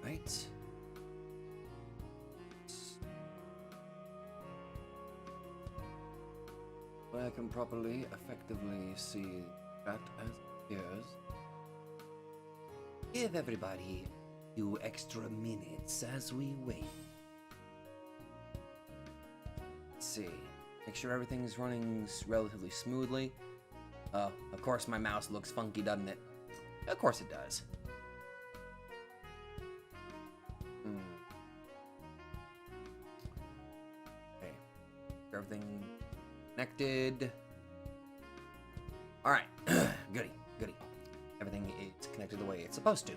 Right. Where I can properly, effectively see that as it appears. Give everybody a few extra minutes as we wait. Let's see. Make sure everything's running relatively smoothly. Of course my mouse looks funky, doesn't it? Of course it does. Okay. Everything connected. Alright. Goody, goody. Everything is connected the way it's supposed to.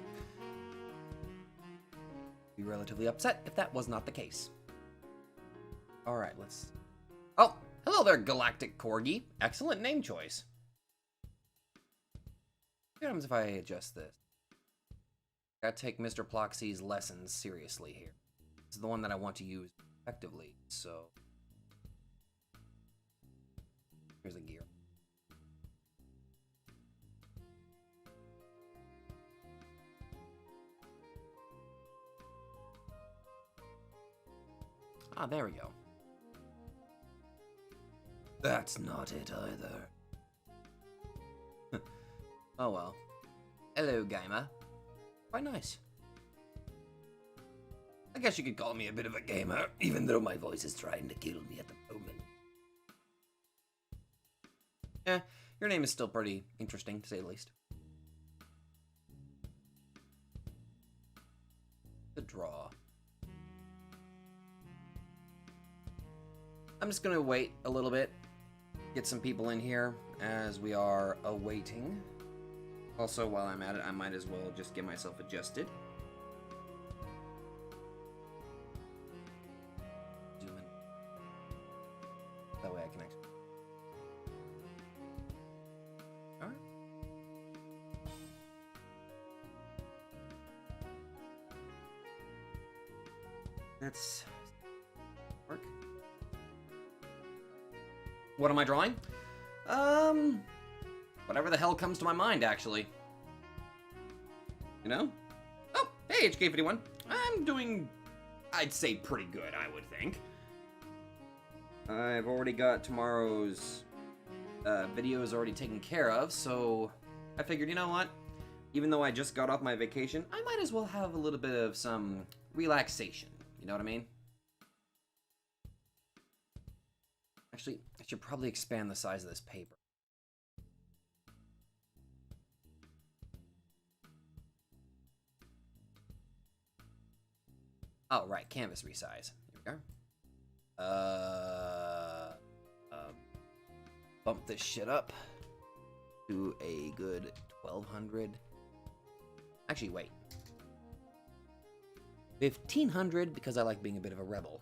Be relatively upset if that was not the case. Alright, let's... Oh! Hello there, Galactic Corgi. Excellent name choice. What happens if I adjust this? Gotta take Mr. Ploxy's lessons seriously here. This is the one that I want to use effectively, so... Here's a gear. Ah, there we go. That's not it either. Oh well. Hello, gamer. Quite nice. I guess you could call me a bit of a gamer, even though my voice is trying to kill me at the moment. Eh, your name is still pretty interesting, to say the least. The draw. I'm just gonna wait a little bit, get some people in here as we are awaiting. Also, while I'm at it, I might as well just get myself adjusted. Zoom in. That way I can actually... Alright. Let's work. What am I drawing? Whatever the hell comes to my mind, actually. You know? Oh, hey, HK51. I'm doing, I'd say, pretty good, I would think. I've already got tomorrow's videos already taken care of, so I figured, you know what? Even though I just got off my vacation, I might as well have a little bit of some relaxation. You know what I mean? Actually, I should probably expand the size of this paper. Oh, right, canvas resize. Here we go. Bump this shit up to a good 1200. Actually, wait. 1500 because I like being a bit of a rebel.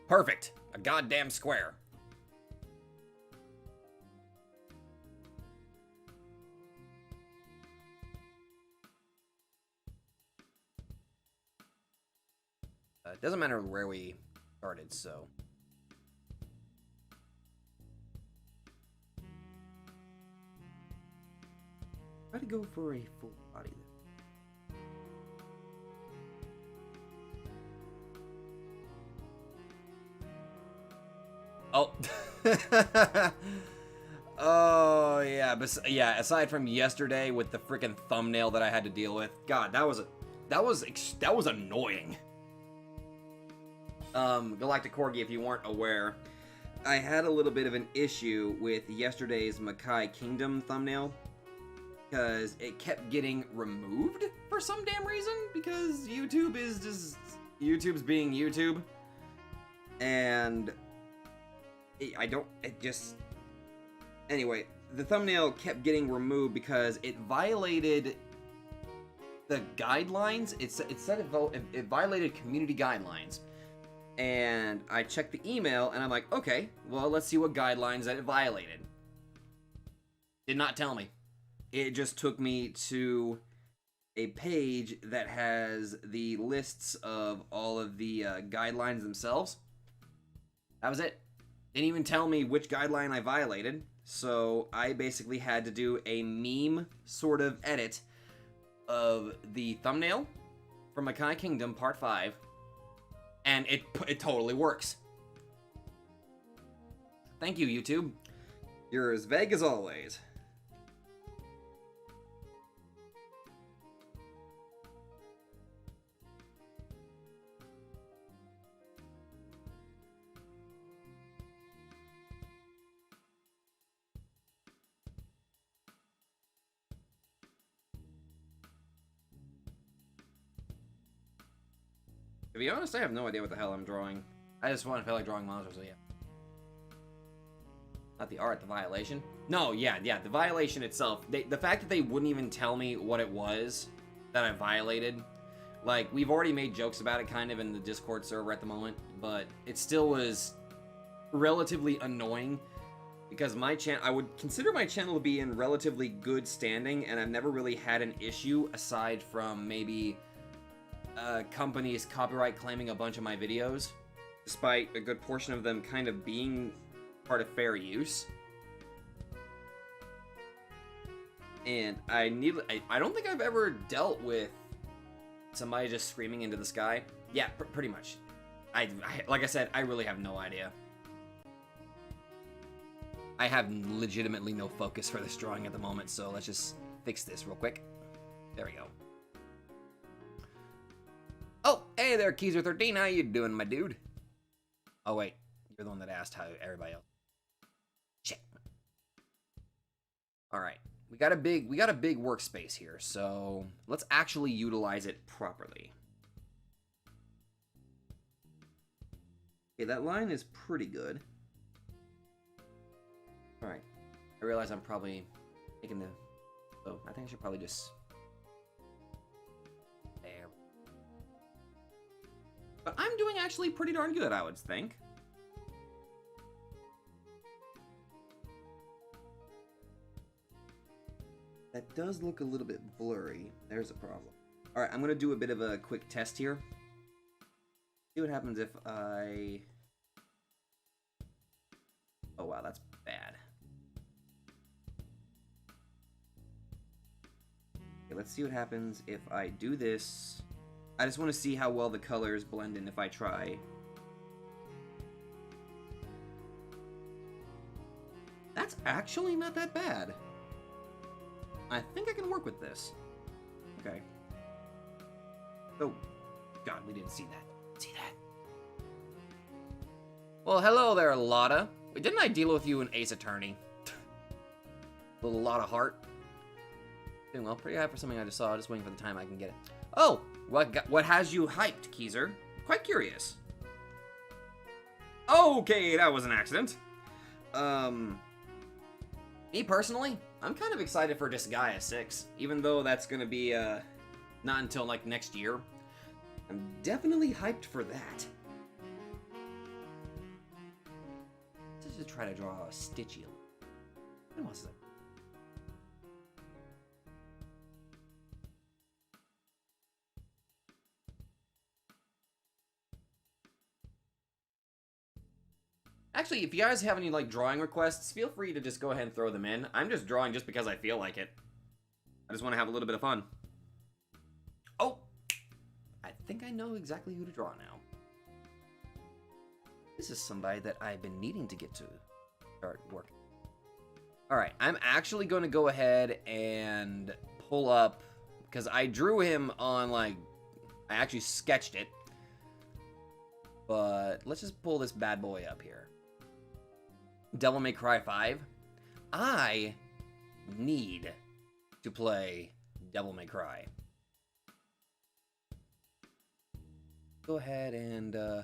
Perfect. A goddamn square. It doesn't matter where we started, so... Try to go for a full body there. Oh. Oh, yeah. But yeah, aside from yesterday with the freaking thumbnail that I had to deal with, God, that was annoying. Galactic Corgi, if you weren't aware, I had a little bit of an issue with yesterday's Makai Kingdom thumbnail because it kept getting removed for some damn reason, because YouTube is just... YouTube's being YouTube. And anyway, the thumbnail kept getting removed because it violated the guidelines. It violated community guidelines. And I checked the email, and I'm like, okay, well, let's see what guidelines that it violated. Did not tell me. It just took me to a page that has the lists of all of the guidelines themselves. That was it. Didn't even tell me which guideline I violated, so I basically had to do a meme sort of edit of the thumbnail from Makai Kingdom Part 5, and it totally works. Thank you, YouTube. You're as vague as always. To be honest, I have no idea what the hell I'm drawing. I just want to feel like drawing monsters, so yeah. Not the art, the violation. No, yeah, the violation itself. The fact that they wouldn't even tell me what it was that I violated. Like, we've already made jokes about it kind of in the Discord server at the moment, but it still was relatively annoying because my channel, I would consider my channel to be in relatively good standing, and I've never really had an issue aside from maybe companies copyright claiming a bunch of my videos, despite a good portion of them kind of being part of fair use. And I don't think I've ever dealt with somebody just screaming into the sky. Yeah, pretty much. I like I said, I really have no idea. I have legitimately no focus for this drawing at the moment, so let's just fix this real quick. There we go. Oh, hey there, Keezer13. How you doing, my dude? Oh, wait. You're the one that asked how everybody else. Shit. All right. We got a big workspace here, so let's actually utilize it properly. Okay, that line is pretty good. All right. I realize I'm probably taking the... So I think I should probably just... There. But I'm doing actually pretty darn good, I would think. That does look a little bit blurry. There's a problem. Alright, I'm going to do a bit of a quick test here. See what happens if I... Oh wow, that's bad. Okay, let's see what happens if I do this. I just want to see how well the colors blend in if I try. That's actually not that bad. I think I can work with this. Okay. Oh, God, we didn't see that. See that? Well, hello there, Lotta. Wait, didn't I deal with you in Ace Attorney? Little Lotta Heart. Doing well, pretty high for something I just saw. Just waiting for the time I can get it. Oh, what has you hyped, Keezer? Quite curious. Okay, that was an accident. Me personally, I'm kind of excited for Disgaea 6, even though that's gonna be not until like next year. I'm definitely hyped for that. Let's just try to draw a Stitchy. What else is it? Actually, if you guys have any like drawing requests, feel free to just go ahead and throw them in. I'm just drawing just because I feel like it. I just want to have a little bit of fun. Oh! I think I know exactly who to draw now. This is somebody that I've been needing to get to start working. Alright, I'm actually going to go ahead and pull up, because I drew him on like, I actually sketched it. But let's just pull this bad boy up here. Devil May Cry 5. I need to play Devil May Cry. Go ahead and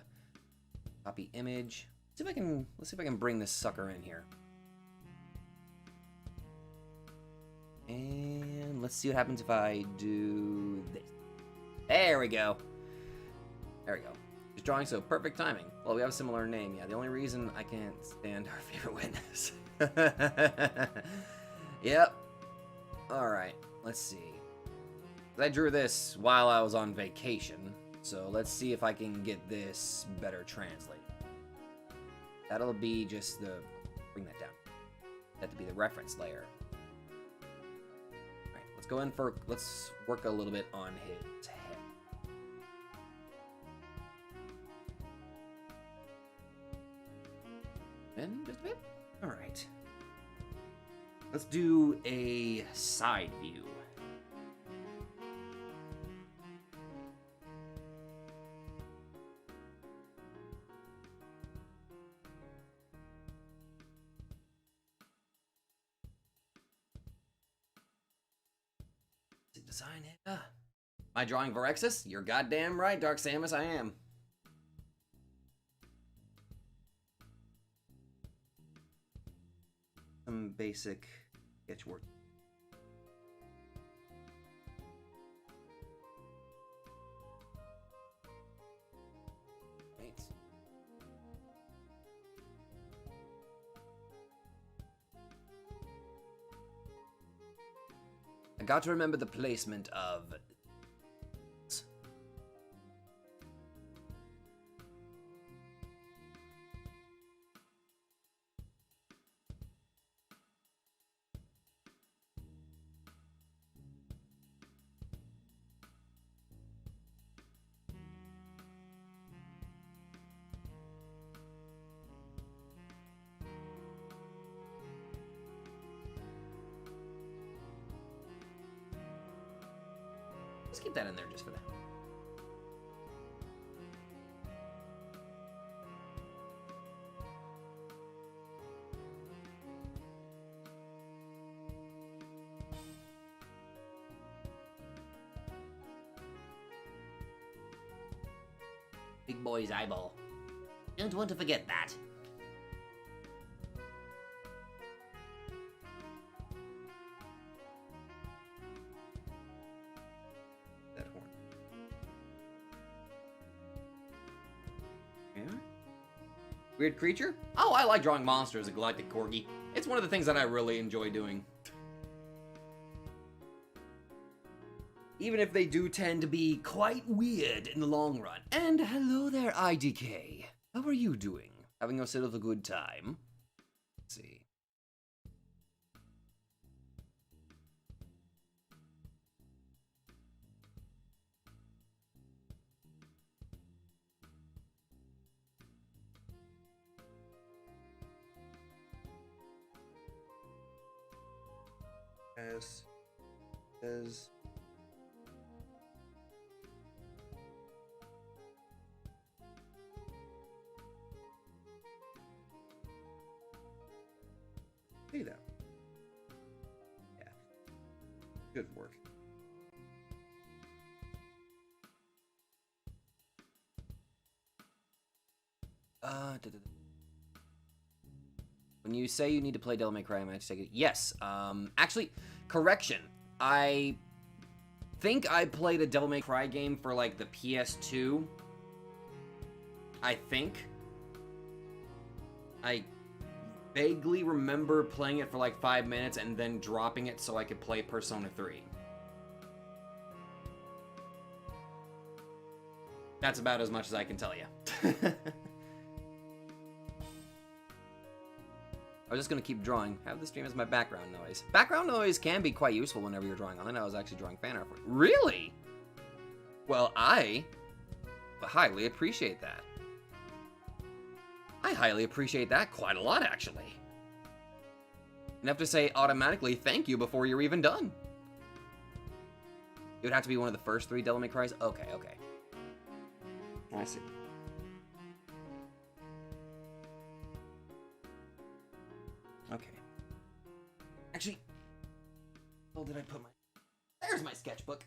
copy image. Let's see if I can bring this sucker in here. And let's see what happens if I do this. There we go. There we go. Just drawing, so perfect timing. Well, we have a similar name, yeah. The only reason I can't stand our favorite witness. Yep. Alright, let's see. I drew this while I was on vacation, so let's see if I can get this better translated. That'll be just the... Bring that down. That'll be the reference layer. Alright, let's go in for... Let's work a little bit on his head. And just a bit. Alright. Let's do a side view. Design it. Am I drawing Varexis? You're goddamn right, Dark Samus, I am. Some basic sketch work. Right. I got to remember the placement of... Let's keep that in there just for that. Big boy's eyeball. Don't want to forget that. Weird creature? Oh, I like drawing monsters, a galactic corgi. It's one of the things that I really enjoy doing. Even if they do tend to be quite weird in the long run. And hello there, IDK. How are you doing? Having yourself a good time? Let's see. As see that. Yeah. Good work. When you say you need to play Devil May Cry, I'm going to take it. Yes. Actually, correction. I think I played a Devil May Cry game for like the PS2. I think. I vaguely remember playing it for like 5 minutes and then dropping it so I could play Persona 3. That's about as much as I can tell you. I was just going to keep drawing. Have the stream as my background noise. Background noise can be quite useful whenever you're drawing on it. I was actually drawing fan art for it. Really? Well, I highly appreciate that. I highly appreciate that quite a lot, actually. You have to say automatically thank you before you're even done. It would have to be one of the first 3 Devil May Cries? Okay, okay. I see. Okay. Actually, oh, did I put my... There's my sketchbook.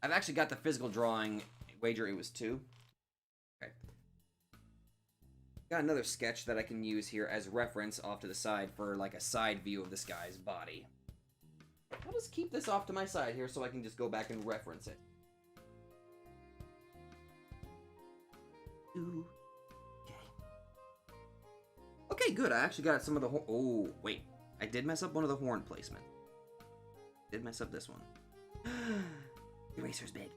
I've actually got the physical drawing. Wager it was 2. Okay. Got another sketch that I can use here as reference off to the side for like a side view of this guy's body. I'll just keep this off to my side here so I can just go back and reference it. Okay. Okay, good. I actually got some of the oh, wait. I did mess up one of the horn placement. Did mess up this one. Eraser's big.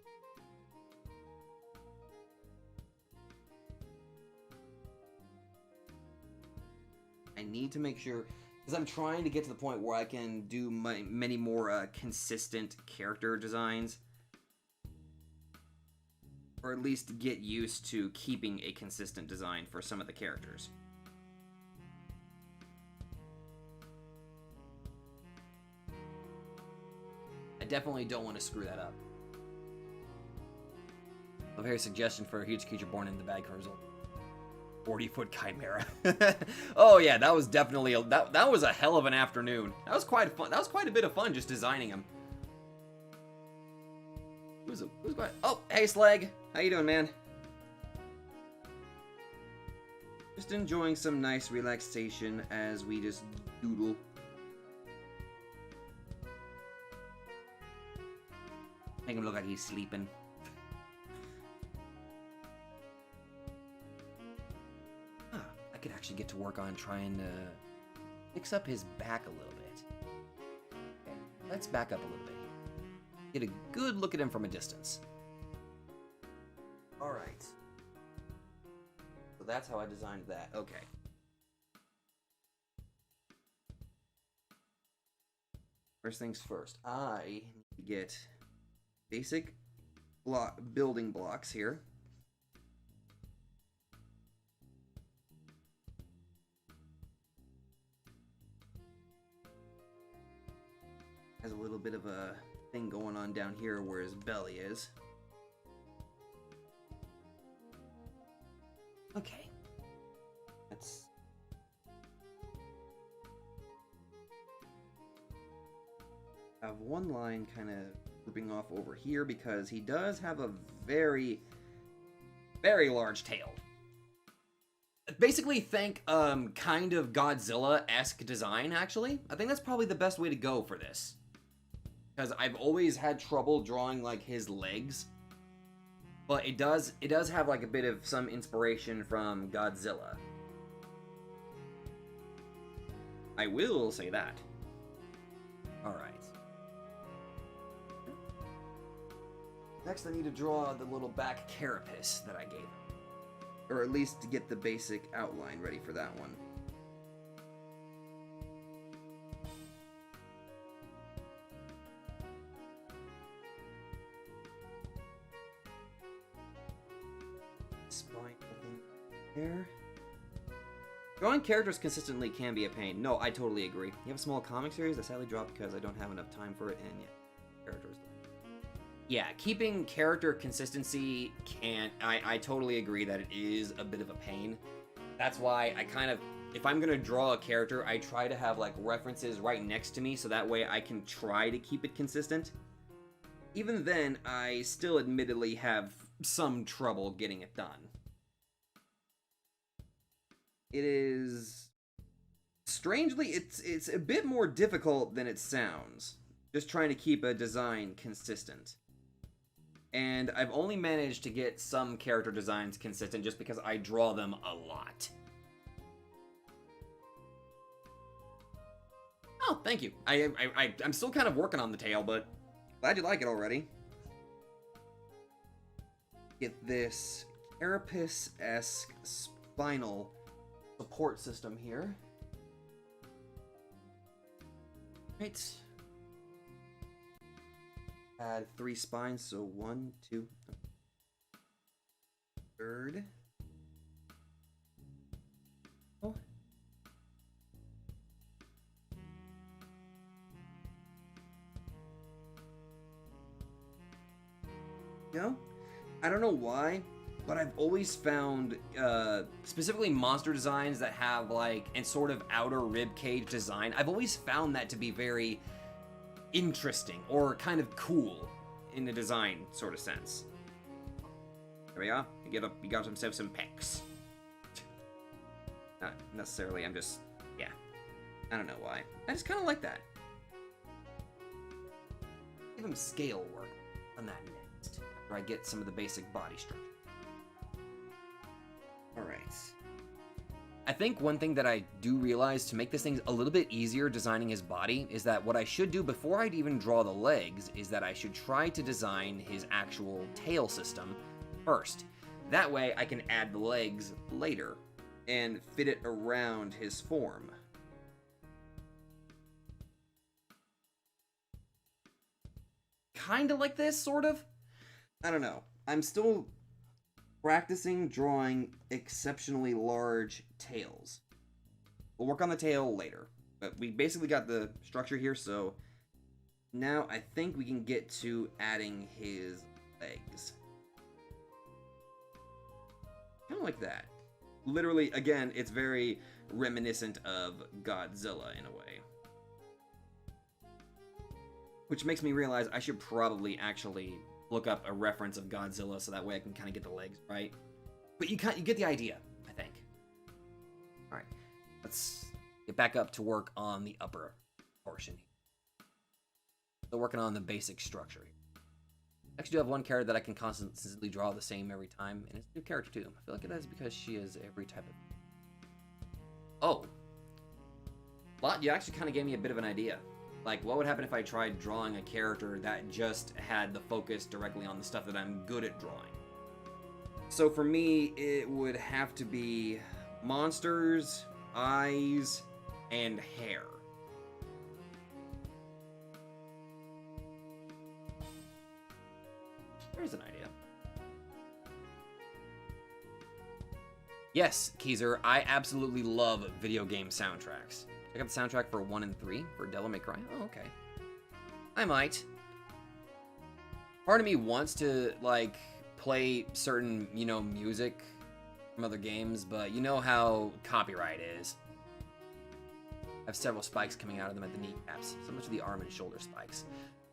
I need to make sure, because I'm trying to get to the point where I can do many more consistent character designs. Or at least get used to keeping a consistent design for some of the characters. I definitely don't want to screw that up. A very suggestion for a huge creature born in the bag result. 40-foot chimera. Oh yeah, that was definitely that was a hell of an afternoon. That was quite fun. That was quite a bit of fun just designing him. Oh, hey Slag, how you doing, man? Just enjoying some nice relaxation as we just doodle. Make him look like he's sleeping. I could actually get to work on trying to fix up his back a little bit. Okay, let's back up a little bit. Get a good look at him from a distance. Alright. So that's how I designed that. Okay. First things first. I need to get basic building blocks here. Has a little bit of a thing going on down here where his belly is. Okay. Let's have one line kind of grouping off over here because he does have a very, very large tail. Basically, think kind of Godzilla-esque design, actually. I think that's probably the best way to go for this. Because I've always had trouble drawing, like, his legs. But it does have, like, a bit of some inspiration from Godzilla. I will say that. Alright. Next, I need to draw the little back carapace that I gave him. Or at least to get the basic outline ready for that one. Spine there. Drawing characters consistently can be a pain. No, I totally agree. You have a small comic series that sadly dropped because I don't have enough time for it, and yeah, characters. Yeah, keeping character consistency I totally agree that it is a bit of a pain. That's why I kind of, if I'm gonna draw a character, I try to have like references right next to me so that way I can try to keep it consistent. Even then, I still admittedly have some trouble getting it done. It is, strangely, it's a bit more difficult than it sounds. Just trying to keep a design consistent. And I've only managed to get some character designs consistent just because I draw them a lot. Oh, thank you. I'm still kind of working on the tail, but glad you like it already. Get this carapace-esque spinal support system here. Right. Add 3 spines, so 1, 2, third. Oh. No, I don't know why, but I've always found, specifically monster designs that have like an sort of outer rib cage design. I've always found that to be very interesting or kind of cool in the design sort of sense. There we are. He got himself some pecs. Not necessarily. I'm just, yeah. I don't know why. I just kind of like that. Give him scale work on that next, after I get some of the basic body structure. All right. I think one thing that I do realize to make this thing a little bit easier designing his body is that what I should do before I'd even draw the legs is that I should try to design his actual tail system first. That way I can add the legs later and fit it around his form. Kinda like this, sort of? I don't know. I'm still practicing drawing exceptionally large tails. We'll work on the tail later. But we basically got the structure here, so now I think we can get to adding his legs. Kind of like that. Literally, again, it's very reminiscent of Godzilla in a way. Which makes me realize I should probably actually look up a reference of Godzilla so that way I can kind of get the legs right. But you get the idea, I think. Alright, let's get back up to work on the upper portion. Still working on the basic structure. I actually do have one character that I can constantly draw the same every time, and it's a new character too. I feel like it is because she is every type of... Oh! Lot, you actually kind of gave me a bit of an idea. Like, what would happen if I tried drawing a character that just had the focus directly on the stuff that I'm good at drawing? So for me, it would have to be monsters, eyes, and hair. There's an idea. Yes, Keezer, I absolutely love video game soundtracks. Check out the soundtrack for 1 and 3 for Devil May Cry. Oh, okay. I might. Part of me wants to, like, play certain, you know, music from other games, but you know how copyright is. I have several spikes coming out of them at the kneecaps. So much of the arm and shoulder spikes.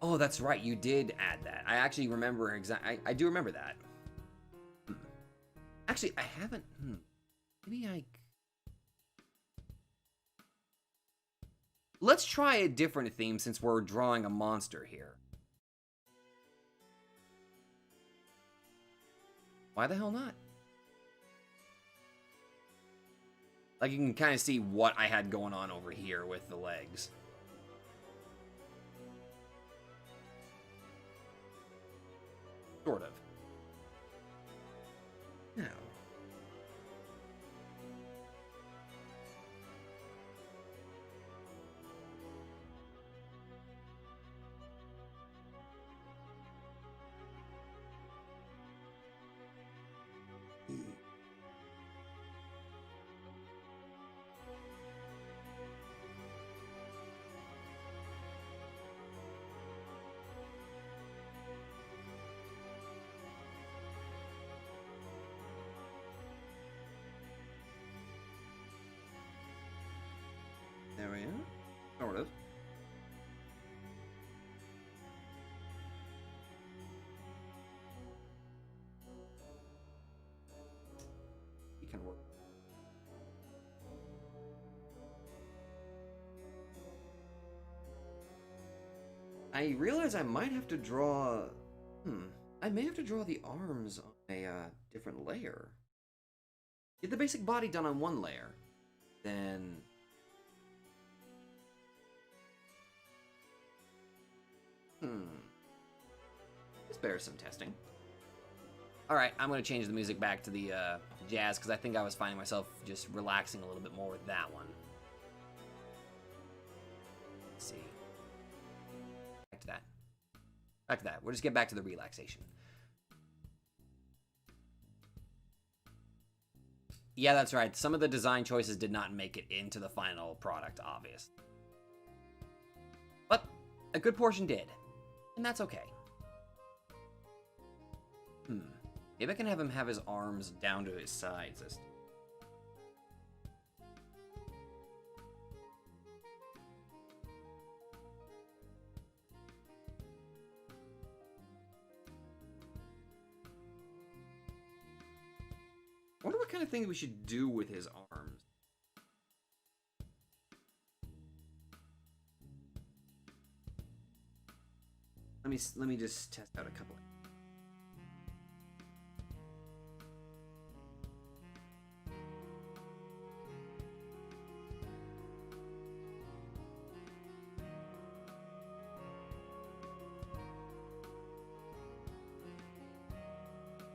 Oh, that's right. You did add that. I actually remember I do remember that. Actually, I haven't. Maybe I... Let's try a different theme since we're drawing a monster here. Why the hell not? Like, you can kind of see what I had going on over here with the legs. Sort of. Now. There we are. Sort of. He can work. I realize I might have to draw... I may have to draw the arms on a different layer. Get the basic body done on one layer. Then... This bears some testing. Alright, I'm going to change the music back to the jazz, because I think I was finding myself just relaxing a little bit more with that one. Let's see. Back to that. Back to that. We'll just get back to the relaxation. Yeah, that's right. Some of the design choices did not make it into the final product, obviously. But a good portion did. And that's okay. Maybe I can have him have his arms down to his sides. I wonder what kind of thing we should do with his arms. Let me just test out a couple.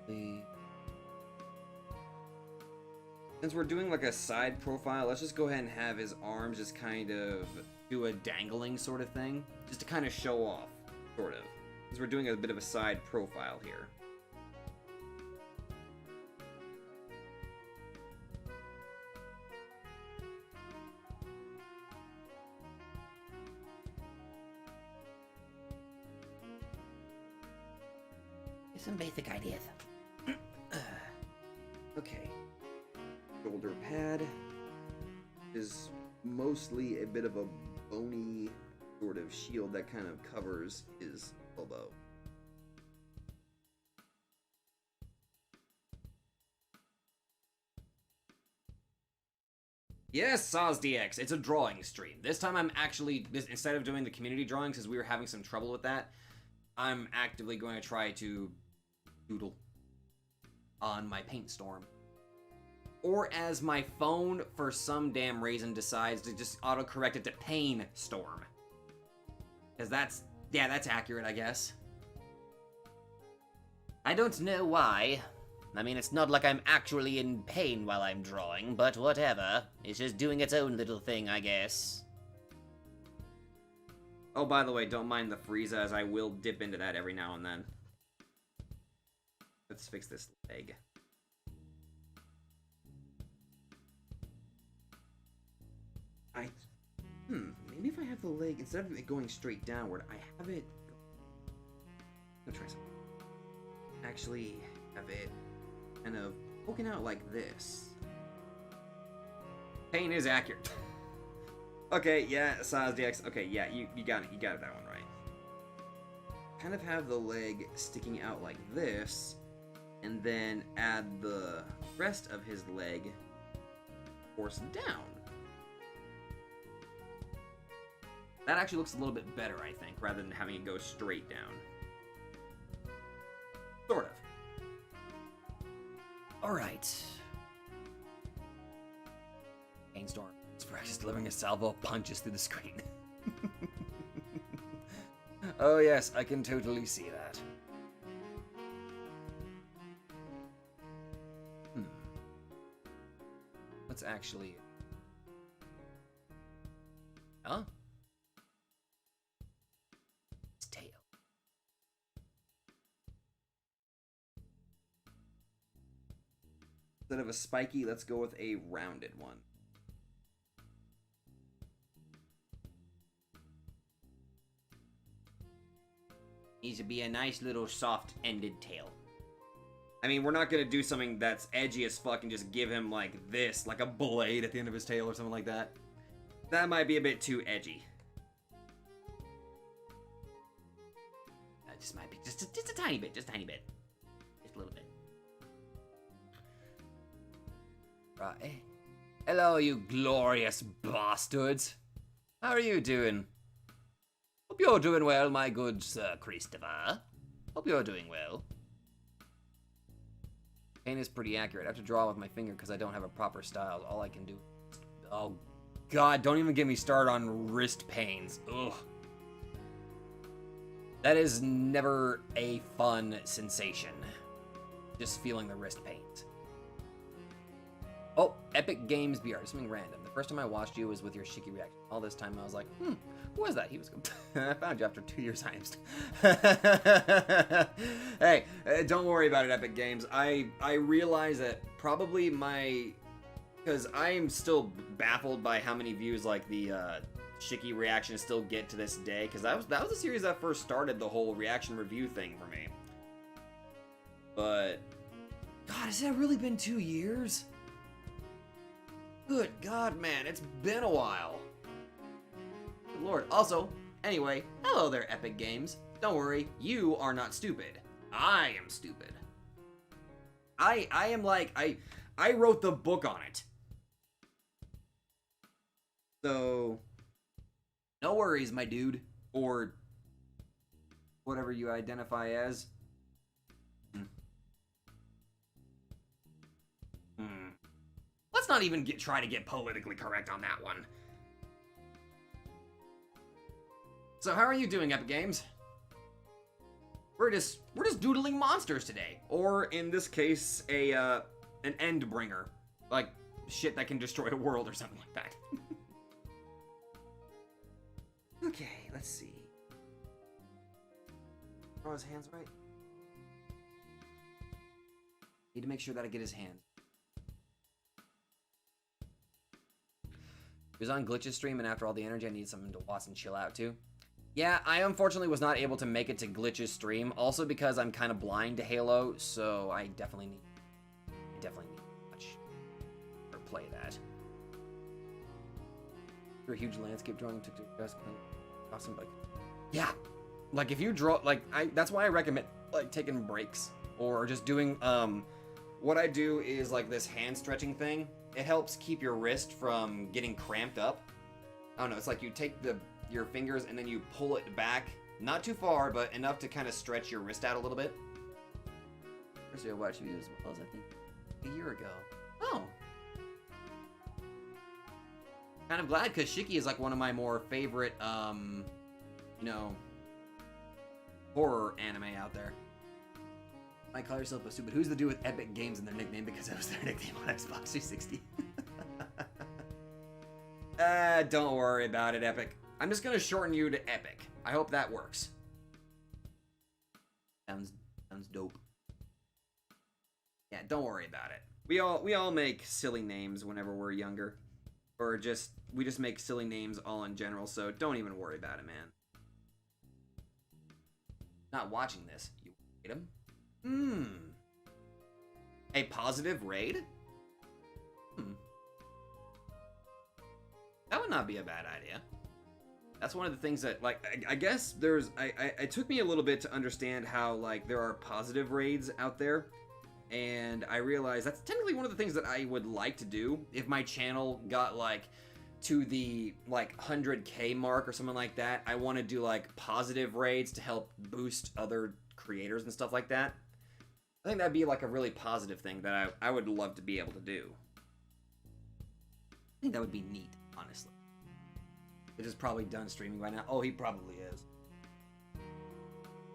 Since we're doing like a side profile, let's just go ahead and have his arms just kind of do a dangling sort of thing. Just to kind of show off, sort of. Because we're doing a bit of a side profile here. Some basic ideas. Okay. Shoulder pad is mostly a bit of a bony sort of shield that kind of covers his elbow. Yes, SozDX, it's a drawing stream. This time I'm actually, instead of doing the community drawings, because we were having some trouble with that, I'm actively going to try to doodle on my paint storm. Or as my phone, for some damn reason, decides to just autocorrect it to pain storm. Because that's accurate, I guess. I don't know why. I mean, it's not like I'm actually in pain while I'm drawing, but whatever. It's just doing its own little thing, I guess. Oh, by the way, don't mind the Frieza, as I will dip into that every now and then. Let's fix this leg. Maybe if I have the leg, instead of it going straight downward, I have it... I'm gonna try something. Actually, have it kind of poking out like this. Pain is accurate. Okay, yeah, SozDX. Okay, yeah, you got it. You got that one right. Kind of have the leg sticking out like this, and then add the rest of his leg force down. That actually looks a little bit better, I think, rather than having it go straight down. Sort of. Alright. Painstorm is practice delivering a salvo of punches through the screen. Oh yes, I can totally see that. Let's actually... Huh? His tail. Instead of a spiky, let's go with a rounded one. Needs to be a nice little soft-ended tail. I mean, we're not gonna do something that's edgy as fuck and just give him like this, like a blade at the end of his tail or something like that. That might be a bit too edgy. That just might be just a tiny bit, just a tiny bit. Just a little bit. Right. Hello, you glorious bastards. How are you doing? Hope you're doing well, my good Sir Christopher. Hope you're doing well. Paint is pretty accurate. I have to draw with my finger because I don't have a proper style. All I can do... Oh, God, don't even get me started on wrist pains. Ugh. That is never a fun sensation. Just feeling the wrist pains. Oh, Epic Games BR. Something random. The first time I watched you was with your Shiki reaction. All this time I was like, who was that? He was... I found you after 2 years, Hey, don't worry about it, Epic Games. I realize that probably my... Because I am still baffled by how many views, like, the Shiki reactions still get to this day. Because that was the series that first started the whole reaction review thing for me. But... God, has that really been 2 years? Good God, man, it's been a while. Good Lord. Also, anyway, hello there, Epic Games. Don't worry, you are not stupid. I am stupid. I am like, I wrote the book on it. So, no worries, my dude. Or whatever you identify as. Let's not even try to get politically correct on that one. So how are you doing, Epic Games? we're just doodling monsters today, or in this case, an end bringer, like shit that can destroy a world or something like that. Okay, let's see. Draw his hands right. Need to make sure that I get his hand. He was on Glitch's stream, and after all the energy, I needed something to watch and chill out too. Yeah, I unfortunately was not able to make it to Glitch's stream, also because I'm kind of blind to Halo, so I definitely need to watch or play that. You're a huge landscape drawing took to just awesome, but yeah, like if you draw, like that's why I recommend like taking breaks or just doing what I do is like this hand stretching thing. It helps keep your wrist from getting cramped up. I don't know, it's like you take your fingers and then you pull it back, not too far, but enough to kind of stretch your wrist out a little bit. First I watched you as well as I think a year ago. Oh. Kind of glad, because Shiki is like one of my more favorite, you know, horror anime out there. I call yourself a stupid. Who's the dude with Epic Games in their nickname because that was their nickname on Xbox 360? Don't worry about it, Epic. I'm just gonna shorten you to Epic. I hope that works. Sounds dope. Yeah, don't worry about it. We all make silly names whenever we're younger, or we just make silly names all in general. So don't even worry about it, man. Not watching this. You hate him? A positive raid? That would not be a bad idea. That's one of the things that, like, I guess there's, it took me a little bit to understand how, like, there are positive raids out there. And I realized that's technically one of the things that I would like to do if my channel got, like, to the, like, 100K mark or something like that. I want to do, like, positive raids to help boost other creators and stuff like that. I think that'd be like a really positive thing that I would love to be able to do. I think that would be neat, honestly. It is probably done streaming by now. Oh, he probably is.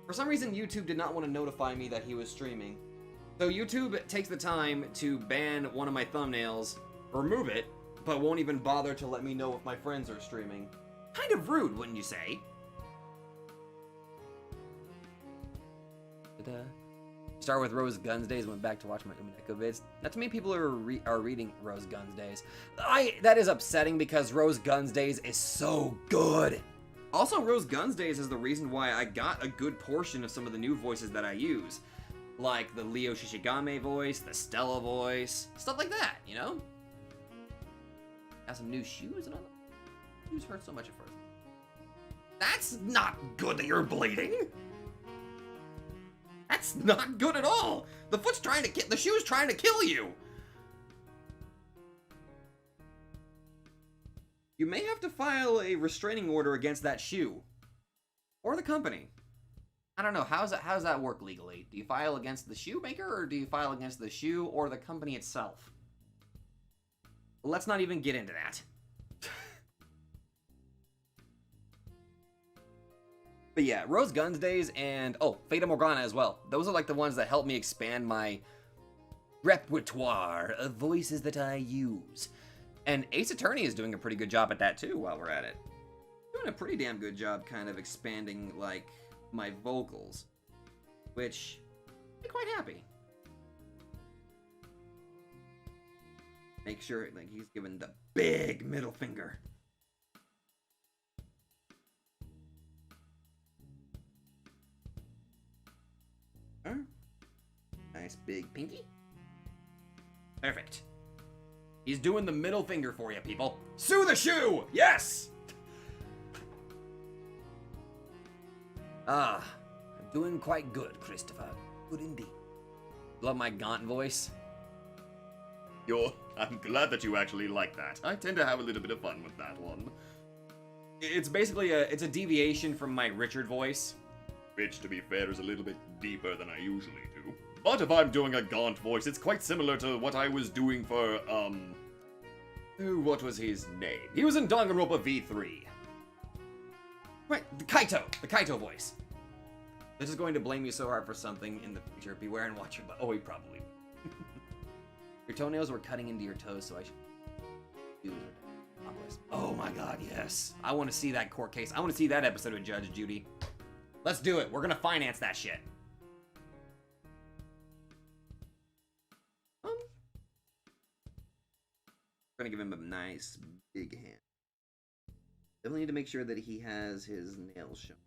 For some reason, YouTube did not want to notify me that he was streaming. So YouTube takes the time to ban one of my thumbnails, remove it, but won't even bother to let me know if my friends are streaming. Kind of rude, wouldn't you say? Start with Rose Guns Days, went back to watch my Umineko vids. Not too many people are reading Rose Guns Days. That is upsetting because Rose Guns Days is so good. Also, Rose Guns Days is the reason why I got a good portion of some of the new voices that I use. Like the Leo Shishigame voice, the Stella voice, stuff like that, you know? Got some new shoes and all that. Shoes hurt so much at first. That's not good that you're bleeding! That's not good at all! The shoe's trying to kill you! You may have to file a restraining order against that shoe. Or the company. I don't know, how does that work legally? Do you file against the shoemaker, or do you file against the shoe or the company itself? Let's not even get into that. But yeah, Rose Guns Days and, Fata Morgana as well. Those are like the ones that help me expand my repertoire of voices that I use. And Ace Attorney is doing a pretty good job at that too while we're at it. Doing a pretty damn good job kind of expanding, like, my vocals. Which, I'm quite happy. Make sure, like, he's giving the big middle finger. Nice big pinky. Perfect. He's doing the middle finger for you, people. Sue the shoe! Yes! I'm doing quite good, Christopher. Good indeed. Love my Gaunt voice. I'm glad that you actually like that. I tend to have a little bit of fun with that one. It's basically it's a deviation from my Richard voice. Which, to be fair, is a little bit deeper than I usually do. But if I'm doing a Gaunt voice, it's quite similar to what I was doing for, what was his name? He was in Danganronpa V3. Right, the Kaito voice. They're just going to blame you so hard for something in the future. Beware and watch your butt. Oh, he probably will. Your toenails were cutting into your toes, so I should use it. Oh my god, yes. I want to see that court case. I want to see that episode of Judge Judy. Let's do it. We're gonna finance that shit. We're gonna give him a nice big hand. Definitely need to make sure that he has his nails shown.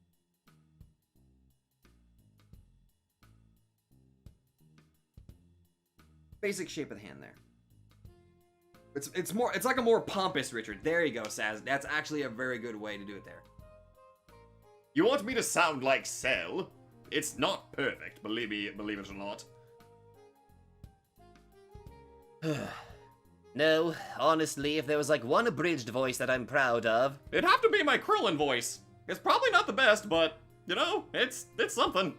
Basic shape of the hand there. It's like a more pompous Richard. There you go, Saz. That's actually a very good way to do it there. You want me to sound like Cell? It's not perfect, believe it or not. No, honestly, if there was like one abridged voice that I'm proud of... It'd have to be my Krillin voice. It's probably not the best, but, you know, it's something.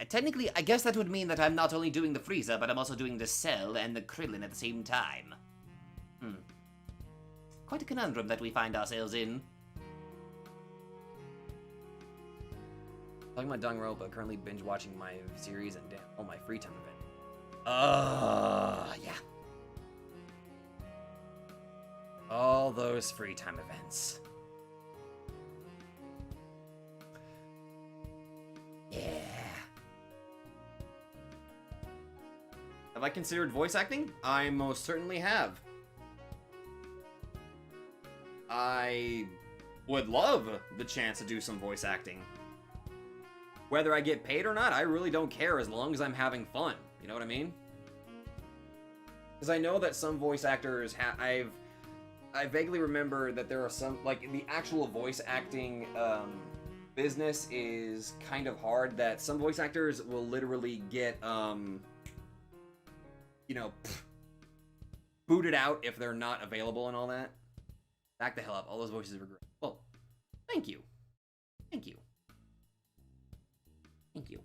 Technically, I guess that would mean that I'm not only doing the Frieza, but I'm also doing the Cell and the Krillin at the same time. Quite a conundrum that we find ourselves in. Talking about Danganronpa, currently binge watching my series and damn, all my free time event. Yeah. All those free time events. Yeah. Have I considered voice acting? I most certainly have. I would love the chance to do some voice acting. Whether I get paid or not, I really don't care as long as I'm having fun. You know what I mean? Because I know that some voice actors I vaguely remember that there are some, like, the actual voice acting business is kind of hard, that some voice actors will literally get, you know, booted out if they're not available and all that. Back the hell up. All those voices were great. Well, thank you. Thank you. Thank you.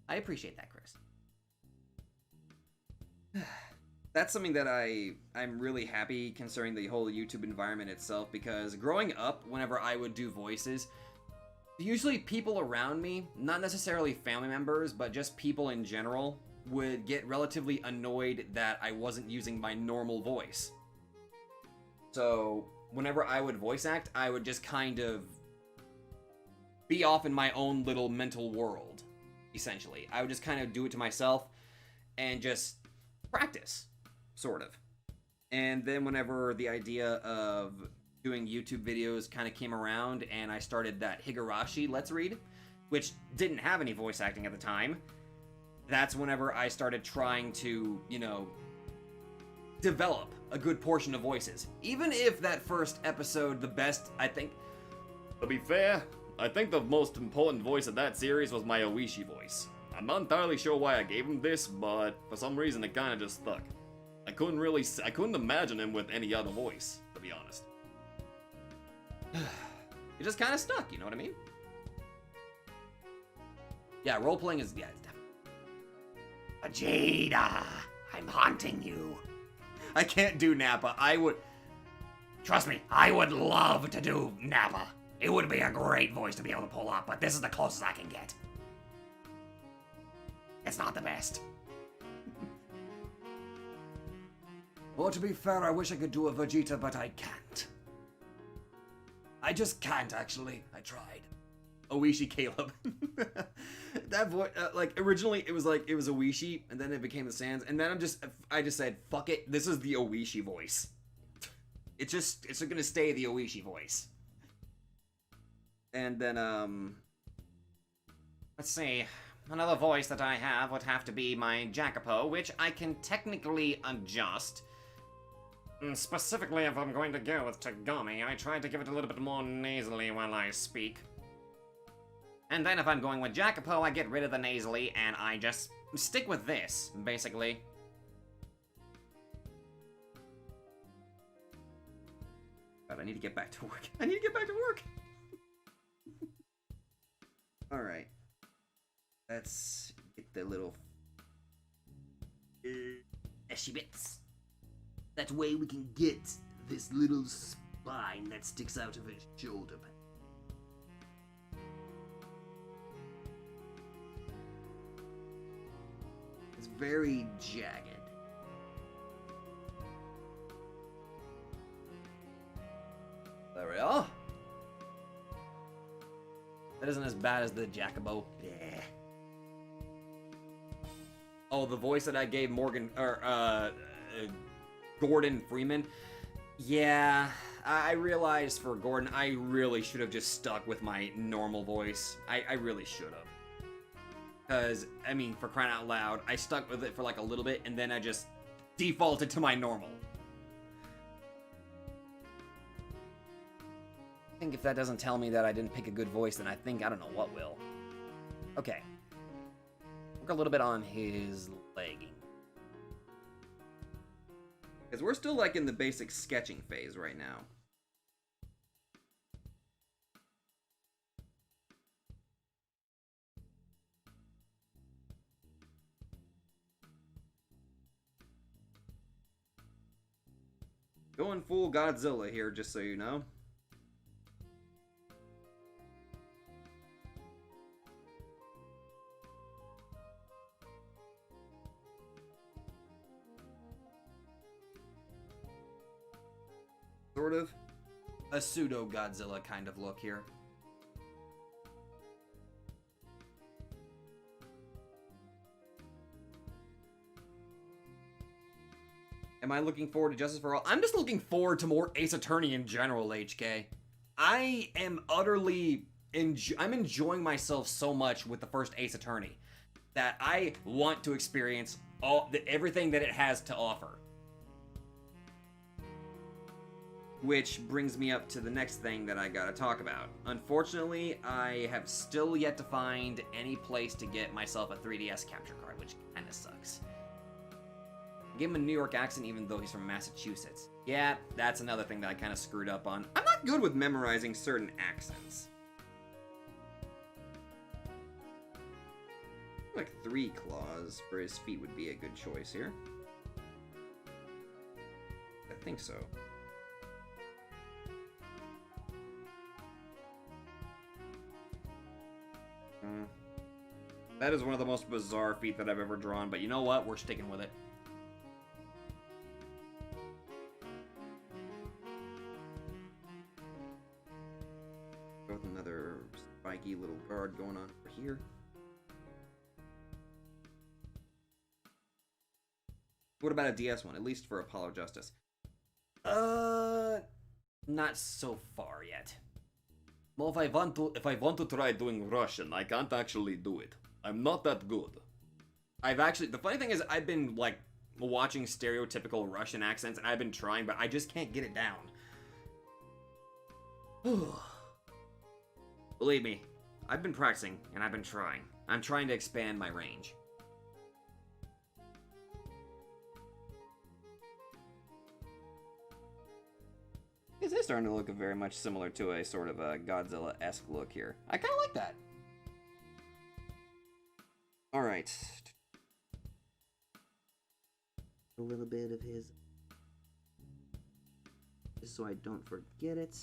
I appreciate that, Chris. That's something that I'm really happy concerning the whole YouTube environment itself, because growing up, whenever I would do voices, usually people around me, not necessarily family members, but just people in general, would get relatively annoyed that I wasn't using my normal voice. So, whenever I would voice act, I would just kind of be off in my own little mental world, essentially. I would just kind of do it to myself and just practice, sort of. And then whenever the idea of doing YouTube videos kind of came around and I started that Higurashi Let's Read, which didn't have any voice acting at the time, that's whenever I started trying to, you know, develop a good portion of voices. Even if that first episode, the best, I think... To be fair, I think the most important voice of that series was my Oishi voice. I'm not entirely sure why I gave him this, but for some reason it kinda just stuck. I couldn't imagine him with any other voice, to be honest. It just kind of stuck, you know what I mean? Yeah, role-playing is, yeah, it's definitely... Vegeta, I'm haunting you. I can't do Nappa. I would... Trust me, I would love to do Nappa. It would be a great voice to be able to pull up, but this is the closest I can get. It's not the best. Well, to be fair, I wish I could do a Vegeta, but I can't. I just can't, actually. I tried. Oishi Caleb. That voice, like, originally it was Oishi, and then it became the Sans, and then I just said, fuck it, this is the Oishi voice. It's gonna stay the Oishi voice. And then, let's see, another voice that I have would have to be my Jacopo, which I can technically adjust. Specifically, if I'm going to go with Tagami, I try to give it a little bit more nasally while I speak. And then if I'm going with Jacopo, I get rid of the nasally, and I just stick with this, basically. God, I need to get back to work. I need to get back to work! Alright. Let's get the little... She bits. That way we can get this little spine that sticks out of his shoulder. It's very jagged. There we are. That isn't as bad as the Jacobo. Yeah. Oh, the voice that I gave Gordon Freeman. Yeah, I realized for Gordon, I really should have just stuck with my normal voice. I really should have. Because, I mean, for crying out loud, I stuck with it for like a little bit, and then I just defaulted to my normal. I think if that doesn't tell me that I didn't pick a good voice, then I don't know what will. Okay. Work a little bit on his legging. Because we're still like in the basic sketching phase right now. Going full Godzilla here, just so you know. Sort of. A pseudo Godzilla kind of look here. Am I looking forward to Justice for All? I'm just looking forward to more Ace Attorney in general, HK. I am utterly I'm enjoying myself so much with the first Ace Attorney that I want to experience everything that it has to offer. Which brings me up to the next thing that I gotta talk about. Unfortunately, I have still yet to find any place to get myself a 3DS capture card, which kinda sucks. Give him a New York accent even though he's from Massachusetts. Yeah, that's another thing that I kinda screwed up on. I'm not good with memorizing certain accents. Like 3 claws for his feet would be a good choice here. I think so. That is one of the most bizarre feet that I've ever drawn, but you know what? We're sticking with it. Go with another spiky little guard going on over here. What about a DS one? At least for Apollo Justice. Not so far yet. Well, if I want to try doing Russian, I can't actually do it. I'm not that good. The funny thing is, I've been, like, watching stereotypical Russian accents, and I've been trying, but I just can't get it down. Believe me, I've been practicing, and I've been trying. I'm trying to expand my range. This is starting to look very much similar to a sort of a Godzilla-esque look here. I kind of like that. Alright. A little bit of his... just so I don't forget it.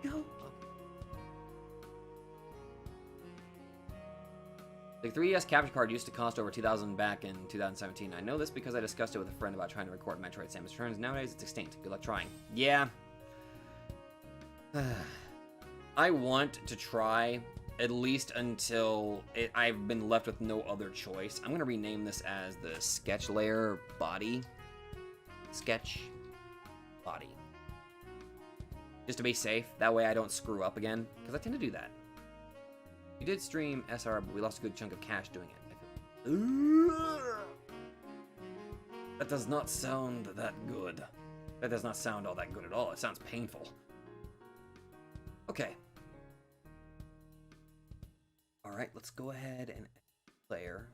Go. The 3DS capture card used to cost over $2,000 back in 2017. I know this because I discussed it with a friend about trying to record Metroid Samus Returns. Nowadays, it's extinct. Good luck trying. Yeah. I want to try at least until I've been left with no other choice. I'm going to rename this as the Sketch Layer Body. Sketch Body. Just to be safe. That way I don't screw up again. Because I tend to do that. We did stream SR, but we lost a good chunk of cash doing it. That does not sound that good. That does not sound all that good at all. It sounds painful. Okay. Alright, let's go ahead and layer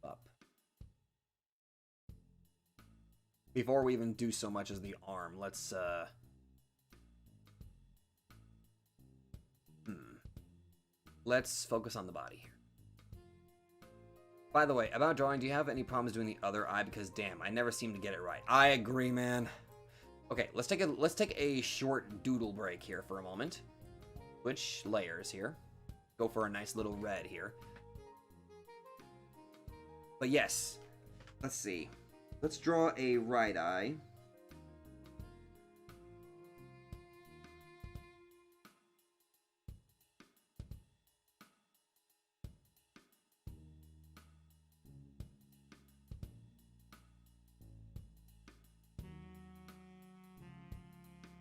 up. Before we even do so much as the arm, let's, let's focus on the body here. By the way, about drawing, do you have any problems doing the other eye? Because damn, I never seem to get it right. I agree, man. Okay, let's take a short doodle break here for a moment. Switch layers here. Go for a nice little red here. But yes, Let's see. Let's draw a right eye.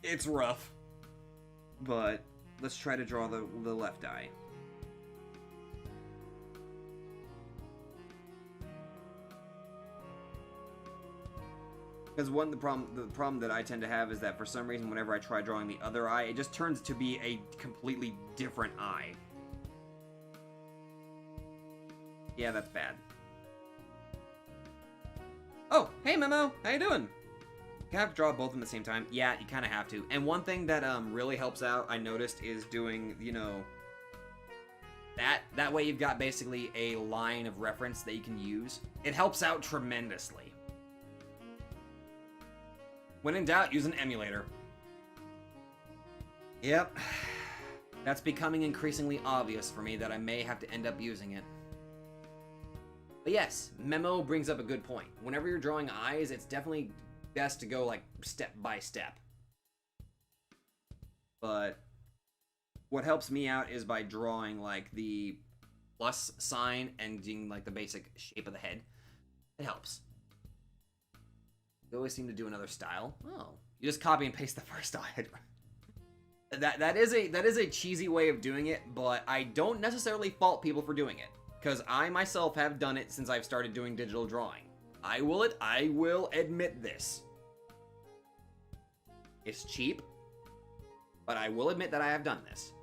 it's rough. But let's try to draw the left eye. Because the problem that I tend to have is that for some reason, whenever I try drawing the other eye, it just turns to be a completely different eye. Yeah, that's bad. Oh, hey Memo, how you doing? You have to draw both of them at the same time. Yeah, you kind of have to. And one thing that really helps out, I noticed, is doing, you know, that way you've got basically a line of reference that you can use. It helps out tremendously. When in doubt, use an emulator. Yep. That's becoming increasingly obvious for me that I may have to end up using it. But yes, Memo brings up a good point. Whenever you're drawing eyes, it's definitely best to go like step by step. But what helps me out is by drawing like the plus sign and doing like the basic shape of the head. It helps. You always seem to do another style. Oh, you just copy and paste the first eye. that is a cheesy way of doing it, but I don't necessarily fault people for doing it, because I myself have done it since I've started doing digital drawing. I will admit this. It's cheap, but I will admit that I have done this.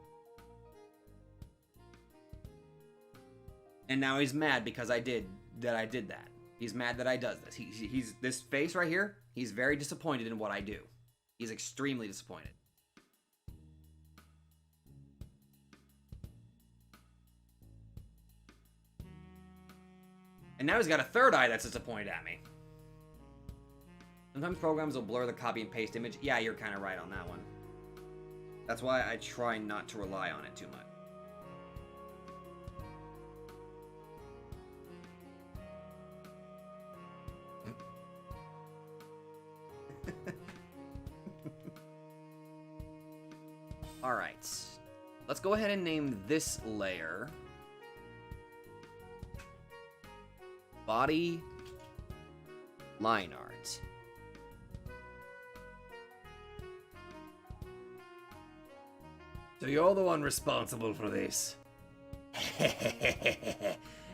And now he's mad because I did that. He's mad that I does this. He's this face right here. He's very disappointed in what I do. He's extremely disappointed. And now he's got a third eye that's disappointed at me. Sometimes programs will blur the copy and paste image. Yeah, you're kind of right on that one. That's why I try not to rely on it too much. Alright, let's go ahead and name this layer Body Line Art. So you're the one responsible for this.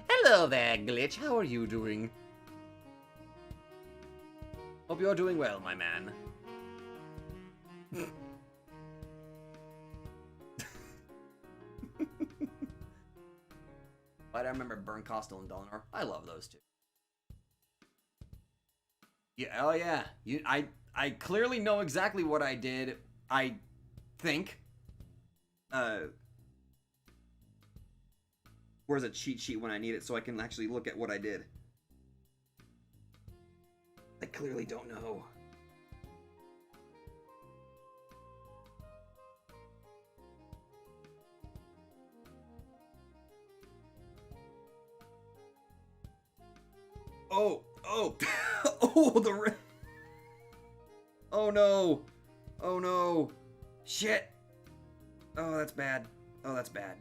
Hello there, Glitch. How are you doing? Hope you're doing well, my man. I remember Burn Costal and Dolinar. I love those two. Yeah, oh yeah. I clearly know exactly what I did. I think. Where's a cheat sheet when I need it so I can actually look at what I did? I clearly don't know. Oh, oh, oh no, oh no, shit. Oh, that's bad. Oh, that's bad.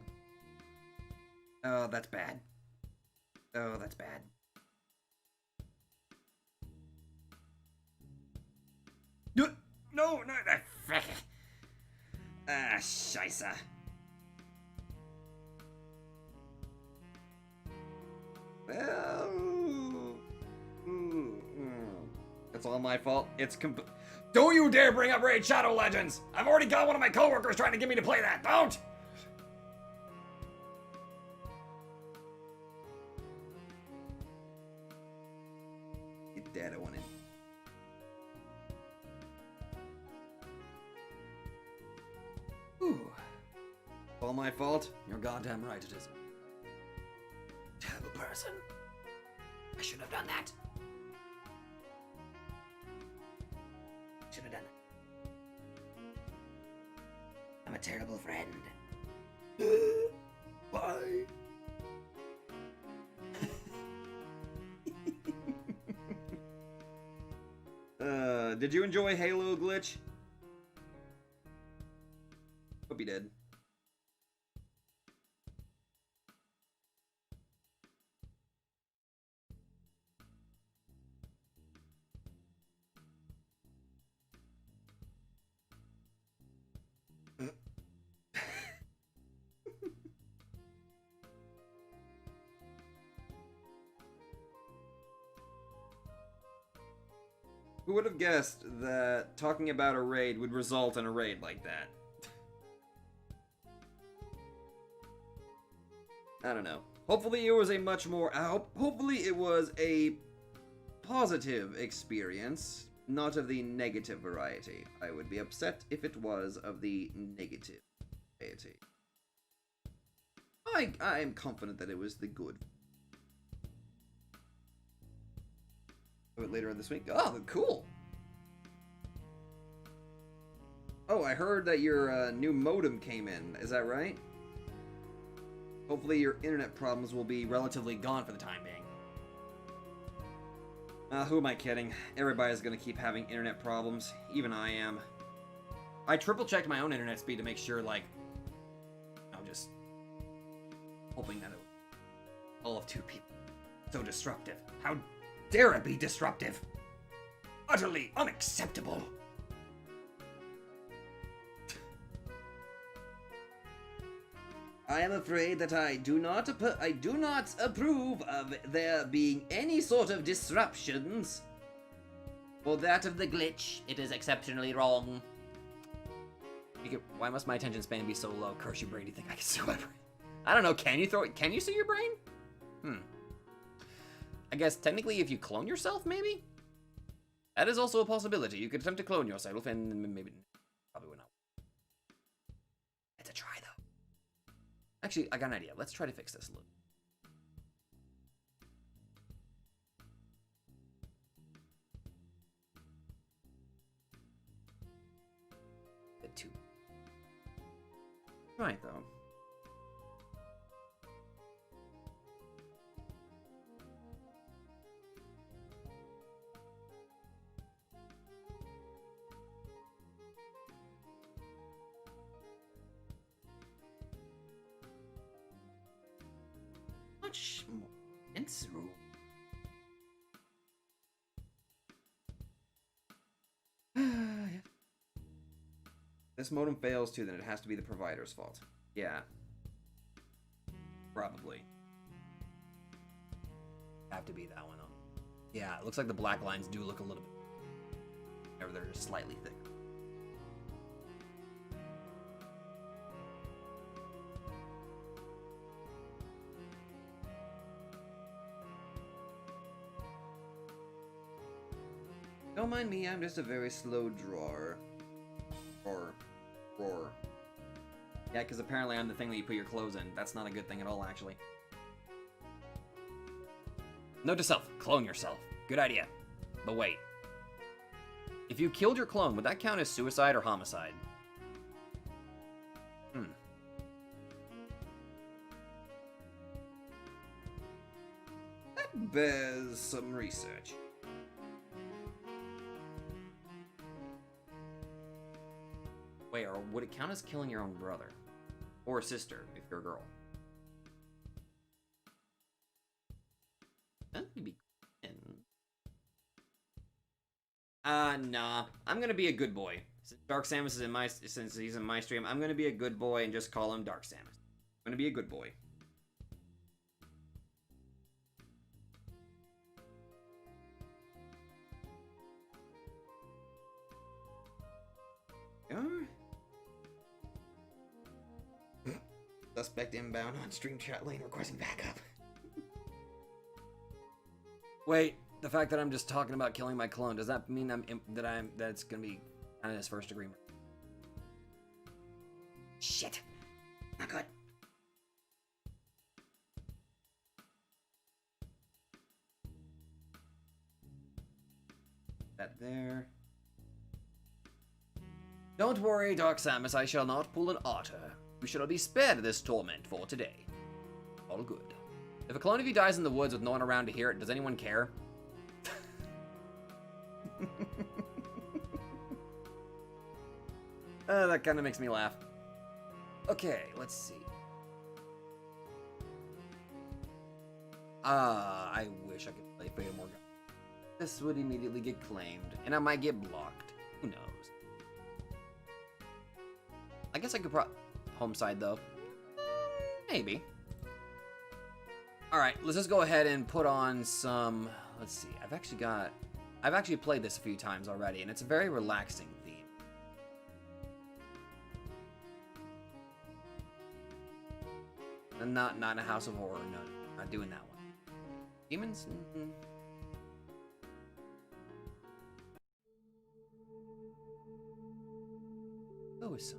Oh, that's bad. Oh, that's bad. No, no, that. Ah, scheisse. Well, it's all my fault. Don't you dare bring up Raid Shadow Legends! I've already got one of my coworkers trying to get me to play that. Don't! Get dead, I want in. Whew. All my fault? You're goddamn right it is. Terrible person. I shouldn't have done that. Should have done it. I'm a terrible friend. Bye. Did you enjoy Halo Glitch? Hope you did. Who would have guessed that talking about a raid would result in a raid like that? I don't know. Hopefully it was a much more... hopefully it was a positive experience, not of the negative variety. I would be upset if it was of the negative variety. I am confident that it was the good. Later on this week. Oh, cool. Oh, I heard that your new modem came in. Is that right? Hopefully your internet problems will be relatively gone for the time being. Who am I kidding? Everybody's gonna keep having internet problems. Even I am. I triple-checked my own internet speed to make sure, like... I'm just... hoping that it was all of 2 people. So disruptive. How dare it be disruptive? Utterly unacceptable. I am afraid that I do not approve of there being any sort of disruptions. For that of the glitch, it is exceptionally wrong. Why must my attention span be so low? Curse you, brain. Do you think I can see my brain? I don't know. Can you see your brain? I guess technically if you clone yourself, maybe? That is also a possibility. You could attempt to clone yourself and maybe... probably would not. It's a try, though. Actually, I got an idea. Let's try to fix this a little. Bit too. Right, though. Much more dense room. This modem fails too, then it has to be the provider's fault. Yeah. Probably. Have to be that one. Yeah, it looks like the black lines do look a little bit... or they're just slightly thicker. Don't mind me, I'm just a very slow drawer. Roar. Yeah, because apparently I'm the thing that you put your clothes in. That's not a good thing at all, actually. Note to self, clone yourself. Good idea. But wait. If you killed your clone, would that count as suicide or homicide? That bears some research. Wait, or would it count as killing your own brother? Or sister, if you're a girl? That would be... nah. I'm gonna be a good boy. Since Dark Samus is in my... since he's in my stream, I'm gonna be a good boy and just call him Dark Samus. I'm gonna be a good boy. Suspect inbound on stream chat lane requesting backup. Wait, the fact that I'm just talking about killing my clone, does that mean that it's gonna be kind of his first agreement? Shit. Not good. That there. Don't worry, Dark Samus, I shall not pull an otter. We shall be spared this torment for today. All good. If a clone of you dies in the woods with no one around to hear it, does anyone care? That kind of makes me laugh. Okay, let's see. I wish I could play for more. This would immediately get claimed, and I might get blocked. Who knows? I guess I could home side though. Maybe. Alright, let's just go ahead and put on some. Let's see. I've actually played this a few times already, and it's a very relaxing theme. And not in a House of Horror, no, not doing that one. Demons? Mm-hmm. Go with some.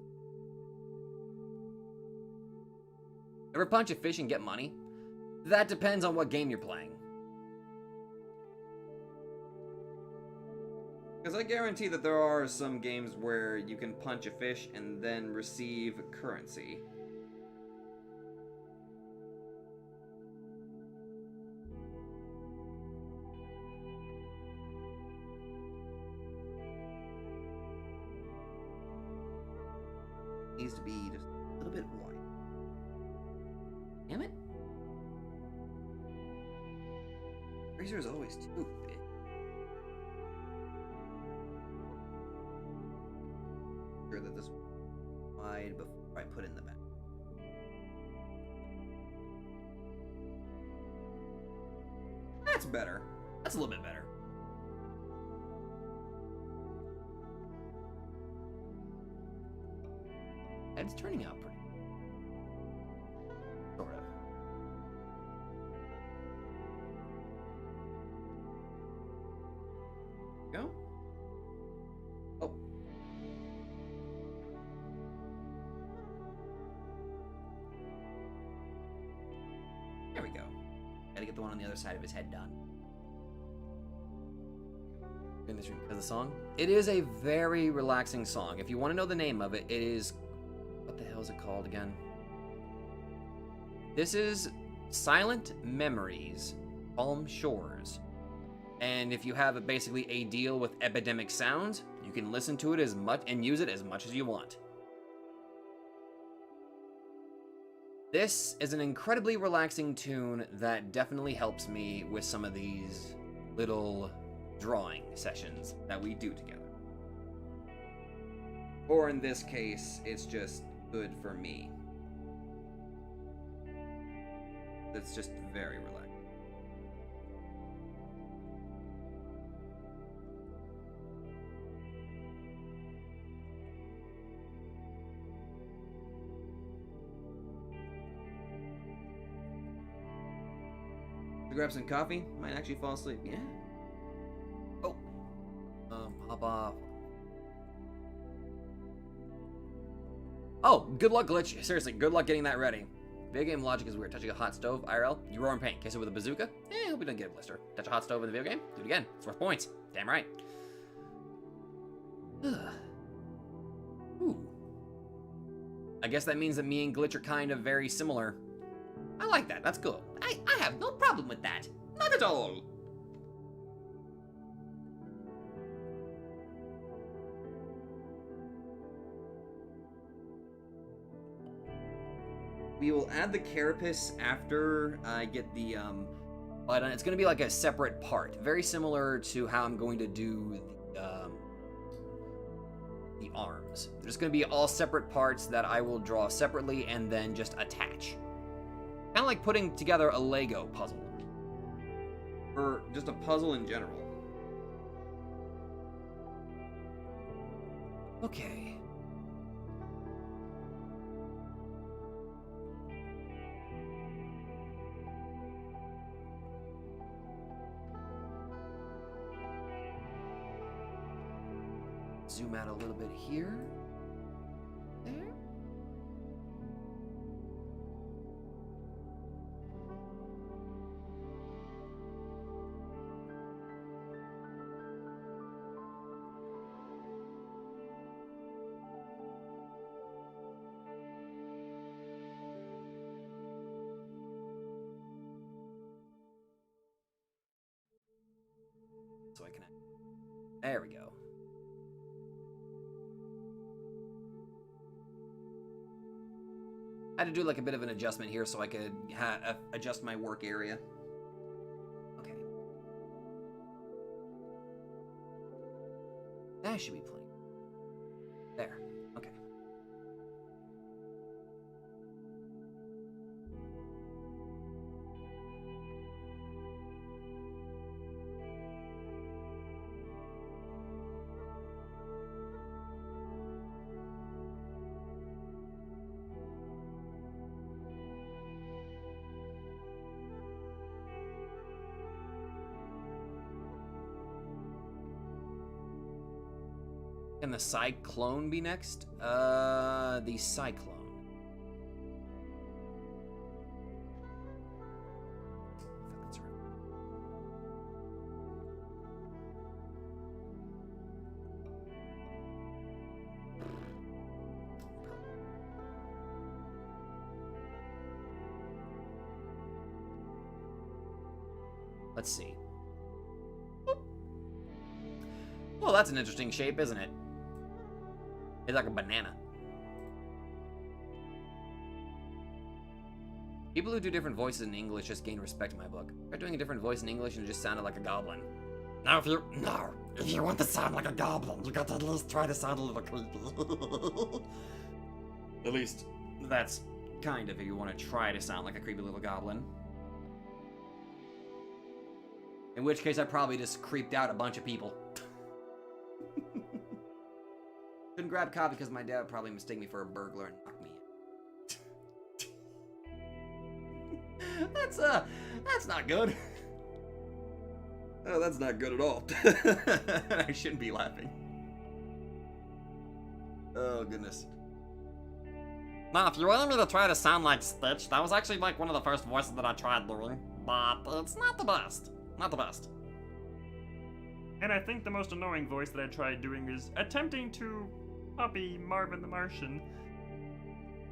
Ever punch a fish and get money? That depends on what game you're playing. Because I guarantee that there are some games where you can punch a fish and then receive currency. Needs to be just a little bit wide. Damn it. Razor is always too big. Sure that this wide before I put in the back. That's better. That's a little bit better. And it's turning out pretty. Sort of. Go. Oh. There we go. Gotta get the one on the other side of his head done. In this room, because the song? It is a very relaxing song. If you want to know the name of it, it is... What the hell is it called again? This is Silent Memories, Calm Shores. And if you have basically a deal with Epidemic Sound, you can listen to it as much and use it as much as you want. This is an incredibly relaxing tune that definitely helps me with some of these little drawing sessions that we do together. Or in this case, it's just good for me. It's just very relaxing. Grab some coffee, might actually fall asleep. Yeah. Oh. Hop off. Oh, good luck, Glitch. Seriously, good luck getting that ready. Video game logic is weird. Touching a hot stove, IRL, you roar in pain. Kiss it with a bazooka? Hope you don't get a blister. Touch a hot stove in the video game? Do it again. It's worth points. Damn right. Ooh. I guess that means that me and Glitch are kind of very similar. I like that. That's cool. I have no problem with that. Not at all. We will add the carapace after I get the, But it's going to be like a separate part. Very similar to how I'm going to do the arms. They're just going to be all separate parts that I will draw separately and then just attach. Kind of like putting together a Lego puzzle. or just a puzzle in general. Okay. Zoom out a little bit here. There. the connection. There we go. I had to do like a bit of an adjustment here so I could adjust my work area. Okay. That should be plenty. There. Okay. Can the cyclone be next? The cyclone. That's right. Let's see. Well, that's an interesting shape, isn't it? It's like a banana. People who do different voices in English just gain respect in my book. Try doing a different voice in English and it just sounded like a goblin. Now, if you want to sound like a goblin, you got to at least try to sound a little creepy. At least that's kind of if you want to try to sound like a creepy little goblin. In which case, I probably just creeped out a bunch of people. Couldn't grab coffee because my dad would probably mistake me for a burglar and knock me in. That's not good. Oh, that's not good at all. I shouldn't be laughing. Oh, goodness. Now, if you want me to try to sound like Stitch, that was actually like one of the first voices that I tried doing, but it's not the best. Not the best. And I think the most annoying voice that I tried doing is attempting to copy Marvin the Martian.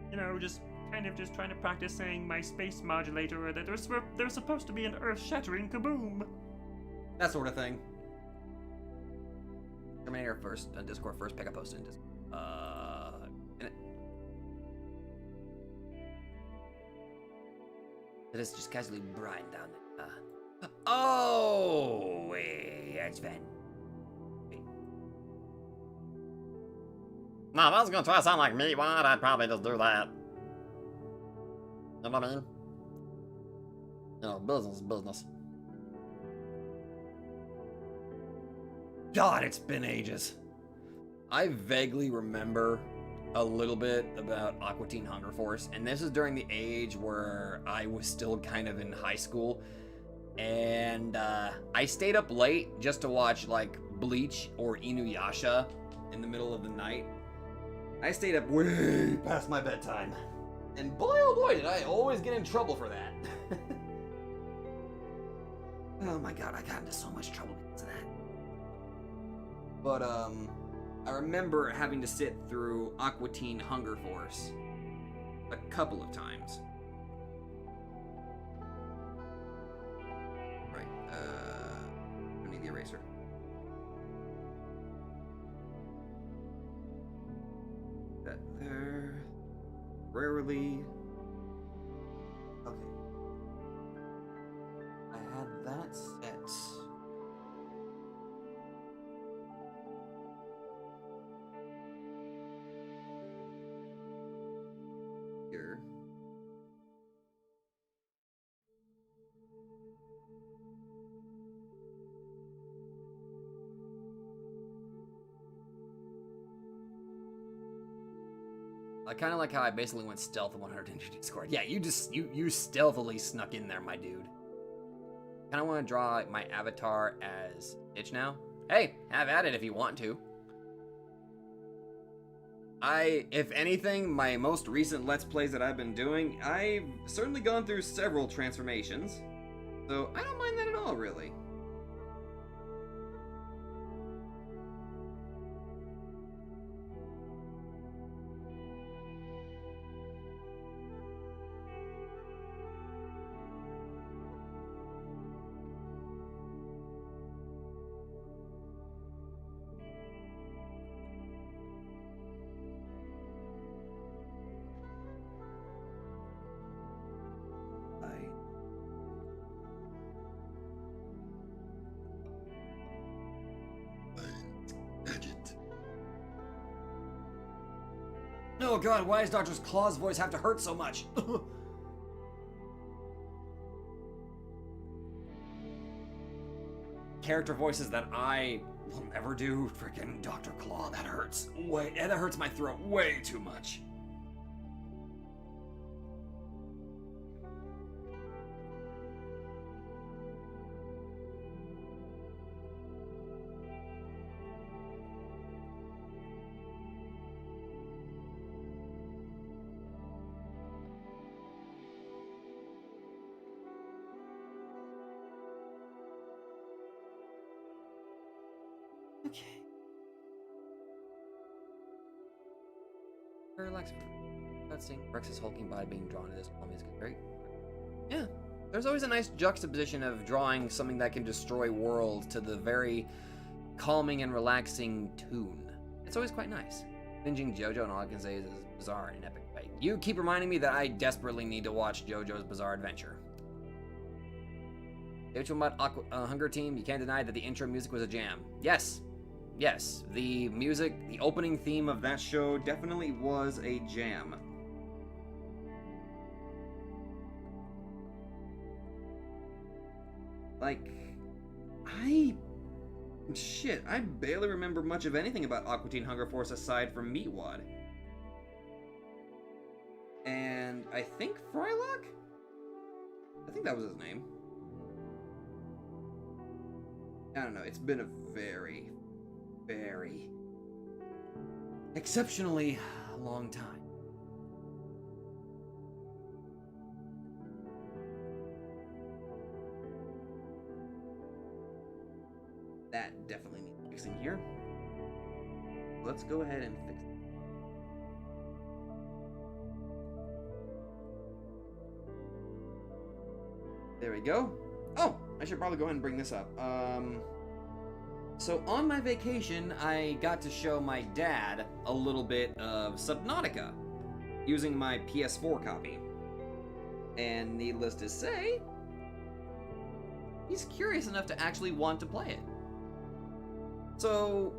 You know, just trying to practice saying my space modulator, or that there's supposed to be an earth-shattering kaboom. That sort of thing. Terminator first, Discord first, pick a post in Discord. Let us just casually brine down there. Oh, that's fun. Now, if I was gonna try to sound like me, why I'd probably just do that. You know what I mean? You know, business is business. God, it's been ages. I vaguely remember a little bit about Aqua Teen Hunger Force, and this is during the age where I was still kind of in high school, and I stayed up late just to watch like Bleach or Inuyasha in the middle of the night. I stayed up way past my bedtime, and boy oh boy did I always get in trouble for that. Oh my god, I got into so much trouble because of that. But I remember having to sit through Aqua Teen Hunger Force a couple of times. Right, I need the eraser. That there. Rarely. Okay. I had that set. Here. I kind of like how I basically went stealth 100 into Discord. Yeah, you stealthily snuck in there, my dude. Kind of want to draw my avatar as Stitch now. Hey, have at it if you want to. If anything, my most recent Let's Plays that I've been doing, I've certainly gone through several transformations. So I don't mind that at all, really. Oh god, why does Dr. Claw's voice have to hurt so much? Character voices that I will never do. Freaking Dr. Claw, that hurts. That hurts my throat way too much. Okay. Relax. Not seeing Rex's hulking body being drawn to this calm music is great. Yeah. There's always a nice juxtaposition of drawing something that can destroy worlds to the very calming and relaxing tune. It's always quite nice. Binging JoJo, and all I can say is bizarre in an epic way. You keep reminding me that I desperately need to watch JoJo's Bizarre Adventure. Hunger Team, you can't deny that the intro music was a jam. Yes. Yes, the music, the opening theme of that show definitely was a jam. Like, I barely remember much of anything about Aqua Teen Hunger Force aside from Meatwad. And I think Frylock? I think that was his name. I don't know, it's been a very exceptionally long time. That definitely needs fixing here. Let's go ahead and fix it. There we go. Oh, I should probably go ahead and bring this up. So on my vacation, I got to show my dad a little bit of Subnautica using my PS4 copy. And needless to say, he's curious enough to actually want to play it. So,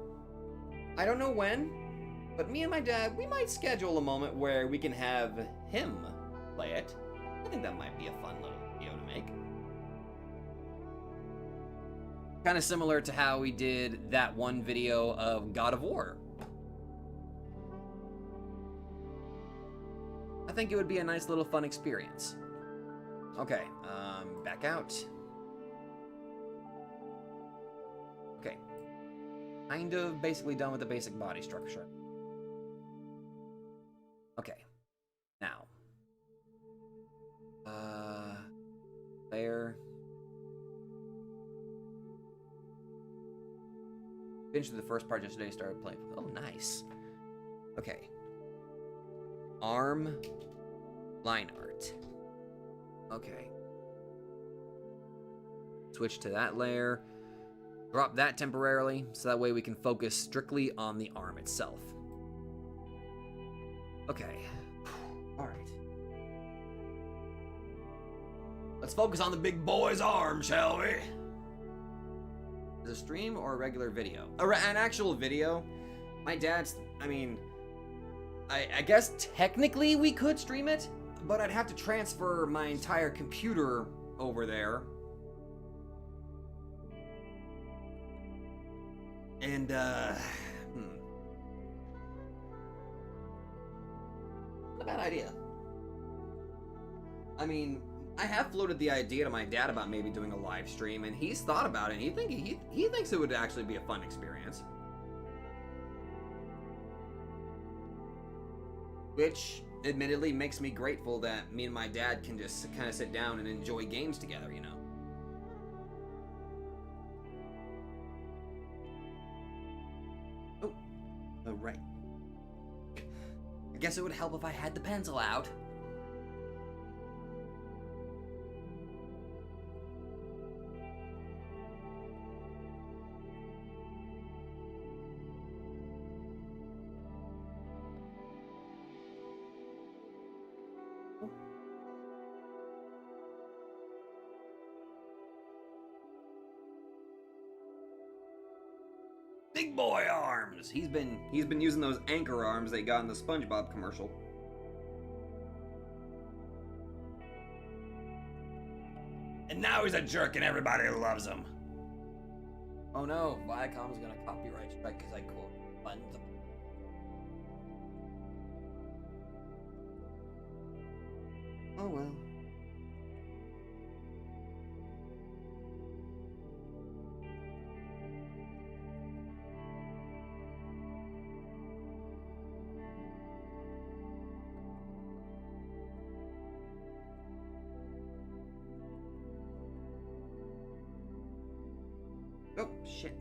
I don't know when, but me and my dad, we might schedule a moment where we can have him play it. I think that might be a fun little video to make. Kind of similar to how we did that one video of God of War. I think it would be a nice little fun experience. Okay, back out. Okay. Kind of basically done with the basic body structure. Okay. Now. There. Finished the first part yesterday, started playing. Oh, nice. Okay. Arm line art. Okay. Switch to that layer. Drop that temporarily, so that way we can focus strictly on the arm itself. Okay. Alright. Let's focus on the big boy's arm, shall we? Is a stream or a regular video? An actual video? My dad's, I guess technically we could stream it, but I'd have to transfer my entire computer over there. And, Not a bad idea. I mean, I have floated the idea to my dad about maybe doing a live stream, and he's thought about it, and he thinks it would actually be a fun experience. Which, admittedly, makes me grateful that me and my dad can just kind of sit down and enjoy games together, you know? Oh, right. I guess it would help if I had the pencil out. Big boy arms. He's been using those anchor arms they got in the SpongeBob commercial. And now he's a jerk and everybody loves him. Oh no, Viacom's gonna copyright strike because I quote funds. Oh well. Oh, shit.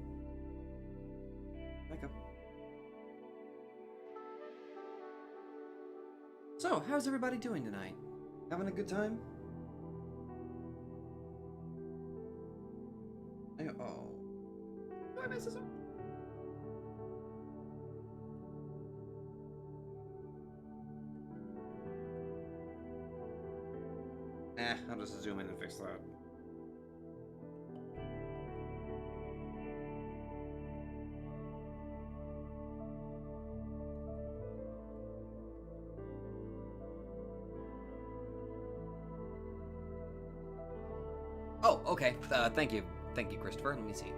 Back up. So, how's everybody doing tonight? Having a good time? Oh. Did I mess this up? I'll just zoom in and fix that. Oh, okay. Thank you. Thank you, Christopher. Let me see.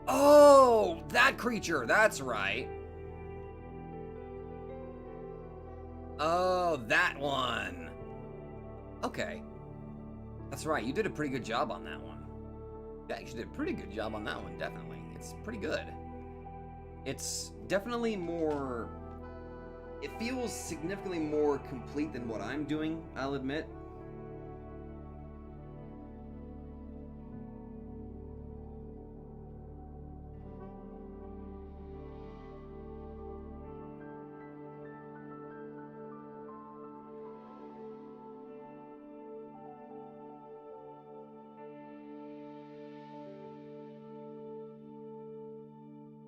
Oh, that creature. That's right. Oh, that one. Okay. That's right. You did a pretty good job on that one. You actually did a pretty good job on that one, definitely. It's pretty good. It's definitely more... It feels significantly more complete than what I'm doing, I'll admit.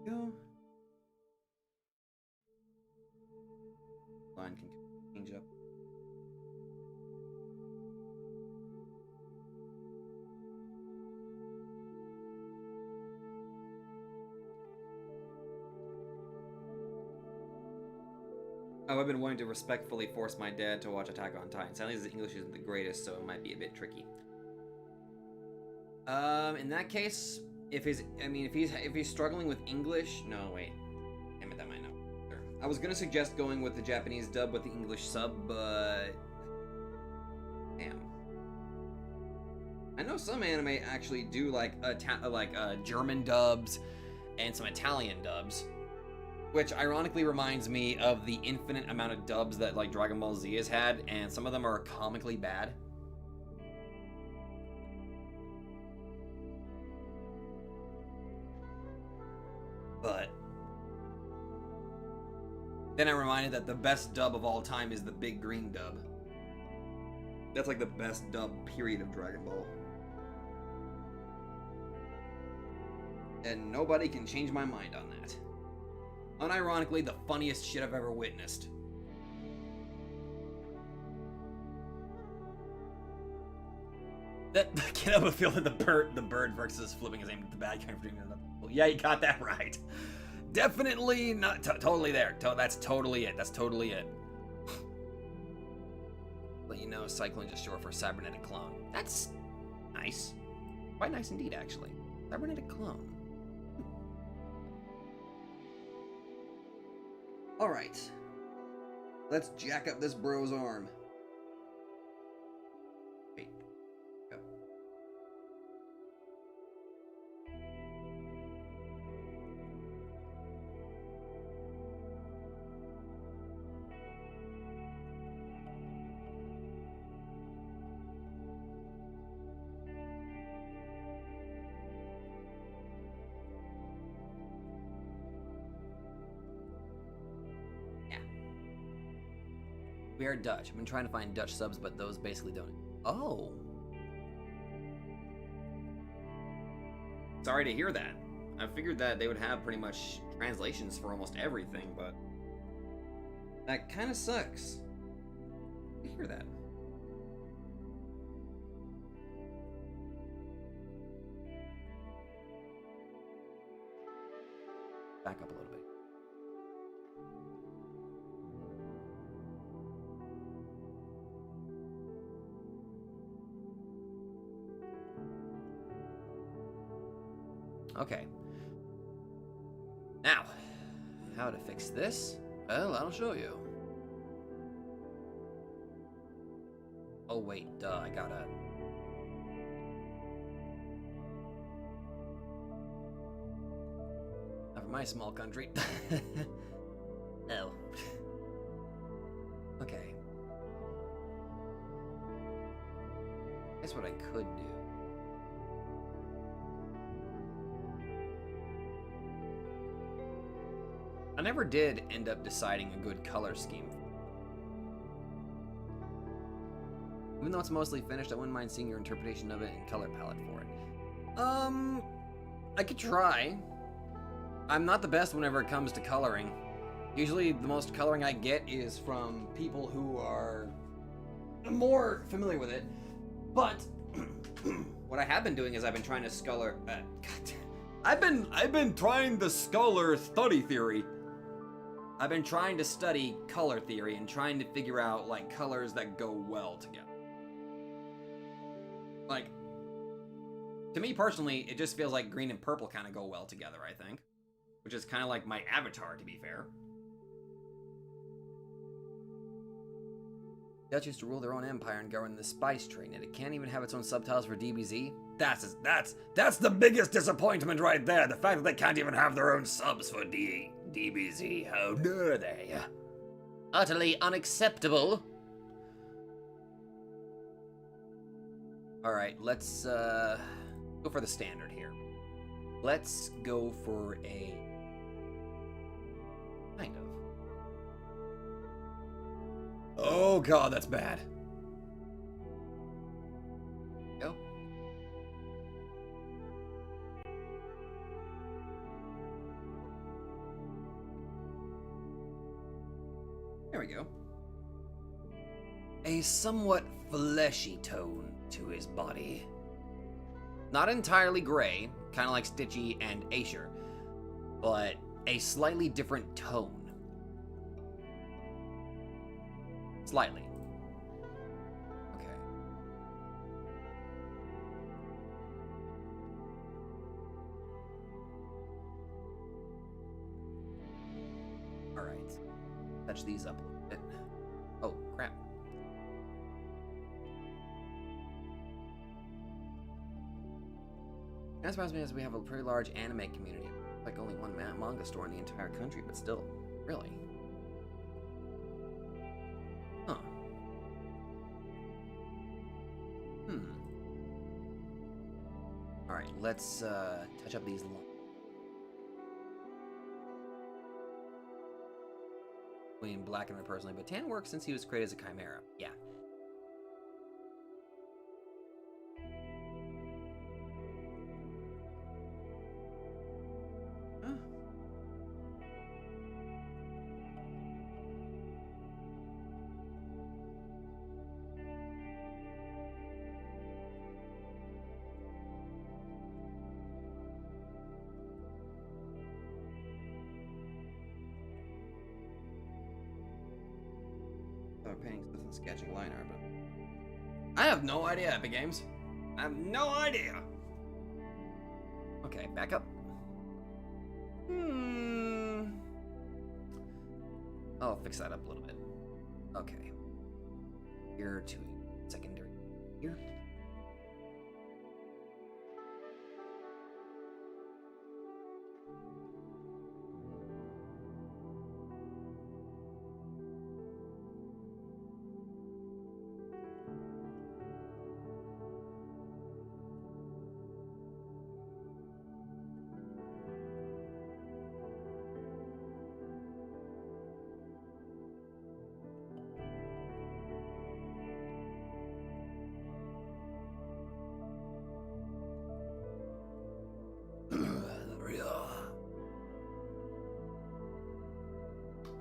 Go. Line can change up. Oh, I've been wanting to respectfully force my dad to watch Attack on Titan. Sadly, his English isn't the greatest, so it might be a bit tricky. In that case, if he's struggling with English, no, wait. Damn it, that might not. Sure. I was gonna suggest going with the Japanese dub with the English sub, but damn. I know some anime actually do like German dubs and some Italian dubs. which ironically reminds me of the infinite amount of dubs that like Dragon Ball Z has had, and some of them are comically bad. But then I'm reminded that the best dub of all time is the Big Green dub. That's like the best dub period of Dragon Ball. And nobody can change my mind on that. Unironically, the funniest shit I've ever witnessed. I can't help but feel that the bird versus flipping his aim at the bad guy for doing it. Yeah, you got that right. Definitely not totally there. That's totally it. That's totally it. Let you know, Cyclone just short for cybernetic clone. That's nice. Quite nice indeed, actually. Cybernetic clone. Alright. Let's jack up this bro's arm. Wait. Go. We are Dutch. I've been trying to find Dutch subs, but those basically don't. Oh. Sorry to hear that. I figured that they would have pretty much translations for almost everything, but that kind of sucks to hear that. Okay. Now, how to fix this? Well, I'll show you. Oh, wait, duh, I gotta... Not for my small country. Oh. Okay. Guess what I could do. I never did end up deciding a good color scheme. Even though it's mostly finished, I wouldn't mind seeing your interpretation of it and color palette for it. I could try. I'm not the best whenever it comes to coloring. Usually the most coloring I get is from people who are more familiar with it. But what I have been doing is I've been trying to scolor. I've been trying to scolor study theory. I've been trying to study color theory and trying to figure out like colors that go well together. Like, to me personally, it just feels like green and purple kind of go well together, I think. Which is kind of like my avatar, to be fair. Dutch used to rule their own empire and govern the spice trade, and it can't even have its own subtitles for DBZ. That's the biggest disappointment right there. The fact that they can't even have their own subs for DBZ. How dare they? Utterly unacceptable. All right, let's go for the standard here. Let's go for a kind of. Oh god, that's bad. Go. There we go. A somewhat fleshy tone to his body. Not entirely gray, kind of like Stitchy and Aesir, but a slightly different tone. Slightly. Okay. Alright. Touch these up a little bit. Oh, crap. That surprises me as we have a pretty large anime community. Like only one manga store in the entire country, but still, really. Huh. Alright, let's touch up these lines. Black and red personally, but tan works since he was created as a chimera. Yeah. Painting stuff and sketching line art, but I have no idea, Epic Games. I have no idea. Okay, back up. I'll fix that up a little bit. Okay. Here to secondary. Here.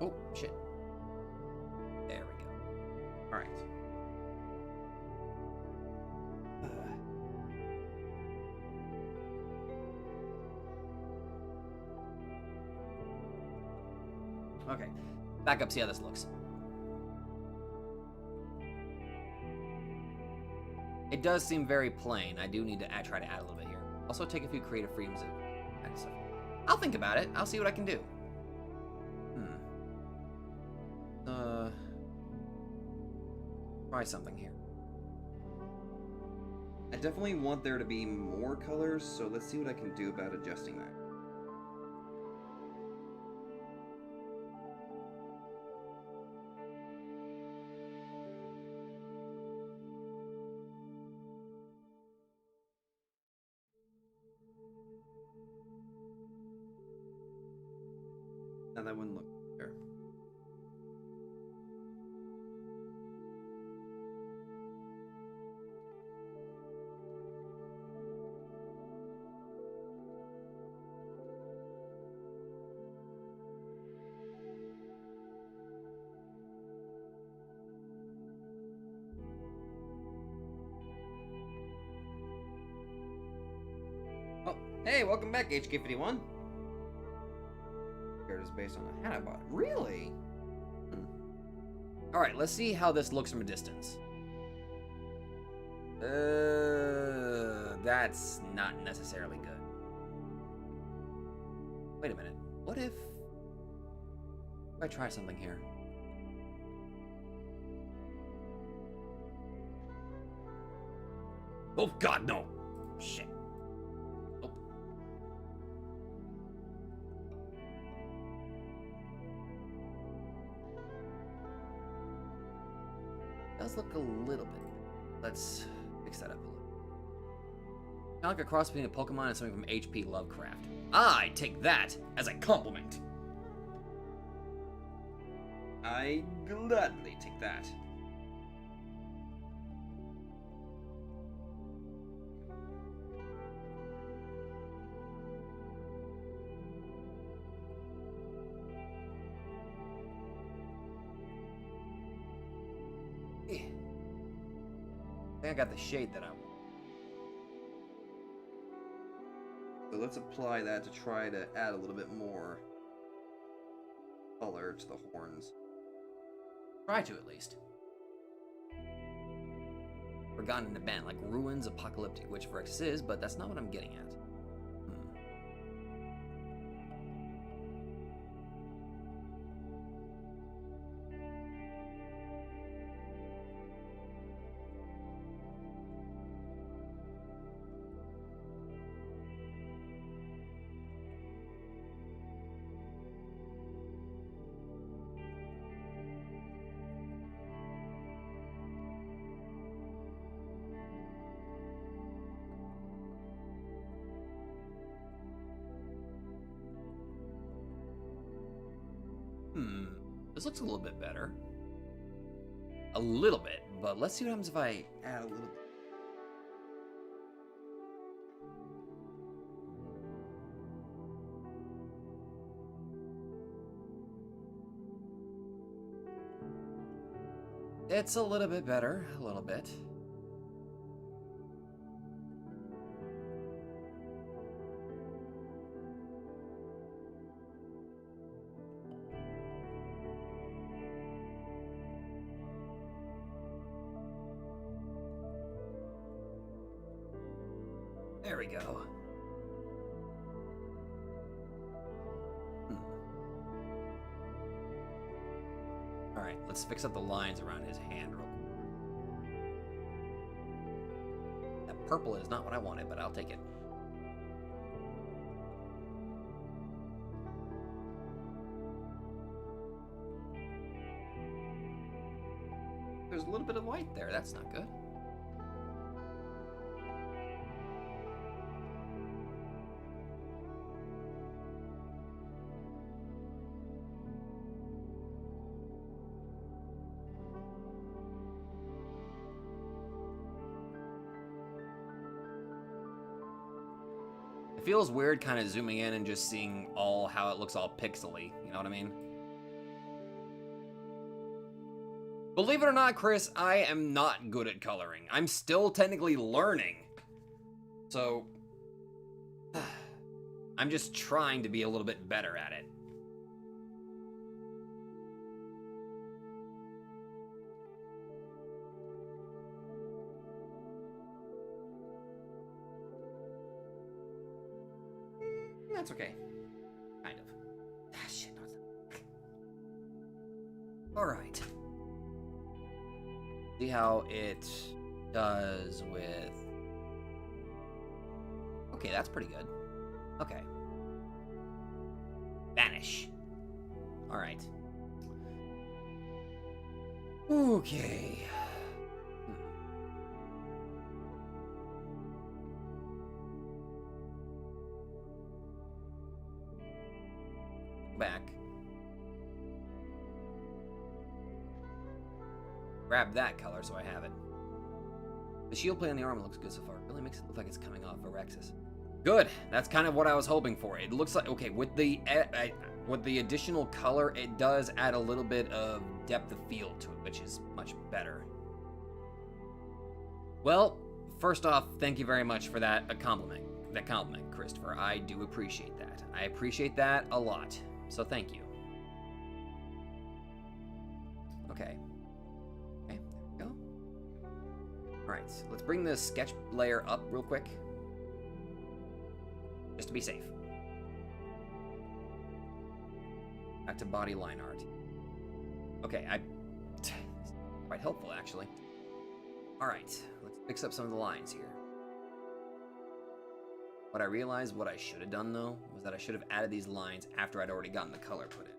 Oh, shit. There we go. Alright. Okay. Back up, see how this looks. It does seem very plain. I do need to try to add a little bit here. Also take a few creative freedoms kind of stuff. I'll think about it. I'll see what I can do. Try something here. I definitely want there to be more colors, so let's see what I can do about adjusting that. Now that wouldn't look fair. Oh, hey, welcome back, HK51. Is based on a hat I bought. Really? Alright, let's see how this looks from a distance. That's not necessarily good. Wait a minute. What if I try something here? Oh god, no! Shit. Does look a little bit. Let's fix that up a little. Kind of like a cross between a Pokemon and something from H.P. Lovecraft. I take that as a compliment. I gladly take that. I think I got the shade that I want. So let's apply that to try to add a little bit more color to the horns. Try to, at least. Forgotten in a band, like Ruins, Apocalyptic, which Verexis is, but that's not what I'm getting at. This looks a little bit better. A little bit, but let's see what happens if I Add a little bit. It's a little bit better, a little bit. There we go. Alright, let's fix up the lines around his hand real quick. That purple is not what I wanted, but I'll take it. There's a little bit of white there, that's not good. It feels weird kind of zooming in and just seeing how it looks all pixely, you know what I mean? Believe it or not, Chris, I am not good at coloring. I'm still technically learning. So, I'm just trying to be a little bit better at it. That's okay. Kind of. Ah, shit. No, it's not. Alright. See how it does with... Okay, that's pretty good. Okay. Vanish. Alright. Okay. Back. Grab that color so I have it. The shield plate on the armor looks good so far. It really makes it look like it's coming off Alexis. Good. That's kind of what I was hoping for. It looks like, okay, with the additional color, it does add a little bit of depth of field to it, which is much better. Well, first off, thank you very much for that compliment. That compliment, Christopher. I do appreciate that. I appreciate that a lot. So thank you. Okay. Okay, there we go. Alright, so let's bring the sketch layer up real quick. Just to be safe. Back to body line art. Okay, quite helpful actually. Alright, let's fix up some of the lines here. What I realized what I should have done though was that I should have added these lines after I'd already gotten the color put in.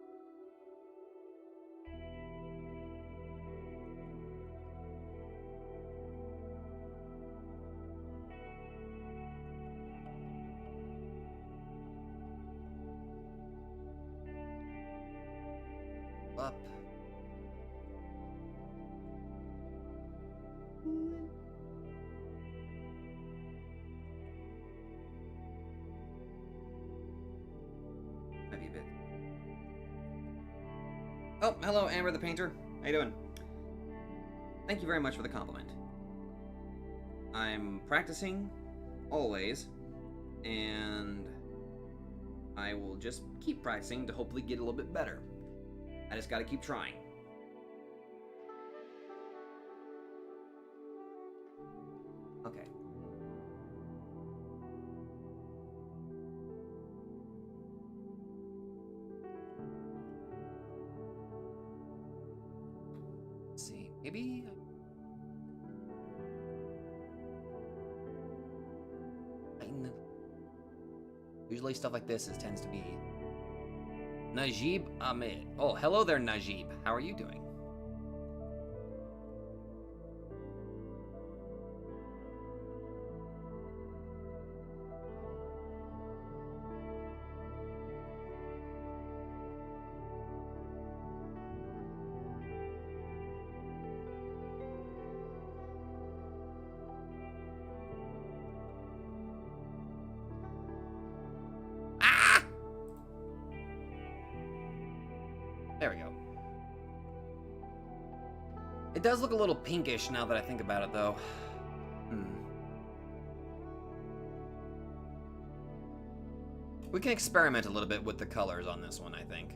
Up. Maybe a bit. Oh, hello, Amber the Painter. How you doing? Thank you very much for the compliment. I'm practicing, always, and I will just keep practicing to hopefully get a little bit better. I just gotta keep trying. Okay. Let's see, maybe... Usually stuff like this tends to be... Najib Ahmed. Oh, hello there, Najib. How are you doing? There we go. It does look a little pinkish now that I think about it, though. We can experiment a little bit with the colors on this one, I think.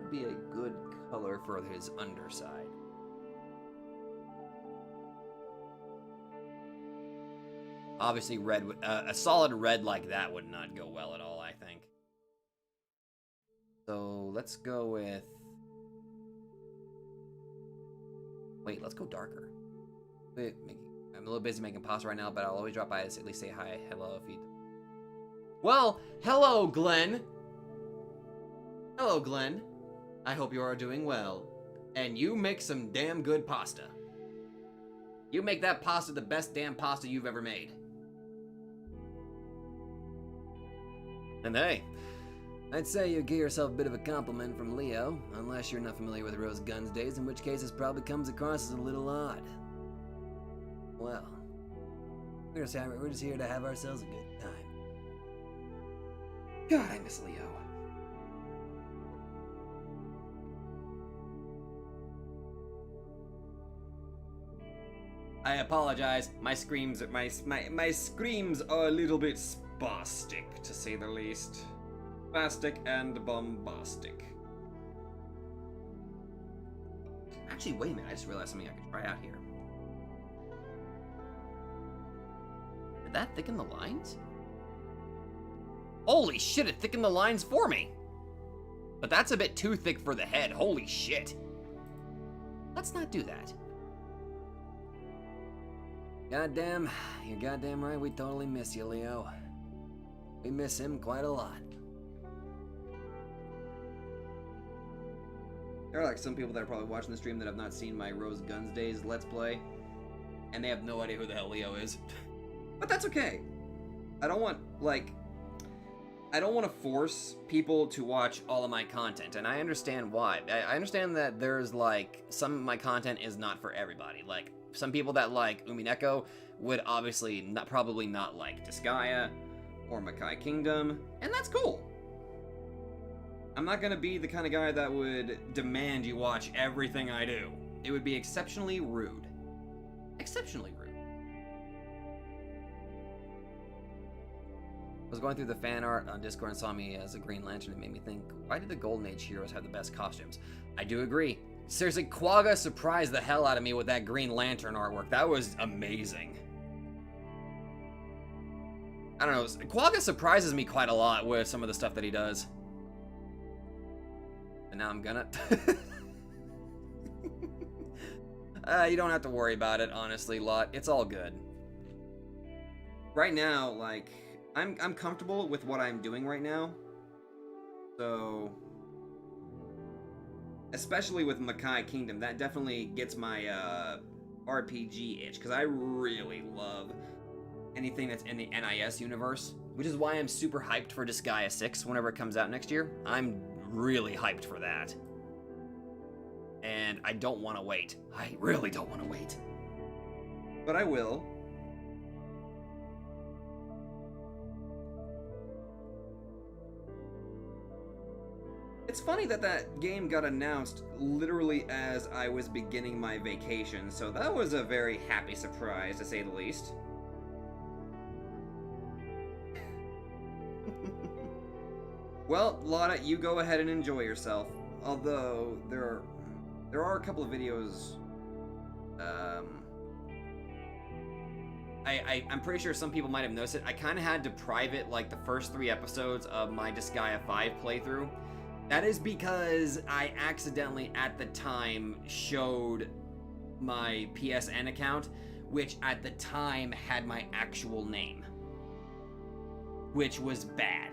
Would be a good color for his underside. Obviously, red. A solid red like that would not go well at all, I think. So let's go with. Wait, let's go darker. Wait, I'm a little busy making pasta right now, but I'll always drop by to at least say hi, hello, if you. Well, hello, Glenn. Hello, Glenn. I hope you are doing well, and you make some damn good pasta. You make that pasta the best damn pasta you've ever made. And hey, I'd say you give yourself a bit of a compliment from Leo, unless you're not familiar with Rose Guns days, in which case this probably comes across as a little odd. Well, we're just here to have ourselves a good time. God, I miss Leo. I apologize. My screams are a little bit spastic, to say the least. Spastic and bombastic. Actually, wait a minute. I just realized something I could try out here. that thicken the lines? Holy shit, it thickened the lines for me. But that's a bit too thick for the head. Holy shit. Let's not do that. Goddamn, you're goddamn right, we totally miss you, Leo. We miss him quite a lot. There are like some people that are probably watching the stream that have not seen my Rose Guns Days Let's Play, and they have no idea who the hell Leo is. But that's okay. I don't want to force people to watch all of my content, and I understand why. I understand that there's like some of my content is not for everybody. Like some people that like Umineko would obviously probably not like Disgaea or Makai Kingdom, and that's cool. I'm not gonna be the kind of guy that would demand you watch everything I do. It would be exceptionally rude. Exceptionally rude. I was going through the fan art on Discord and saw me as a Green Lantern. It made me think, why did the Golden Age heroes have the best costumes? I do agree. Seriously, Quagga surprised the hell out of me with that Green Lantern artwork. That was amazing. I don't know, Quagga surprises me quite a lot with some of the stuff that he does. And now I'm gonna... you don't have to worry about it, honestly, Lot. It's all good. Right now, like, I'm comfortable with what I'm doing right now. So... especially with Makai Kingdom, that definitely gets my RPG itch, because I really love anything that's in the NIS universe, which is why I'm super hyped for Disgaea 6 whenever it comes out next year. I'm really hyped for that. And I don't want to wait. I really don't want to wait. But I will. It's funny that that game got announced literally as I was beginning my vacation, so that was a very happy surprise, to say the least. Well, Lotta, you go ahead and enjoy yourself. Although, there are a couple of videos, I'm pretty sure some people might have noticed it. I kind of had to private, like, the first 3 episodes of my Disgaea 5 playthrough. That is because I accidentally, at the time, showed my PSN account, which at the time had my actual name, which was bad.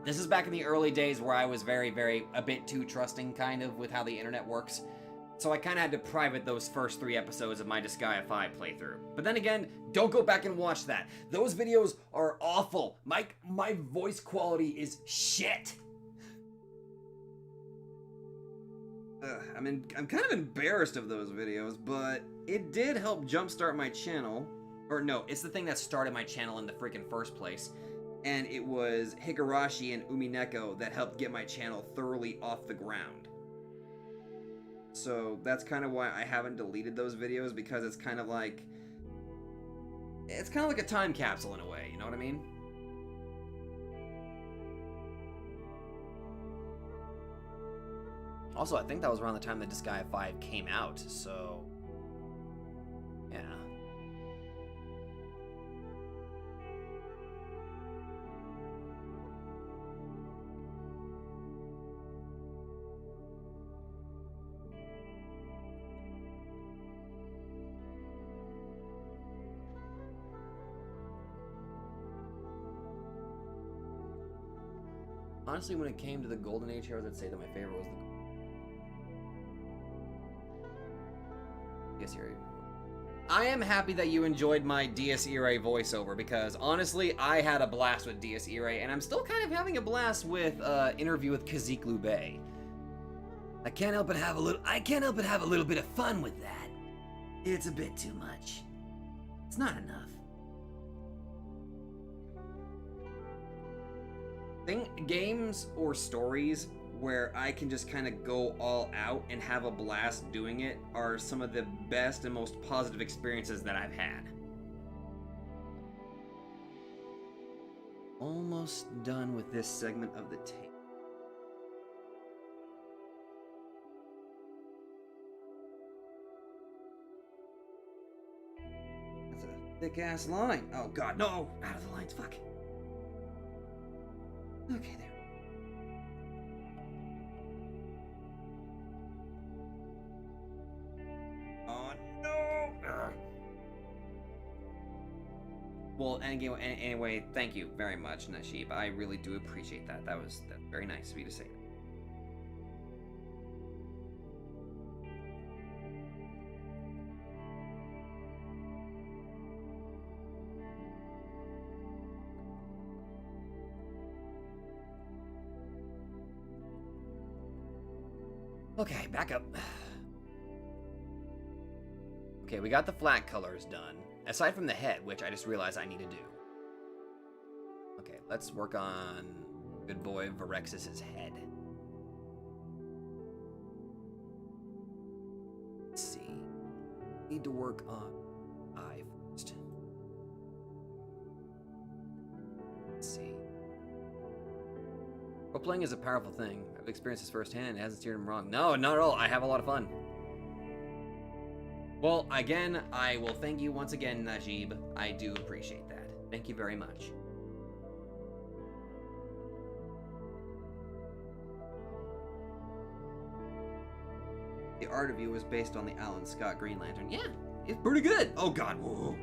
This is back in the early days where I was a bit too trusting, kind of, with how the internet works. So I kind of had to private those first 3 episodes of my Disgaea 5 playthrough. But then again, don't go back and watch that. Those videos are awful. My voice quality is shit. I'm kind of embarrassed of those videos, but it did help jumpstart my channel. Or no, it's the thing that started my channel in the freaking first place. And it was Higurashi and Umineko that helped get my channel thoroughly off the ground. So that's kind of why I haven't deleted those videos, because it's kind of like a time capsule in a way, you know what I mean? Also, I think that was around the time that Disgaea 5 came out, so yeah. Honestly, when it came to the Golden Age heroes, I'd say that my favorite was the Dies Irae. I am happy that you enjoyed my Dies Irae voiceover, because honestly, I had a blast with Dies Irae, and I'm still kind of having a blast with Interview with Kazik Lubei. I can't help but have a little bit of fun with that. It's a bit too much. It's not enough. Games or stories where I can just kind of go all out and have a blast doing it are some of the best and most positive experiences that I've had. Almost done with this segment of the tape. That's a Thick ass line. Oh god, no! Out of the lines, fuck. Okay, there. Oh no! Ugh. Well, anyway, thank you very much, Nashib. I really do appreciate that. That's very nice of you to say. Okay, back up. Okay, we got the flat colors done. Aside from the head, which I just realized I need to do. Okay, let's work on good boy Varexis' head. Let's see. Need to work on eye first. Let's see. Role-playing is a powerful thing. I've experienced this firsthand. It hasn't steered him wrong. No, not at all. I have a lot of fun. Well, again, I will thank you once again, Najib. I do appreciate that. Thank you very much. The art of you was based on the Alan Scott Green Lantern. Yeah, it's pretty good. Oh god, whoa.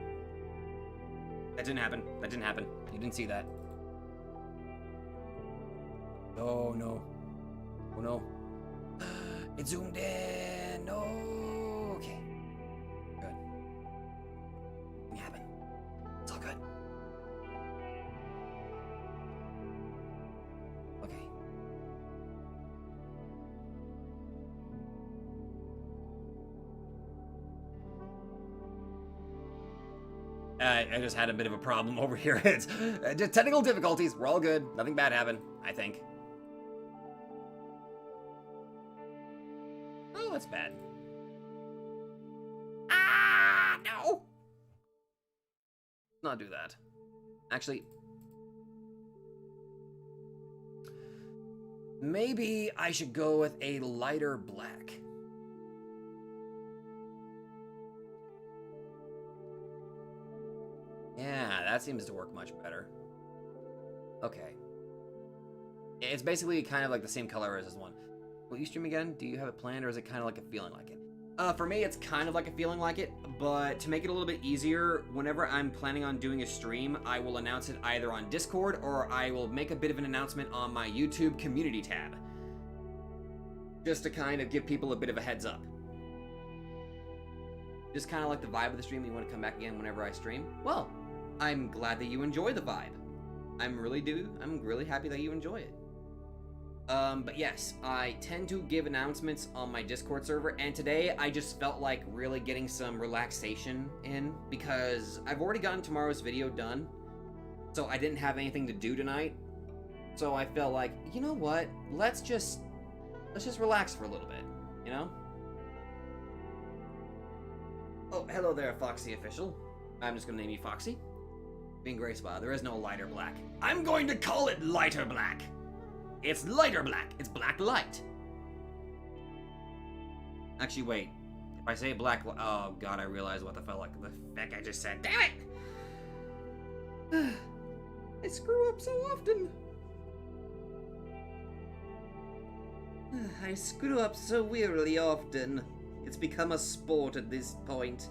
That didn't happen. That didn't happen. You didn't see that. Oh no. Oh no. It zoomed in. No. Okay. Good. Nothing happened. It's all good. Okay. I just had a bit of a problem over here. It's just technical difficulties. We're all good. Nothing bad happened, I think. Oh, that's bad. Ah, no! Not do that. Actually, maybe I should go with a lighter black. Yeah, that seems to work much better. Okay. It's basically kind of like the same color as this one. Will you stream again? Do you have it planned, or is it kind of like a feeling like it? For me, it's kind of like a feeling like it, but to make it a little bit easier, whenever I'm planning on doing a stream, I will announce it either on Discord, or I will make a bit of an announcement on my YouTube community tab. Just to kind of give people a bit of a heads up. Just kind of like the vibe of the stream, you want to come back again whenever I stream? Well, I'm glad that you enjoy the vibe. I'm really happy that you enjoy it. But yes, I tend to give announcements on my Discord server, and today I just felt like really getting some relaxation in, because I've already gotten tomorrow's video done, so I didn't have anything to do tonight. So I felt like, you know what, let's just relax for a little bit, you know? Oh, hello there, Foxy Official. I'm just gonna name you Foxy. Being graceful, there is no lighter black. I'm going to call it lighter black. It's lighter black. It's black light. Actually, wait. If I say black, oh god, I realize what the heck I just said. Damn it! I screw up so often. I screw up so wearily often. It's become a sport at this point.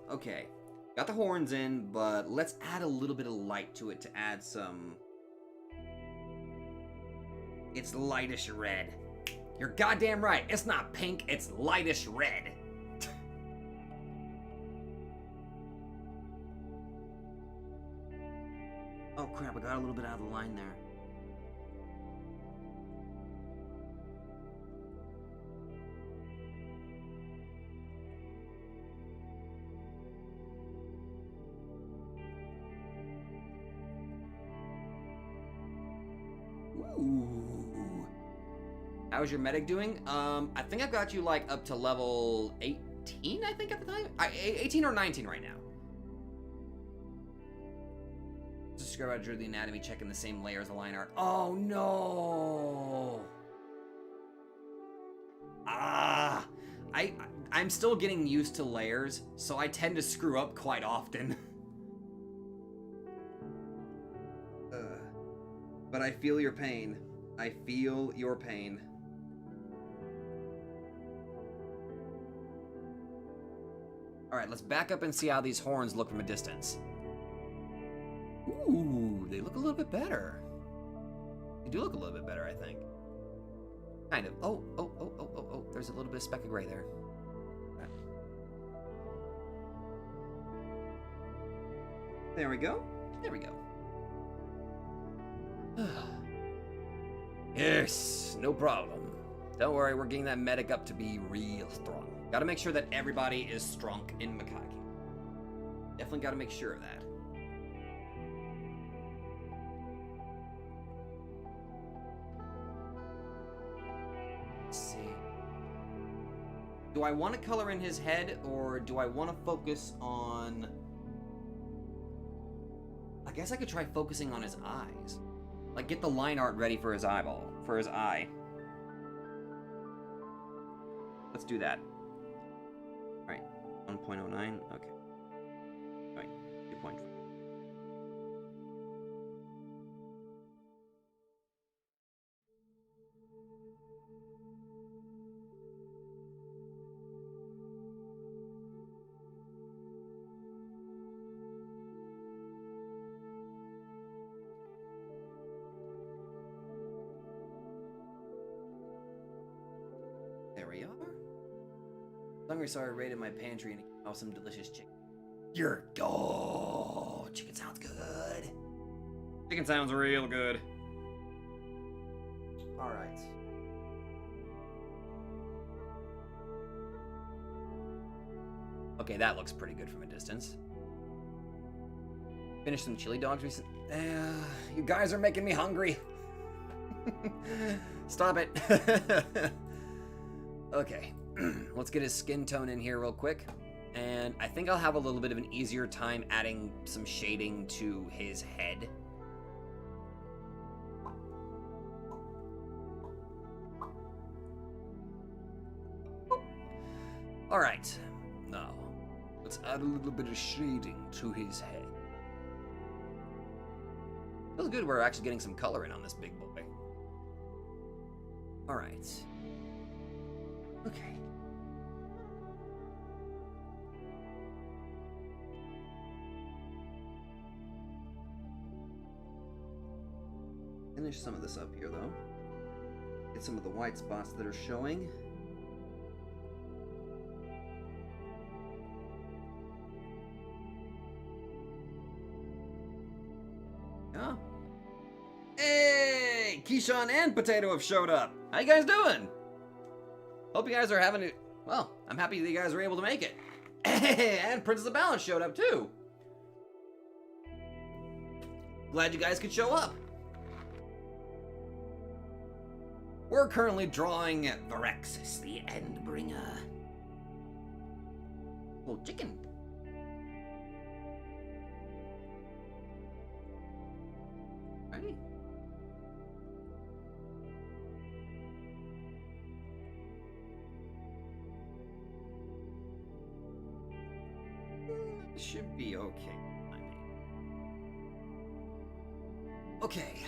Okay. Got the horns in, but let's add a little bit of light to it to add some... It's lightish red. You're goddamn right. It's not pink, it's lightish red. Oh crap, I got a little bit out of the line there. Ooh. How's your medic doing? I think I've got you like up to level 18, I think at the time? 18 or 19 right now. Just scrub out, drew the anatomy, checking the same layer as the line art. Oh no! I'm still getting used to layers, so I tend to screw up quite often. But I feel your pain. I feel your pain. Alright, let's back up and see how these horns look from a distance. Ooh, they look a little bit better. They do look a little bit better, I think. Kind of. Oh. There's a little bit of speck of gray there. Okay. There we go. There we go. Yes, no problem. Don't worry, we're getting that medic up to be real strong. Gotta make sure that everybody is strong in Makai. Definitely gotta make sure of that. Let's see. Do I want to color in his head, or do I want to focus on... I guess I could try focusing on his eyes. Like, get the line art ready for his eyeball, for his eye. Let's do that. Alright, 1.09, okay. Alright, 2.5. There we are. Hungry, so I raided my pantry and I found some delicious chicken. Chicken sounds good. Chicken sounds real good. All right. Okay, that looks pretty good from a distance. Finished some chili dogs recently. You guys are making me hungry. Stop it. Okay, let's get his skin tone in here real quick. And I think I'll have a little bit of an easier time adding some shading to his head. All right, now let's add a little bit of shading to his head. Feels good we're actually getting some color in on this big boy. All right. Okay. Finish some of this up here, though. Get some of the white spots that are showing. Yeah. Hey! Keyshawn and Potato have showed up. How you guys doing? Hope you guys are having it. Well, I'm happy that you guys were able to make it. And Princess of Balance showed up too. Glad you guys could show up. We're currently drawing Varexis, the Endbringer. Well, chicken. Ready? Should be okay. Okay.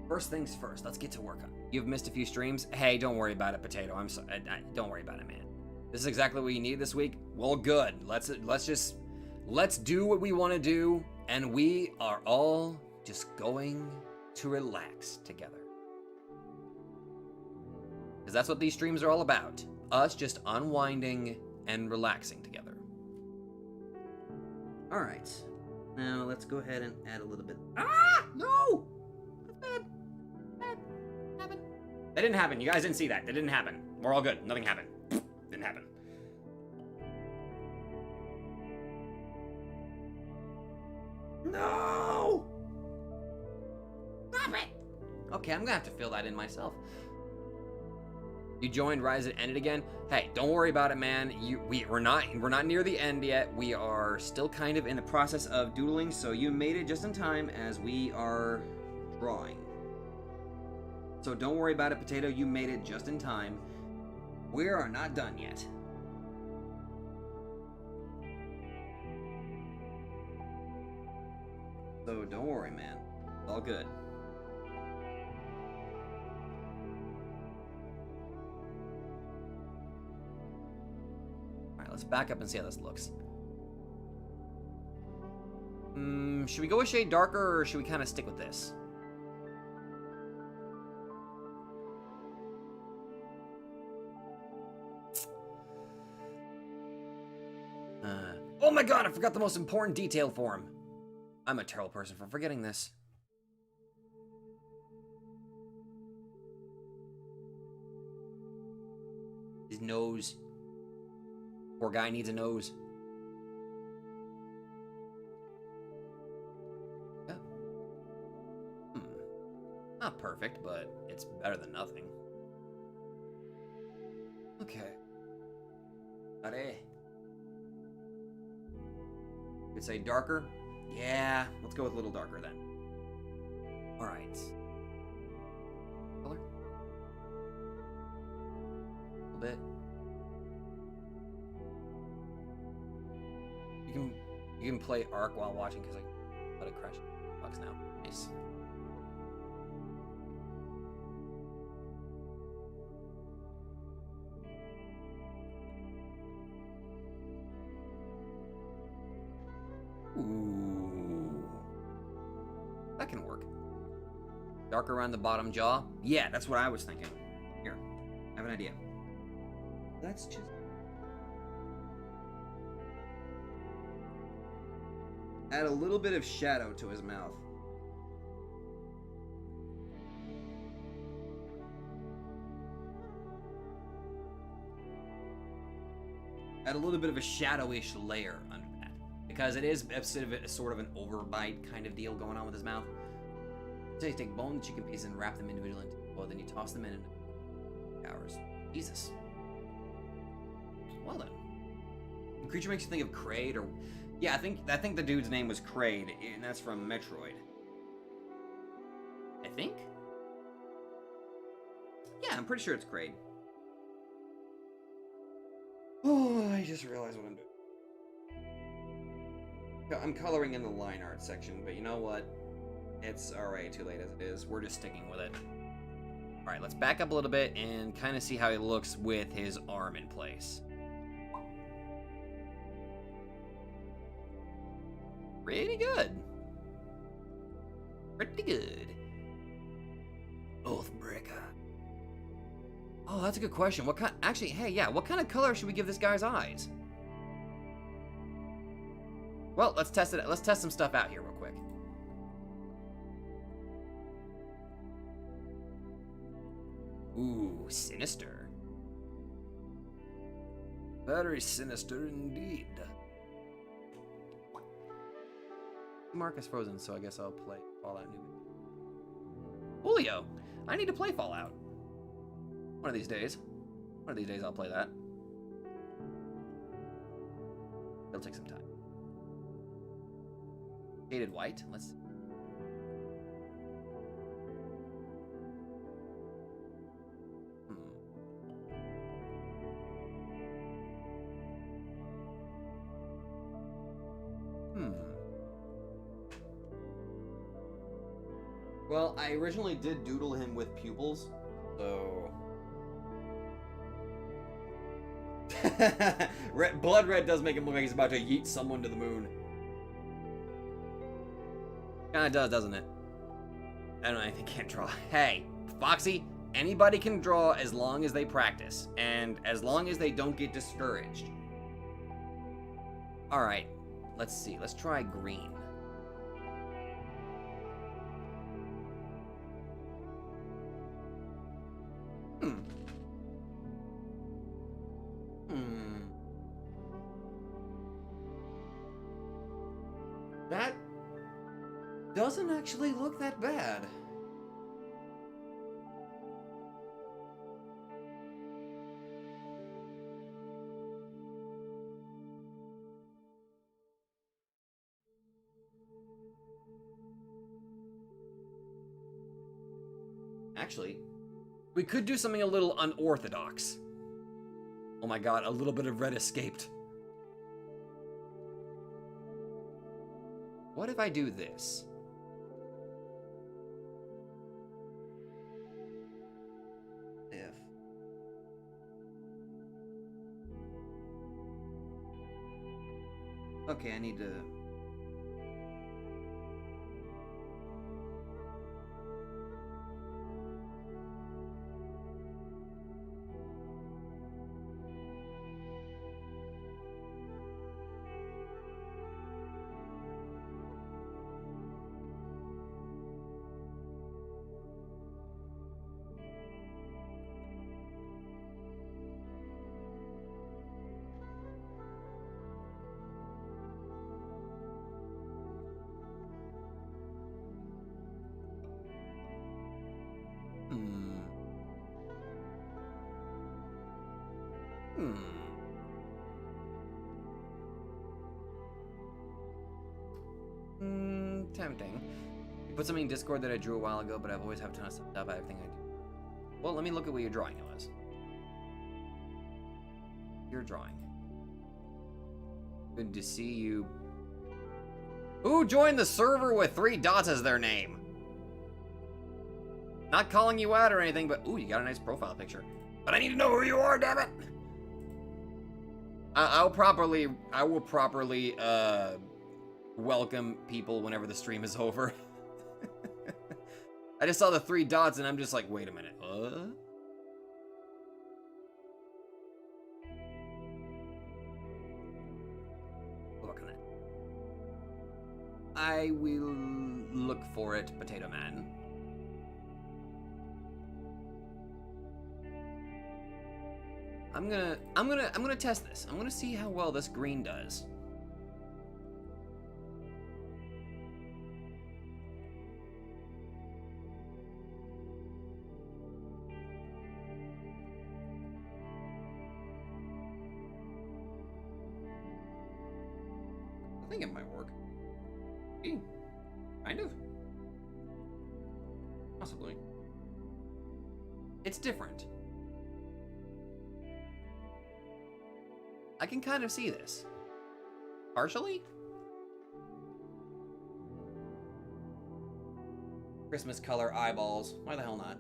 First things first. Let's get to work on it. You've missed a few streams. Hey, don't worry about it, Potato. I'm sorry. Don't worry about it, man. This is exactly what you need this week. Well, good. Let's do what we want to do, and we are all just going to relax together. Because that's what these streams are all about. Us just unwinding and relaxing together. All right. Now let's go ahead and add a little bit. Ah! No! That's bad. Bad. Happened. That didn't happen. You guys didn't see that. That didn't happen. We're all good. Nothing happened. Didn't happen. No! Stop it! Okay, I'm gonna have to fill that in myself. You joined Rise and ended again. Hey, don't worry about it, man. We're not near the end yet. We are still kind of in the process of doodling, so you made it just in time as we are drawing. So don't worry about it, Potato. You made it just in time. We are not done yet. So don't worry, man. It's all good. Alright, let's back up and see how this looks. Should we go a shade darker, or should we kind of stick with this? Oh my god, I forgot the most important detail for him. I'm a terrible person for forgetting this. His nose. Poor guy needs a nose. Yeah. Not perfect, but it's better than nothing. Okay. Allez. Could say darker? Yeah, let's go with a little darker then. Alright. Color? A little bit. You can play Arc while watching because I let it crash. Bucks now. Nice. Ooh. That can work. Dark around the bottom jaw? Yeah, that's what I was thinking. Here, I have an idea. Let's just... add a little bit of shadow to his mouth. Add a little bit of a shadowish layer under that. Because it is sort of an overbite kind of deal going on with his mouth. So you take bone and chicken pieces and wrap them individually into well, then you toss them in hours. Jesus. Well then. The creature makes you think of Kraid or... yeah, I think the dude's name was Kraid, and that's from Metroid. I think? Yeah, I'm pretty sure it's Kraid. Oh, I just realized what I'm doing. I'm coloring in the line art section, but you know what? It's alright, too late as it is. We're just sticking with it. Alright, let's back up a little bit and kind of see how he looks with his arm in place. Pretty good. Pretty good. Oathbreaker. Oh, that's a good question. What kind... actually, hey, yeah, what kind of color should we give this guy's eyes? Well, let's test it. Let's test some stuff out here real quick. Ooh, sinister. Very sinister indeed. Mark is frozen, so I guess I'll play Fallout New Vegas. Julio! I need to play Fallout. One of these days. One of these days I'll play that. It'll take some time. Shaded white. Let's see. Well, I originally did doodle him with pupils, so... Blood red does make him look like he's about to yeet someone to the moon. Kinda does, doesn't it? I don't know anything can't draw. Hey, Foxy, anybody can draw as long as they practice, and as long as they don't get discouraged. Alright, let's see. Let's try green. That doesn't actually look that bad. Actually, we could do something a little unorthodox. Oh my god, a little bit of red escaped. What if I do this? If. Okay, I need to... Tempting. You put something in Discord that I drew a while ago, but I've always have a ton of stuff about everything I do. Well, let me look at what your drawing was. Your drawing. Good to see you. Who joined the server with 3 dots as their name? Not calling you out or anything, but ooh, you got a nice profile picture. But I need to know who you are, damn it! I will properly welcome people whenever the stream is over. I just saw the 3 dots and I'm just like, wait a minute. Look at that. I will look for it, Potato Man. I'm gonna test this. I'm gonna see how well this green does. I think it might work. Kind of. Possibly. It's different. I can kind of see this. Partially? Christmas color eyeballs. Why the hell not?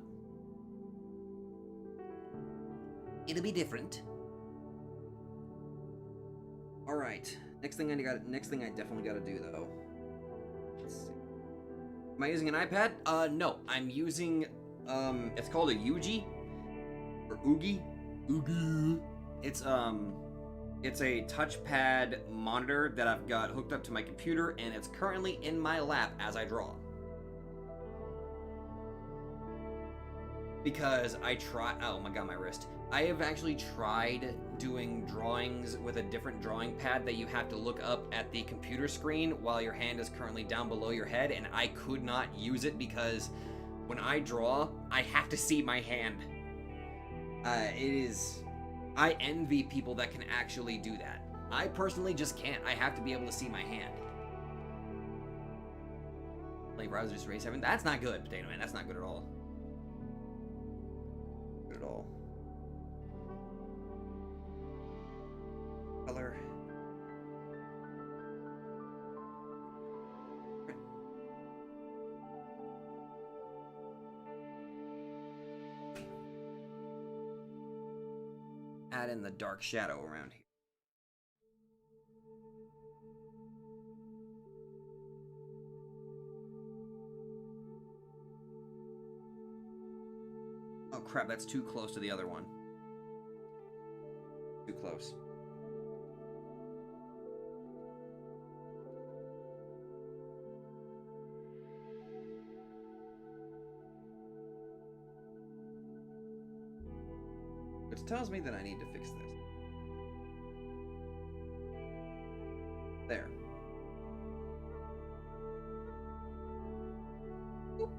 It'll be different. All right. Next thing I definitely got to do though. Let's see. Am I using an iPad? No. I'm using, it's called a Yugi. Or Oogie? Oogie. It's a touchpad monitor that I've got hooked up to my computer, and it's currently in my lap as I draw. Because oh my god, my wrist. I have actually tried doing drawings with a different drawing pad that you have to look up at the computer screen while your hand is currently down below your head, and I could not use it because when I draw, I have to see my hand. I envy people that can actually do that. I personally just can't. I have to be able to see my hand. Like browser just raise 7. That's not good, Potato Man. That's not good at all. Good at all. Color. Add in the dark shadow around here. Oh crap, that's too close to the other one. Too close. Which tells me that I need to fix this. There. Boop.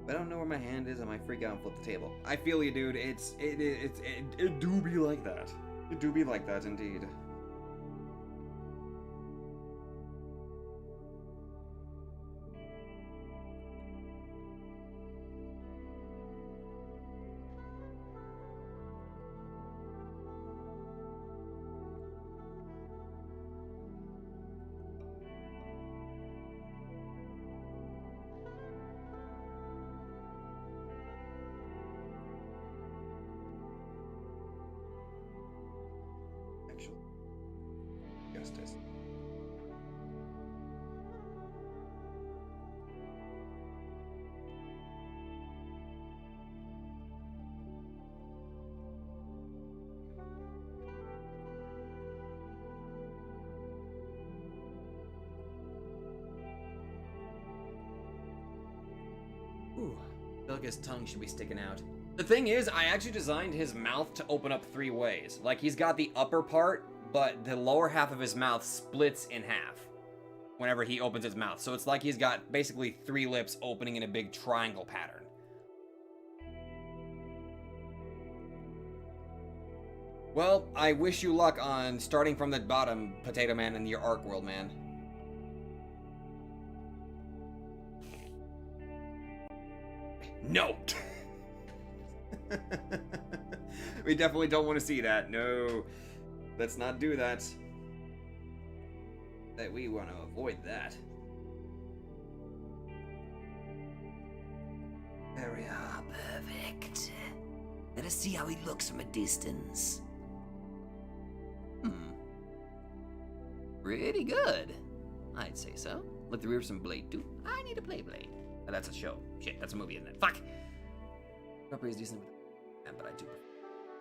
If I don't know where my hand is, I might freak out and flip the table. I feel you, dude. It do be like that. It do be like that, indeed. Ooh, I feel like his tongue should be sticking out. The thing is, I actually designed his mouth to open up 3 ways. Like, he's got the upper part, but the lower half of his mouth splits in half whenever he opens his mouth. So it's like he's got basically 3 lips opening in a big triangle pattern. Well, I wish you luck on starting from the bottom, Potato Man, in your Ark World, man. No! We definitely don't want to see that. No. Let's not do that. We want to avoid that. There we are, perfect. Let us see how he looks from a distance. Pretty good. I'd say so. Like the rear of some blade too. I need a play blade. Oh, that's a show. Shit, that's a movie, isn't it? Fuck! Proper is decent, but I do prefer.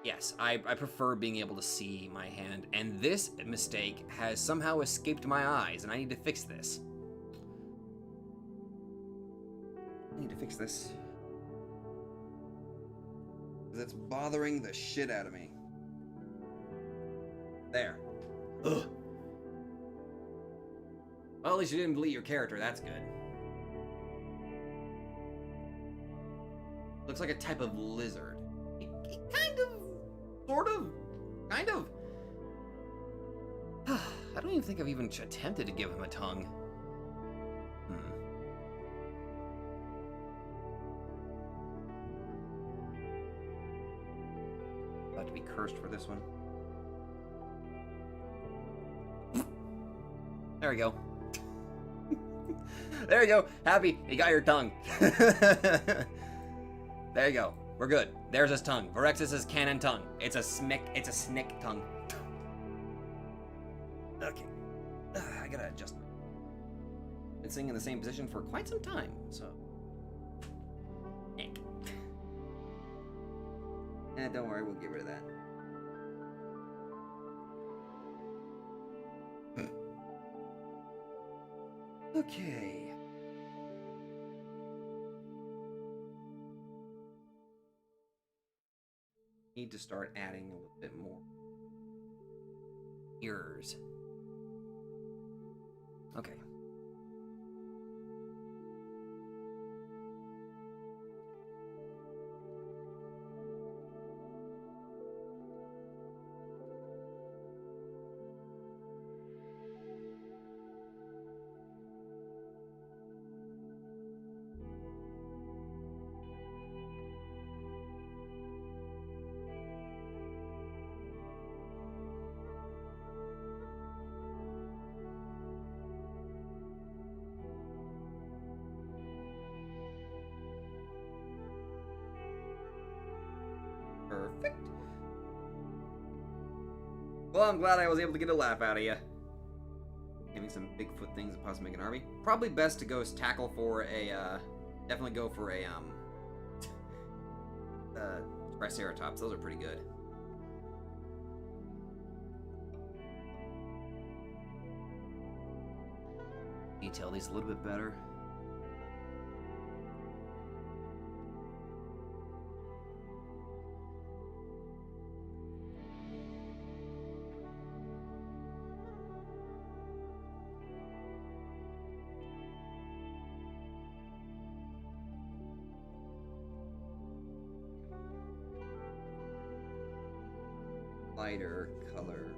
Yes, I prefer being able to see my hand, and this mistake has somehow escaped my eyes, and I need to fix this. I need to fix this. Because it's bothering the shit out of me. There. Ugh. Well, at least you didn't delete your character, that's good. Looks like a type of lizard. Kind of. Sort of. Kind of. I don't even think I've even attempted to give him a tongue. About to be cursed for this one. There we go. There you go. Happy, you got your tongue. There you go. We're good. There's his tongue. Varexis' canon tongue. It's a snick tongue. Okay. I gotta adjust. Been sitting in the same position for quite some time, so. Nick. Don't worry, we'll get rid of that. Okay. Need to start adding a little bit more ears. Okay. Perfect. Well, I'm glad I was able to get a laugh out of you. Giving some Bigfoot things that possibly make an army. Probably best to go tackle for a, definitely go for a, Triceratops. Those are pretty good. Detail these a little bit better. Lighter color.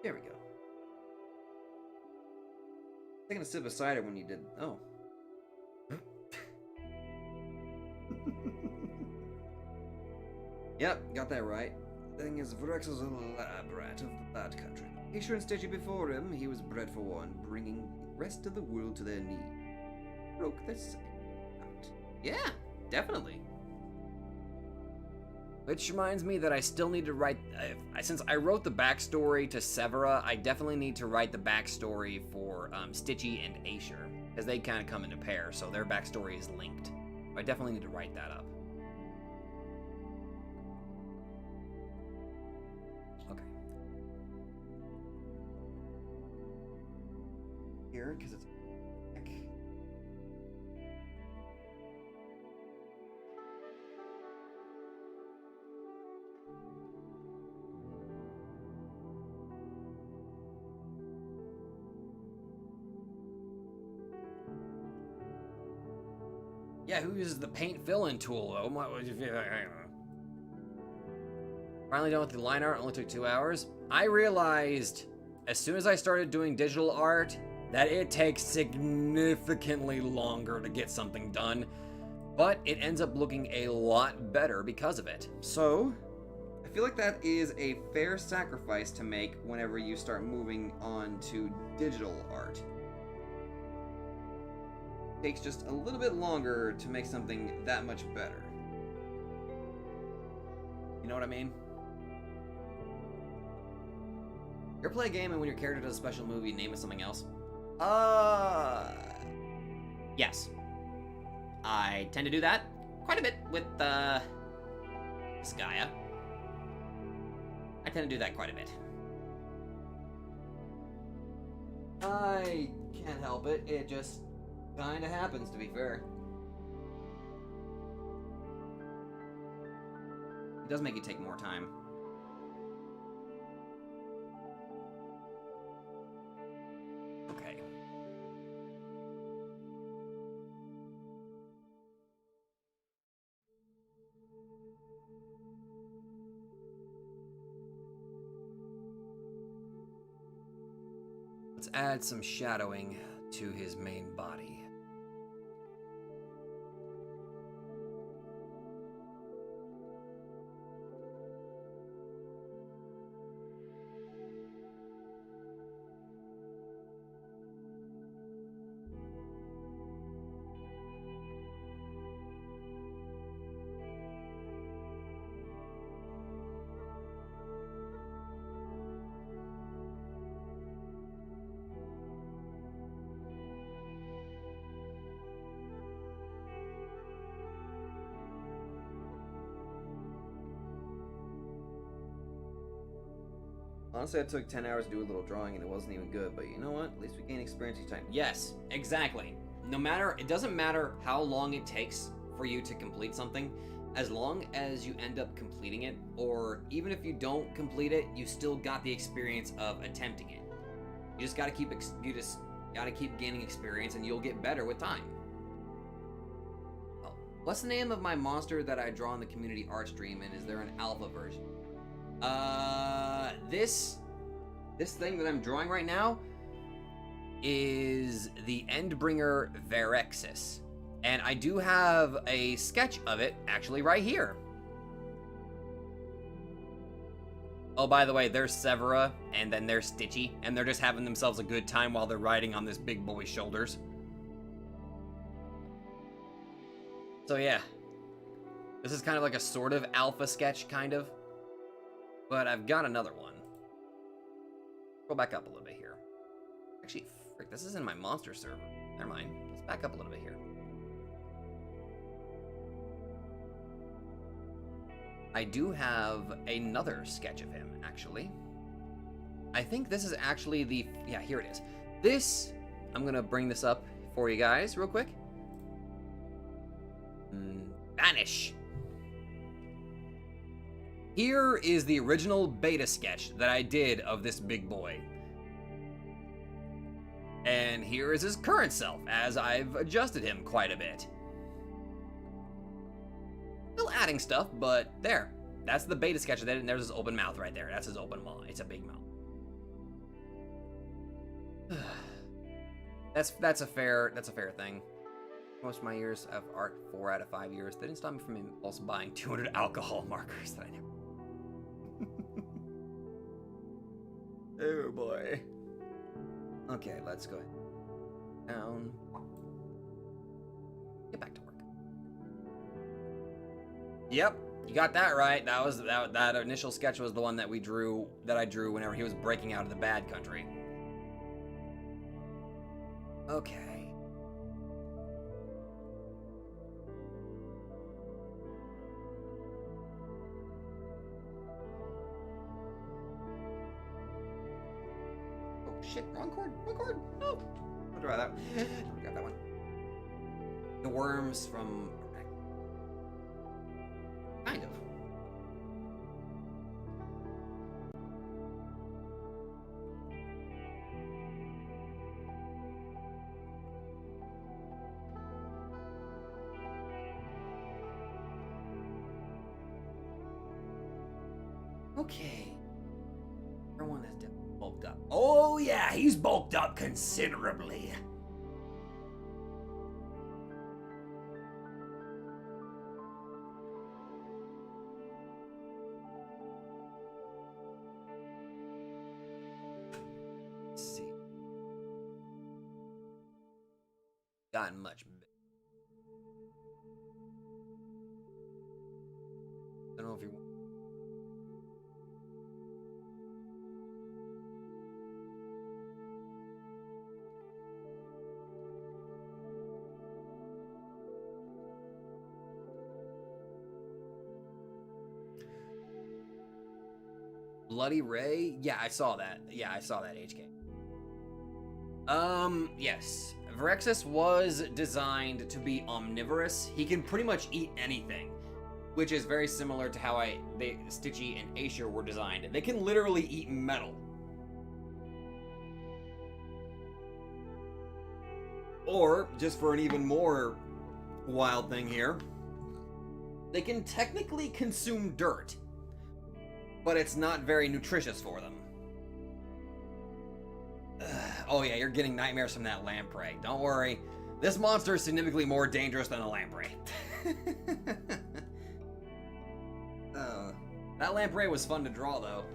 There we go. Taking a sip of cider when you did. Oh. Yep, got that right. The thing is, Varex was a lab rat of the bad country. He sure and stitchy before him, he was bred for one, bringing the rest of the world to their knee. Broke their second out. Yeah, definitely. Which reminds me that I still need to write, since I wrote the backstory to Severa, I definitely need to write the backstory for Stitchy and Aesir, because they kind of come into pair, so their backstory is linked. I definitely need to write that up. Okay. Here, because it's... Yeah, who uses the paint fill-in tool, though? Finally done with the line art, only took 2 hours. I realized, as soon as I started doing digital art, that it takes significantly longer to get something done, but it ends up looking a lot better because of it. So, I feel like that is a fair sacrifice to make whenever you start moving on to digital art. Takes just a little bit longer to make something that much better. You know what I mean? You ever play a game and when your character does a special move, you name it something else? Yes. I tend to do that quite a bit with, Gaia. I tend to do that quite a bit. I can't help it. It just kinda happens, to be fair. It does make you take more time. Okay. Let's add some shadowing to his main body. Honestly, I took 10 hours to do a little drawing and it wasn't even good, but you know what? At least we gain experience each time. Yes, exactly. No matter, it doesn't matter how long it takes for you to complete something, as long as you end up completing it, or even if you don't complete it, you still got the experience of attempting it. You just gotta keep gaining experience, and you'll get better with time. Oh, what's the name of my monster that I draw in the community art stream, and is there an alpha version? This thing that I'm drawing right now is the Endbringer Verexis. And I do have a sketch of it actually right here. Oh, by the way, there's Severa, and then there's Stitchy, and they're just having themselves a good time while they're riding on this big boy's shoulders. So yeah, this is kind of like a sort of alpha sketch, kind of. But I've got another one. Go back up a little bit here. Actually, frick, this is in my monster server. Never mind. Let's back up a little bit here. I do have another sketch of him, actually. I think this is actually the... Yeah, here it is. This... I'm going to bring this up for you guys real quick. Vanish. Here is the original beta sketch that I did of this big boy. And here is his current self, as I've adjusted him quite a bit. Still adding stuff, but there. That's the beta sketch of that, and there's his open mouth right there. That's his open maw. It's a big mouth. That's a fair thing. Most of my years of art, 4 out of 5 years, they didn't stop me from impulse buying 200 alcohol markers that I never... Oh boy. Okay, let's go down. Get back to work. Yep, you got that right. That initial sketch was the one that I drew whenever he was breaking out of the bad country. Okay. shit, wrong chord, wrong chord. No. I'll try that. I'll grab that one. The worms from... Kind of. Okay. Everyone is definitely bulked up. Oh yeah, he's bulked up considerably. Let's see. Gotten much better. I don't know if you want. Bloody Ray? Yeah, I saw that. Yeah, I saw that, HK. Yes. Virexis was designed to be omnivorous. He can pretty much eat anything, which is very similar to how Stitchy and Aesir were designed. They can literally eat metal. Or, just for an even more wild thing here, they can technically consume dirt, but it's not very nutritious for them. Oh yeah, you're getting nightmares from that lamprey. Don't worry. This monster is significantly more dangerous than a lamprey. That lamprey was fun to draw, though.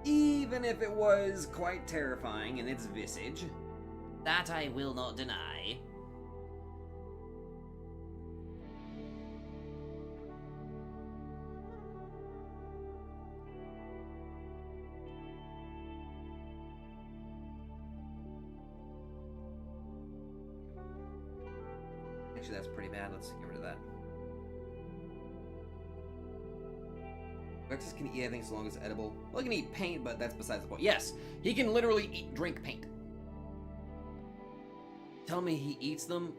Even if it was quite terrifying in its visage. That I will not deny. Actually, that's pretty bad. Let's get rid of that. Vexus can eat anything as long as it's edible. Well, he can eat paint, but that's besides the point. Yes, he can literally drink paint. Tell me he eats them?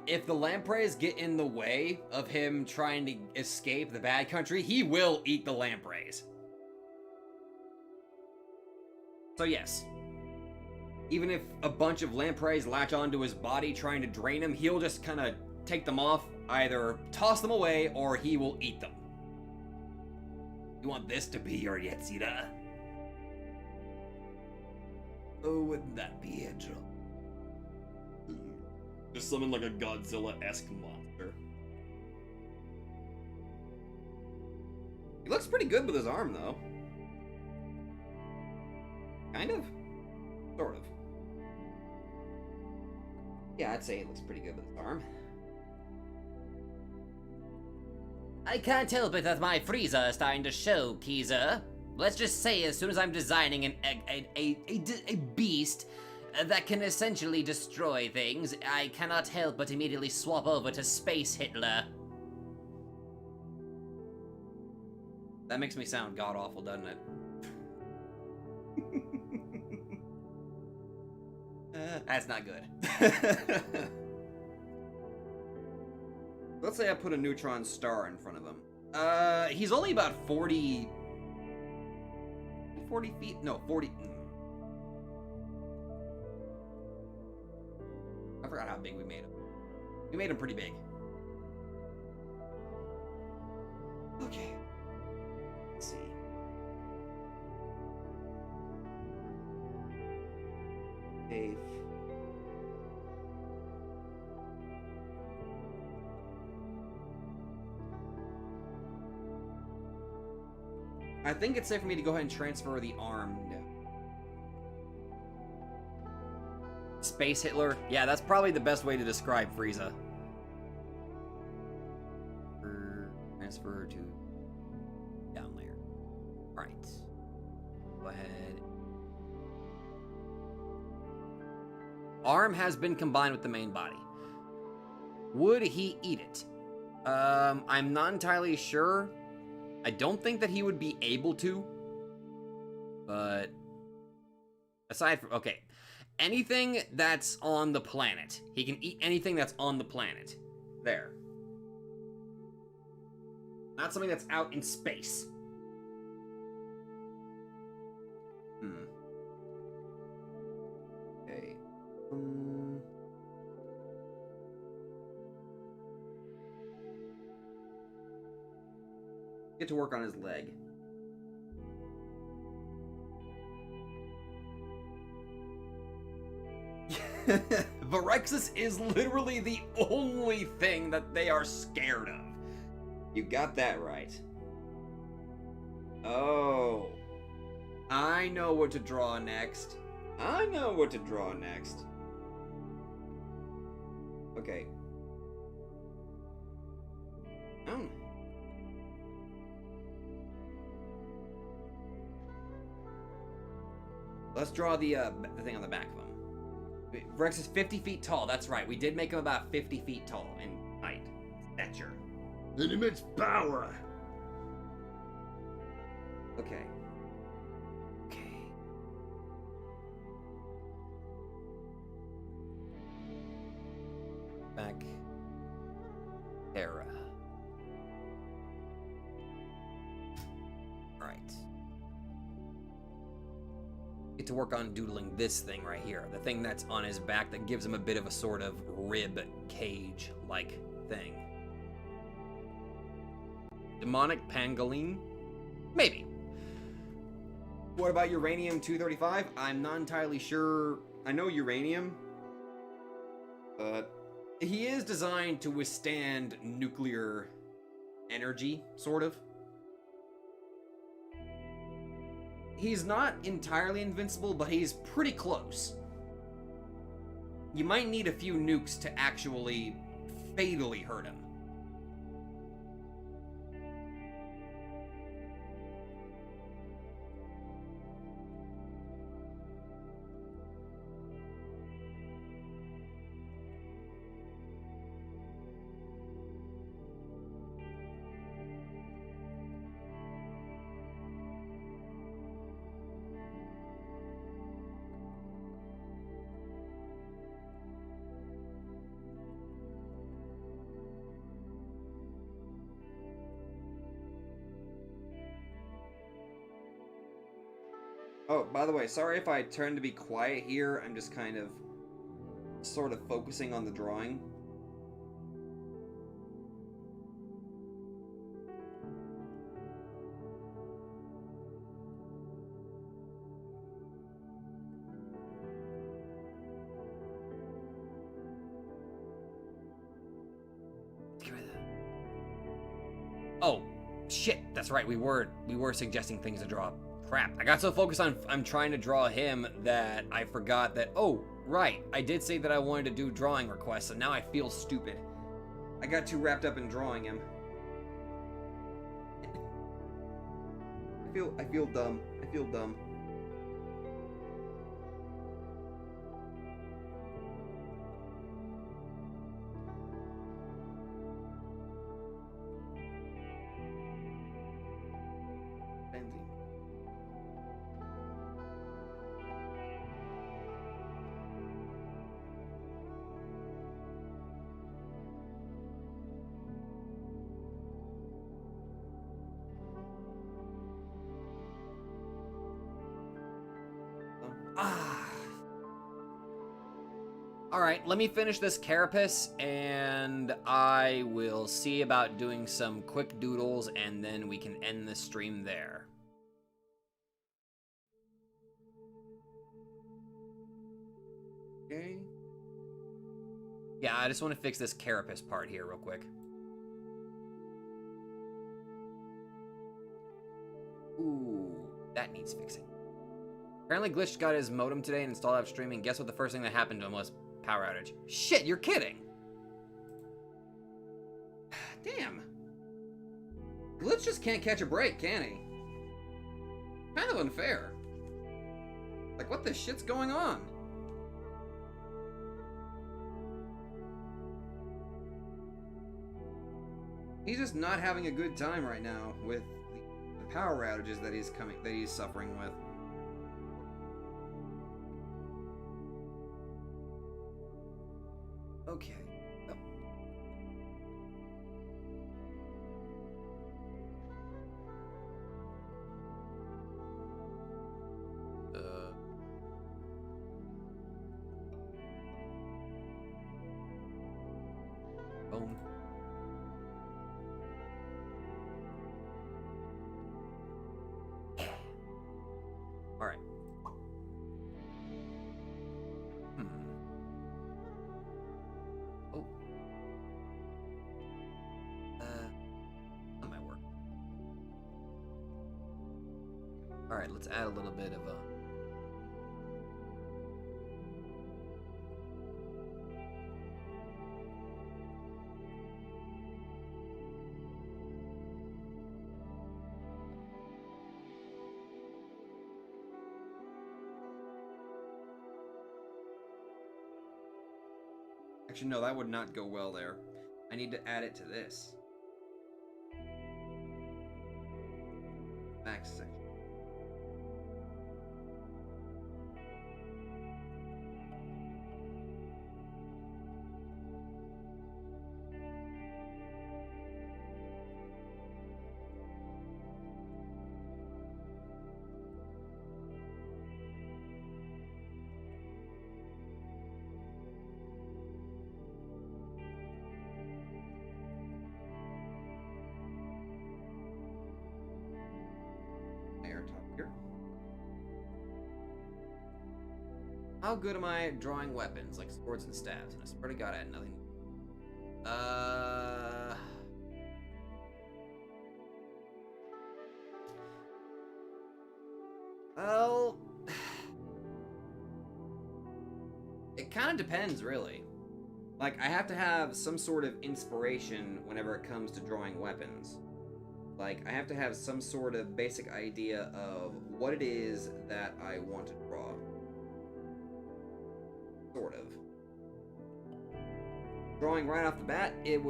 If the lampreys get in the way of him trying to escape the bad country, he will eat the lampreys. So yes. Even if a bunch of lampreys latch onto his body trying to drain him, he'll just kind of take them off, either toss them away, or he will eat them. You want this to be your Yetzira? Oh, wouldn't that be a joke? Just summon like a Godzilla-esque monster. He looks pretty good with his arm, though. Kind of? Sort of. Yeah, I'd say he looks pretty good with his arm. I can't help it that my Frieza is starting to show, Kiza. Let's just say as soon as I'm designing a beast that can essentially destroy things, I cannot help but immediately swap over to Space Hitler. That makes me sound god-awful, doesn't it? That's not good. Let's say I put a neutron star in front of him. He's only about 40 feet? No, 40... I forgot how big we made him. We made him pretty big. Okay. Let's see. Dave. I think it's safe for me to go ahead and transfer the arm. Space Hitler? Yeah, that's probably the best way to describe Frieza. Transfer to down layer. Alright. Go ahead. Arm has been combined with the main body. Would he eat it? I'm not entirely sure. I don't think that he would be able to. But Aside from, okay, anything that's on the planet. He can eat anything that's on the planet. There. Not something that's out in space. Okay. Get to work on his leg. Varexis is literally the only thing that they are scared of. You got that right. Oh. I know what to draw next. I know what to draw next. Okay. Oh. Let's draw the thing on the back of him. Rex is 50 feet tall. That's right. We did make him about 50 feet tall in height, stature. An immense power. Okay. Okay. Back. Terra. All right. Get to work on doodling this thing right here. The thing that's on his back that gives him a bit of a sort of rib cage-like thing. Demonic pangolin? Maybe. What about uranium-235? I'm not entirely sure. I know uranium, but he is designed to withstand nuclear energy, sort of. He's not entirely invincible, but he's pretty close. You might need a few nukes to actually fatally hurt him. Oh, by the way, sorry if I turn to be quiet here. I'm just kind of sort of focusing on the drawing. Oh, shit, that's right. We were suggesting things to draw. Crap, I got so focused on I'm trying to draw him that I forgot that, oh, right, I did say that I wanted to do drawing requests, and now I feel stupid. I got too wrapped up in drawing him. I feel dumb. I feel dumb. Alright, let me finish this carapace, and I will see about doing some quick doodles, and then we can end the stream there. Okay. Yeah, I just want to fix this carapace part here real quick. Ooh, that needs fixing. Apparently Glitch got his modem today and installed app streaming. Guess what the first thing that happened to him was? Power outage. Shit, you're kidding. Damn. Glitch just can't catch a break, can he? Kind of unfair. Like, what the shit's going on? He's just not having a good time right now with the power outages that he's suffering with. Boom. Alright. Oh. That might work. Alright, let's add a little bit of a... Actually, no, that would not go well there. I need to add it to this. Back section. Top here. How good am I at drawing weapons, like swords and staves? And I swear to God, I had nothing. Well, it kind of depends, really. Like, I have to have some sort of inspiration whenever it comes to drawing weapons. Like, I have to have some sort of basic idea of what it is that I want to draw. Sort of. Drawing right off the bat, it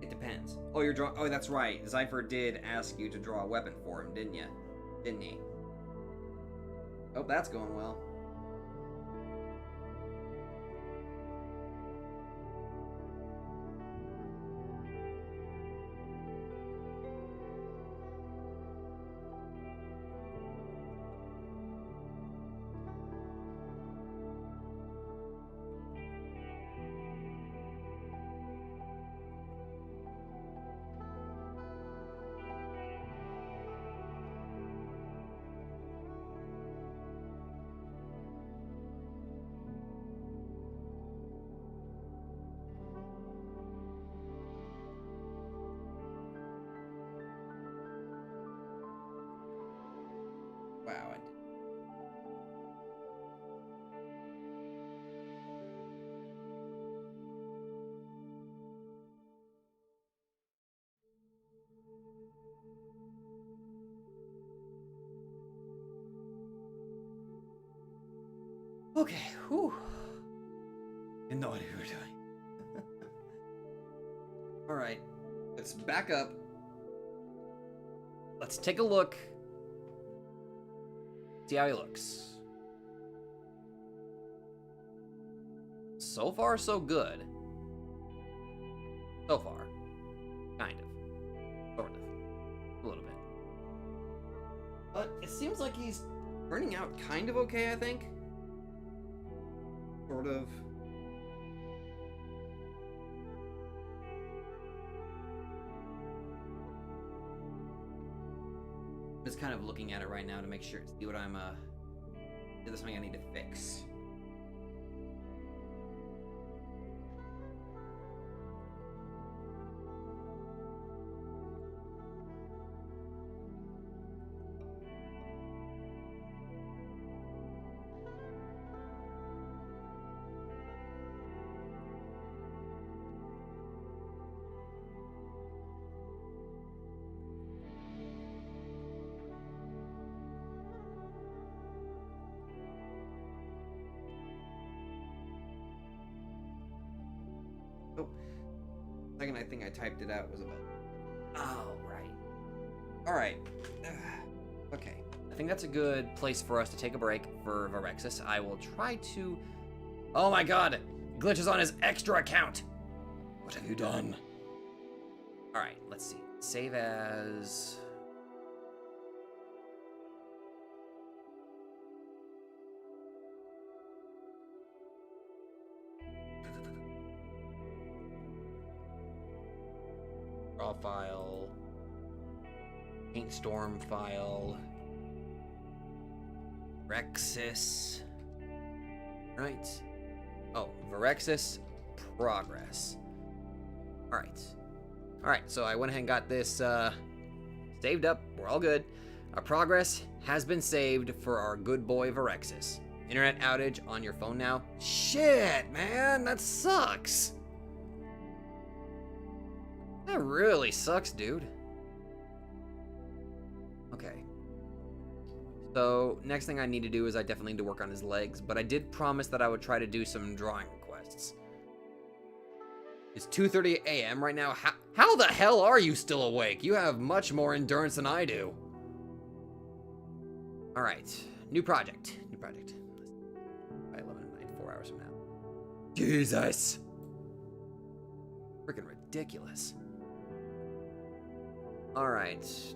depends. Oh, you're drawing... Oh, that's right. Zypher did ask you to draw a weapon for him, didn't you? Didn't he? Oh, that's going well. Wow. Okay, whew. Didn't know what we were doing. Alright, let's back up. Let's take a look. See how he looks. So far, so good. So far. Kind of. Sort of. A little bit. But it seems like he's turning out kind of okay, I think. Sort of. Just kind of looking at it right now to make sure, see what I'm, is there something I need to fix? Oh, second I think I typed it out was about... Oh, right. Alright. Okay. I think that's a good place for us to take a break for Varexis. I will try to... Oh my god! Glitches on his extra account! What have you done? Alright, let's see. Save as... Raw file. Paint storm file. Rexus. Right. Oh, Virexis progress. Alright. Alright, so I went ahead and got this saved up. We're all good. Our progress has been saved for our good boy Virexis. Internet outage on your phone now? Shit, man, that sucks. That really sucks, dude. Okay. So, next thing I need to do is I definitely need to work on his legs, but I did promise that I would try to do some drawing requests. It's 2:30 a.m. right now. How the hell are you still awake? You have much more endurance than I do. Alright, new project. New project. By 11 at night, 4 hours from now. Jesus! Freaking ridiculous. Alright.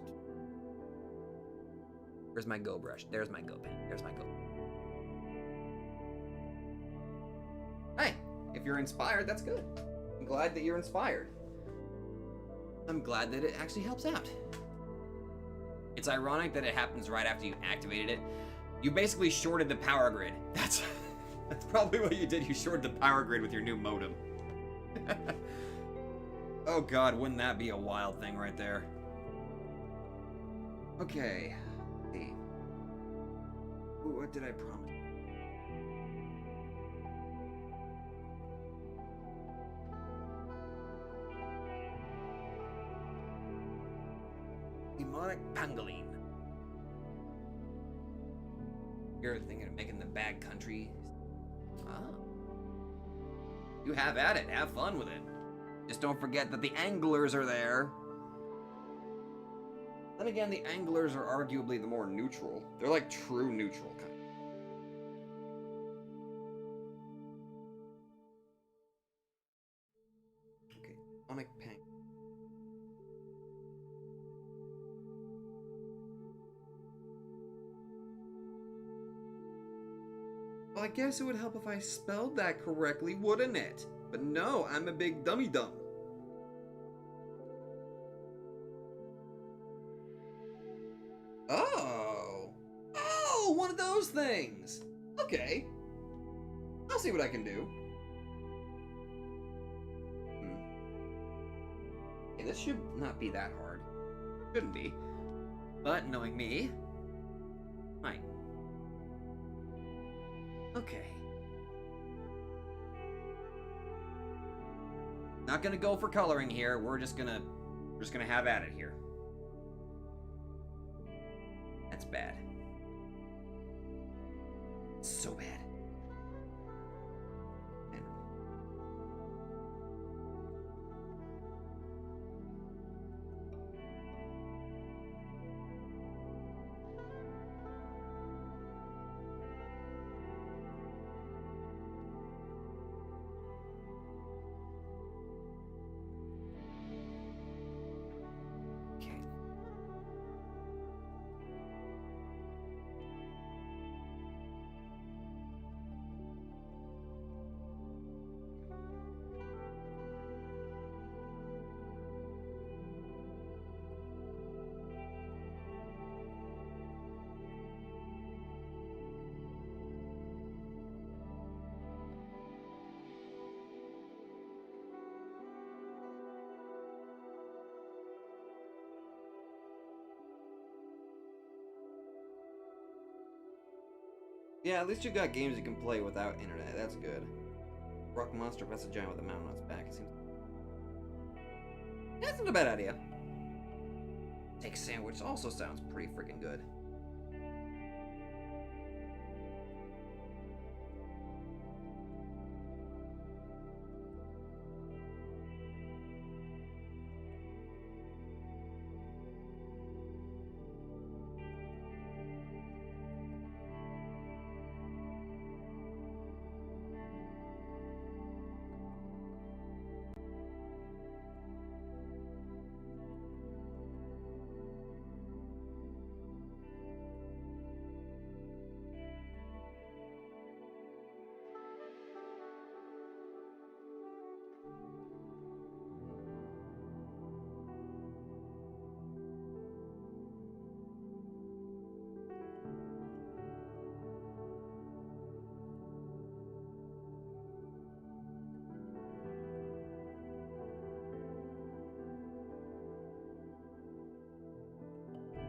Where's my go brush? There's my go pen. There's my go. Hey, if you're inspired, that's good. I'm glad that you're inspired. I'm glad that it actually helps out. It's ironic that it happens right after you activated it. You basically shorted the power grid. That's probably what you did. You shorted the power grid with your new modem. Oh god, wouldn't that be a wild thing right there? Okay. Let's see. Ooh, what did I promise? Demonic Pangolin. You're thinking of making the bad country? Oh. You have at it. Have fun with it. Just don't forget that the anglers are there. Then again, the anglers are arguably the more neutral. They're like true neutral kind. Okay, Demonic Pangolin. Well, I guess it would help if I spelled that correctly, wouldn't it? But no, I'm a big dummy-dum. Oh! Oh, one of those things! Okay. I'll see what I can do. Okay, this should not be that hard. Shouldn't be. But, knowing me, might. Okay. Not gonna go for coloring here. We're just gonna have at it here. That's bad. So bad. Yeah, at least you got games you can play without internet. That's good. Rock monster plus a giant with a mountain on its back. It seems... That's not a bad idea. Steak sandwich also sounds pretty freaking good.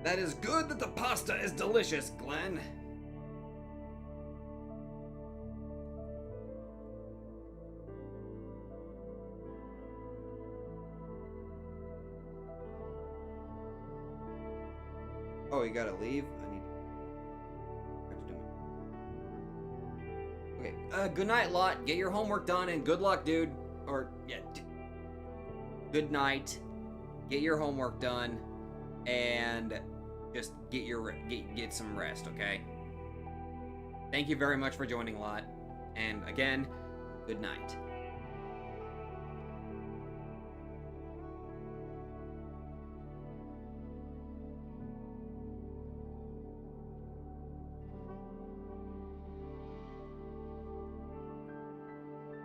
That is good that the pasta is delicious, Glenn. Oh, you gotta leave? I need to... Okay, good night, Lot. Get your homework done and good luck, dude. Or, yeah, good night. Get your homework done and just get some rest, okay? Thank you very much for joining, Lot. And again, good night.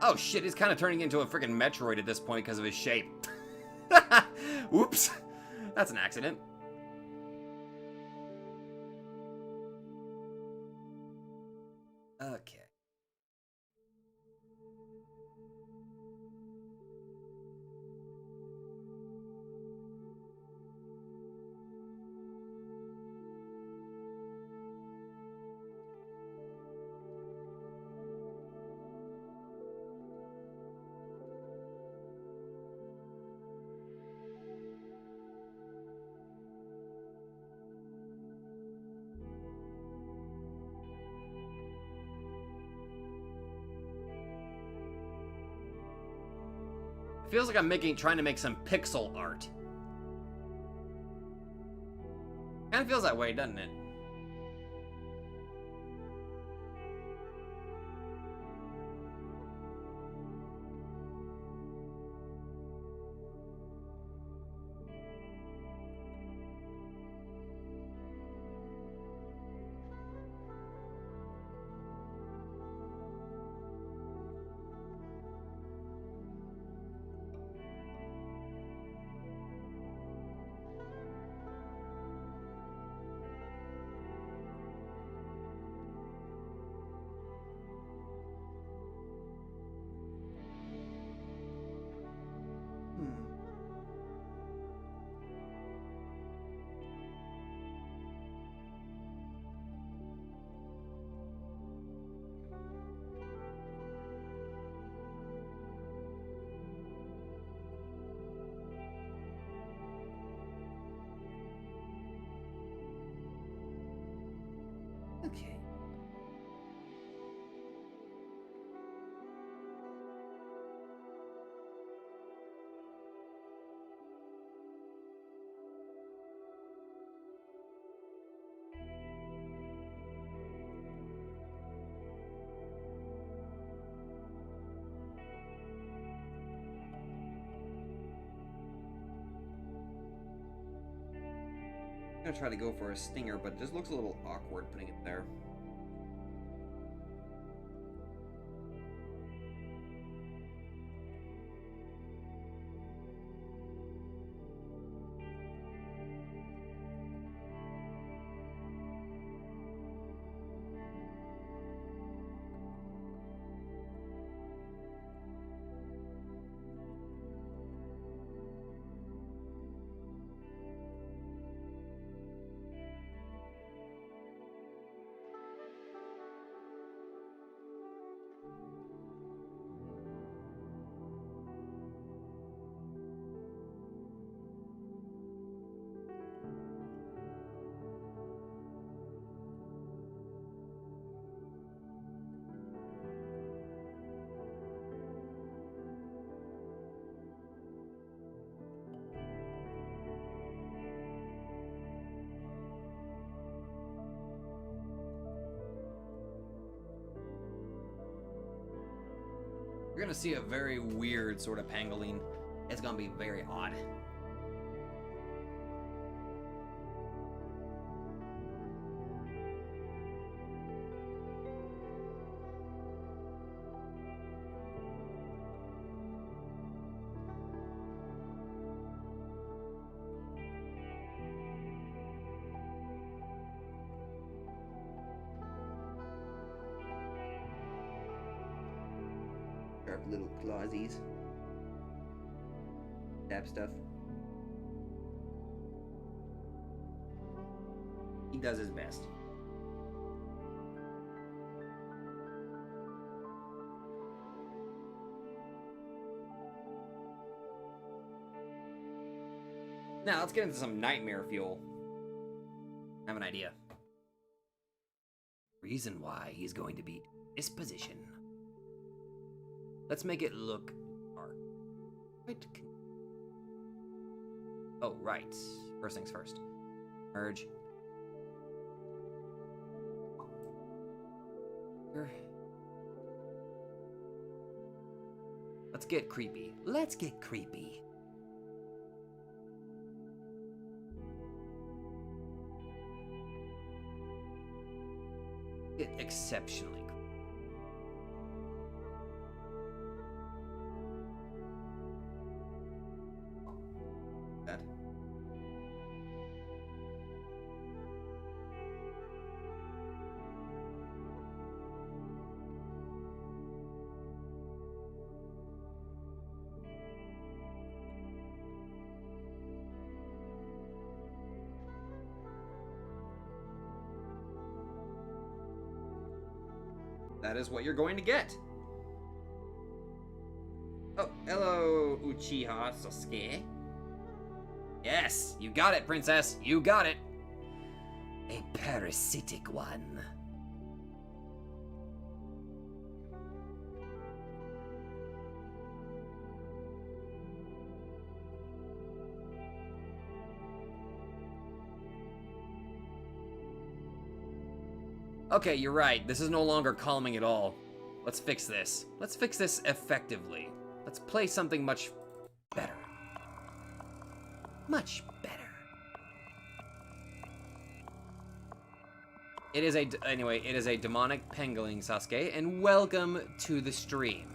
Oh shit, he's kind of turning into a freaking Metroid at this point because of his shape. Oops. That's an accident. Okay. Feels like I'm trying to make some pixel art. Kind of feels that way, doesn't it? Okay. I'm gonna try to go for a stinger, but it just looks a little awkward putting it there. You're gonna see a very weird sort of pangolin. It's gonna be very odd. Sharp little clawsies. Stab stuff. He does his best. Now, let's get into some nightmare fuel. I have an idea. Reason why he's going to be in this position. Let's make it look dark. Oh, right. First things first. Merge. Here. Let's get creepy. Let's get creepy. Get exceptionally creepy. That. That is what you're going to get. Oh, hello, Uchiha Sasuke. Yes, you got it, princess. You got it. A parasitic one. Okay, you're right. This is no longer calming at all. Let's fix this. Let's fix this effectively. Let's play something much better. Much better. It is a demonic pangolin, Sasuke, and welcome to the stream.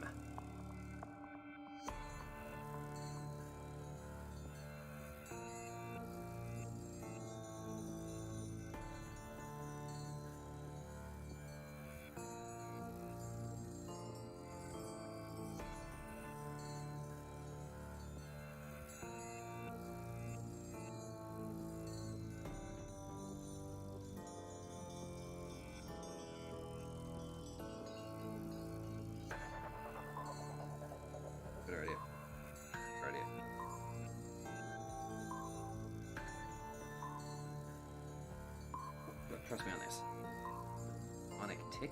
Good idea. Good idea. But trust me on this. Sonic tick.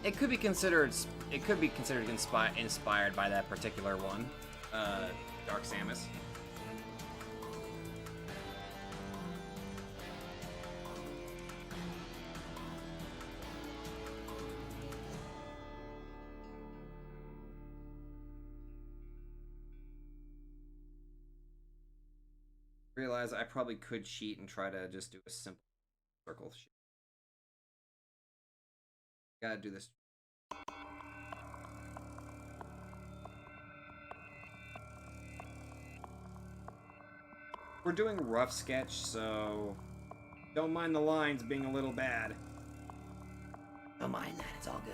It could be considered. It could be considered inspired by that particular one, Dark Samus. Realize I probably could cheat and try to just do a simple circle shit. Gotta do this. We're doing rough sketch, so don't mind the lines being a little bad. don't mind that. It's all good.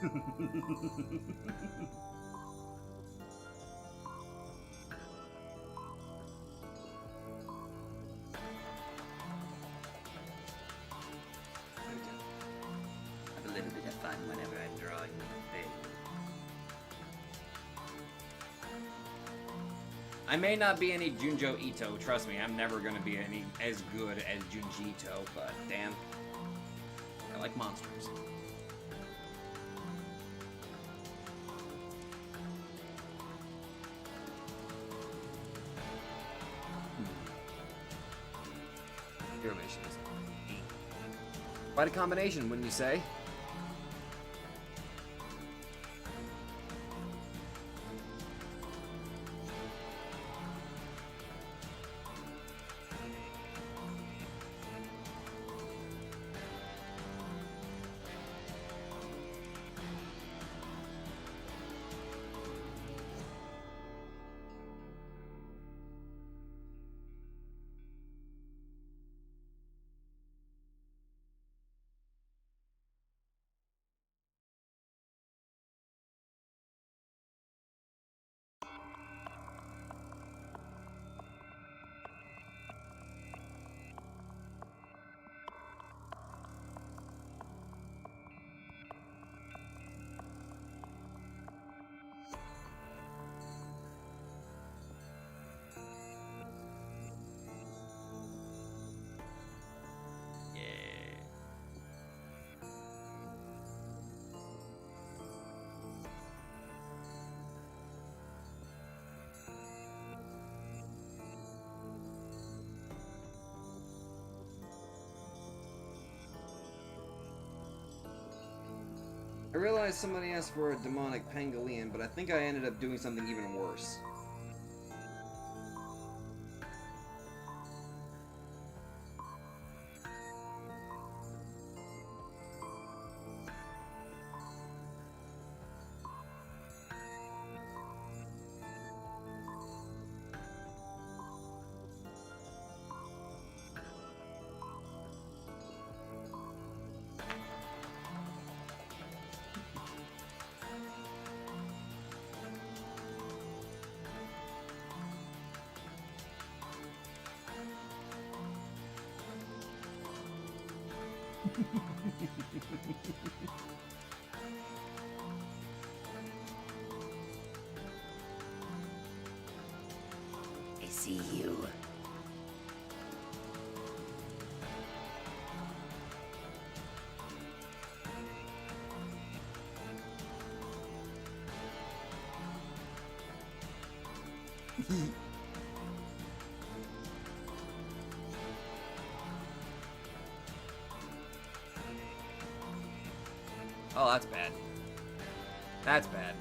Have a little bit of fun whenever I'm drawing things. I may not be any Junjo Ito, trust me, I'm never gonna be any as good as Junji Ito, but damn, I like monsters. Your mission is quite a combination, wouldn't you say? I realized somebody asked for a demonic pangolian, but I think I ended up doing something even worse. I see you. Oh, that's bad. That's bad.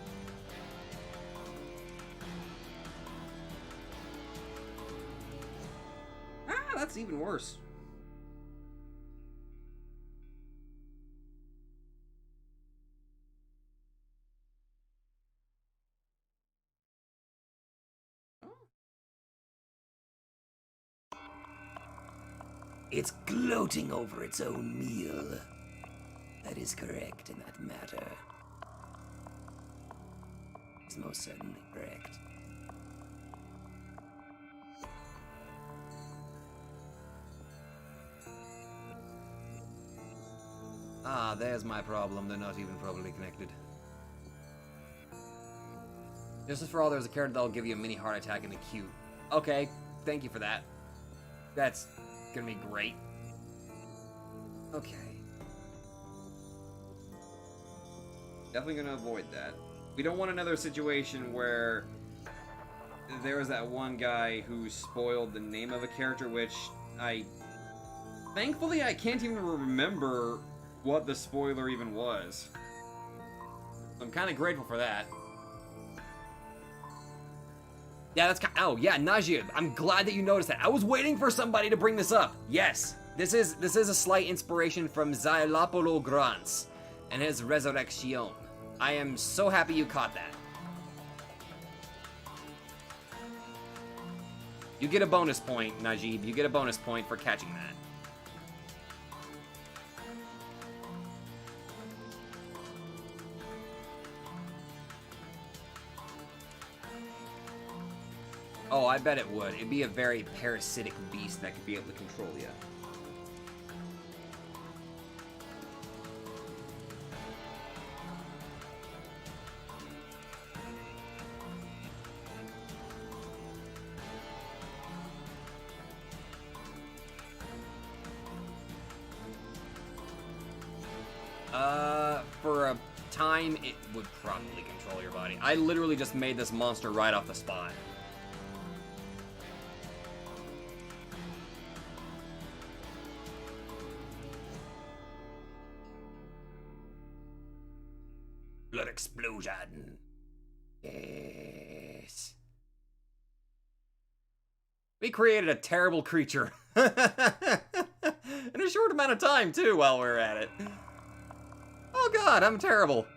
Ah, that's even worse. It's gloating over its own meal. That is correct in that matter. It's most certainly correct. Ah, there's my problem. They're not even properly connected. Just as for all, there's a character that'll give you a mini heart attack in the queue. Okay, thank you for that. That's gonna be great. Okay. Definitely gonna avoid that. We don't want another situation where there was that one guy who spoiled the name of a character, which thankfully I can't even remember what the spoiler even was. I'm kind of grateful for that. Yeah, that's oh yeah, Najib. I'm glad that you noticed that. I was waiting for somebody to bring this up. Yes, this is a slight inspiration from Xylopolo Grants and his Resurrection. I am so happy you caught that. You get a bonus point, Najib. You get a bonus point for catching that. Oh, I bet it would. It'd be a very parasitic beast that could be able to control you. For a time, it would probably control your body. I literally just made this monster right off the spot. Blood explosion. Yes. We created a terrible creature. In a short amount of time, too, while we're at it. Oh god, I'm terrible.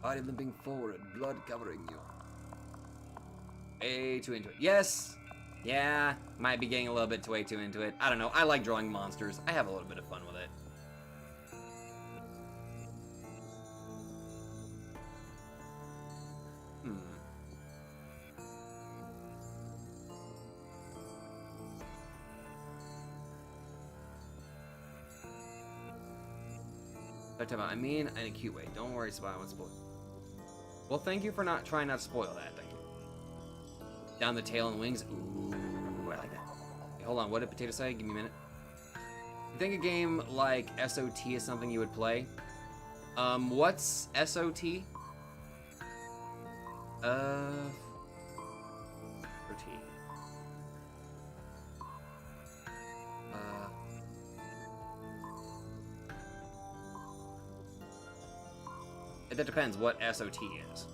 Body limping forward, blood covering you. Way too into it. Yes. Yeah, might be getting a little bit way too into it. I don't know. I like drawing monsters. I have a little bit of fun with it. I mean, in a cute way. Don't worry, Spy, I won't spoil. Well, thank you for not trying not to spoil that. Thank you. Down the tail and wings. Ooh, I like that. Okay, hold on. What did Potato say? Give me a minute. You think a game like SOT is something you would play? What's SOT? SOT. That depends what SOT is.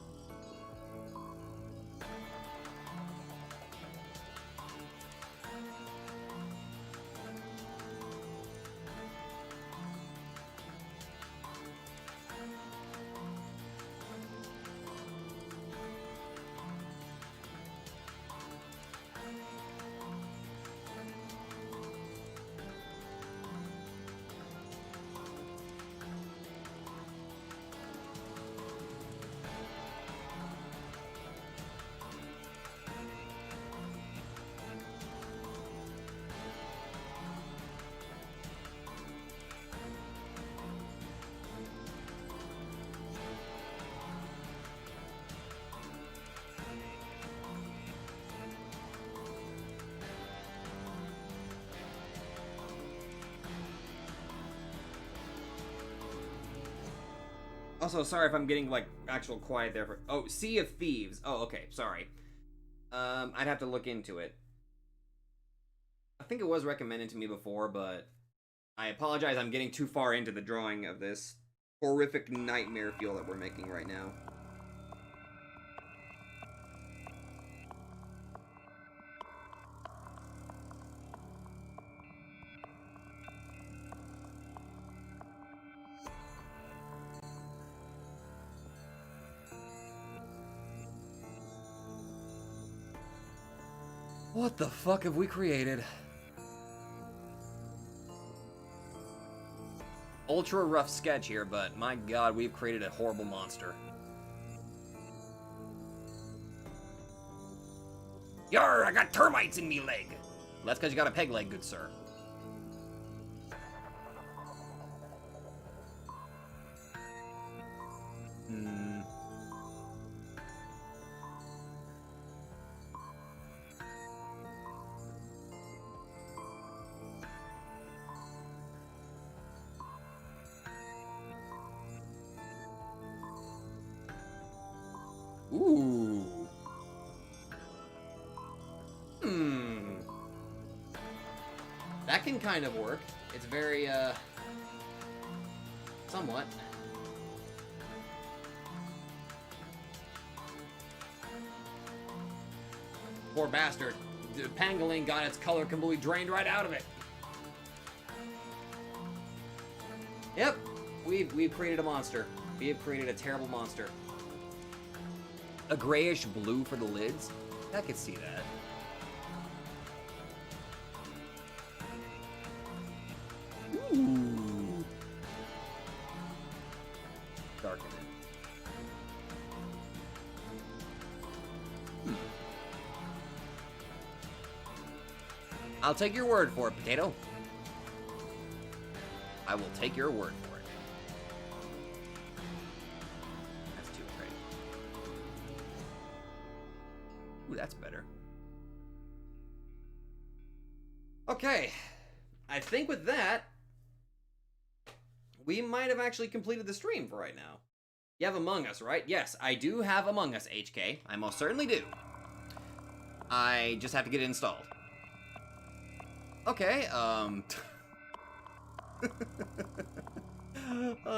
Also, sorry if I'm getting, like, actual quiet there for... Oh, Sea of Thieves. Oh, okay, sorry. I'd have to look into it. I think it was recommended to me before, but... I apologize, I'm getting too far into the drawing of this horrific nightmare feel that we're making right now. What the fuck have we created? Ultra rough sketch here, but my god, we've created a horrible monster. Yarr, I got termites in me leg! Well, that's because you got a peg leg, good sir. Ooh. That can kind of work. It's very, somewhat. Poor bastard. The pangolin got its color completely drained right out of it. Yep. We've created a monster. We have created a terrible monster. A grayish blue for the lids? I could see that. Ooh. Darken it. I'll take your word for it, Potato. I will take your word for it. That's too great. Ooh, that's better. Okay. I think with that, we might have actually completed the stream for right now. You have Among Us, right? Yes, I do have Among Us, HK. I most certainly do. I just have to get it installed. Okay, oh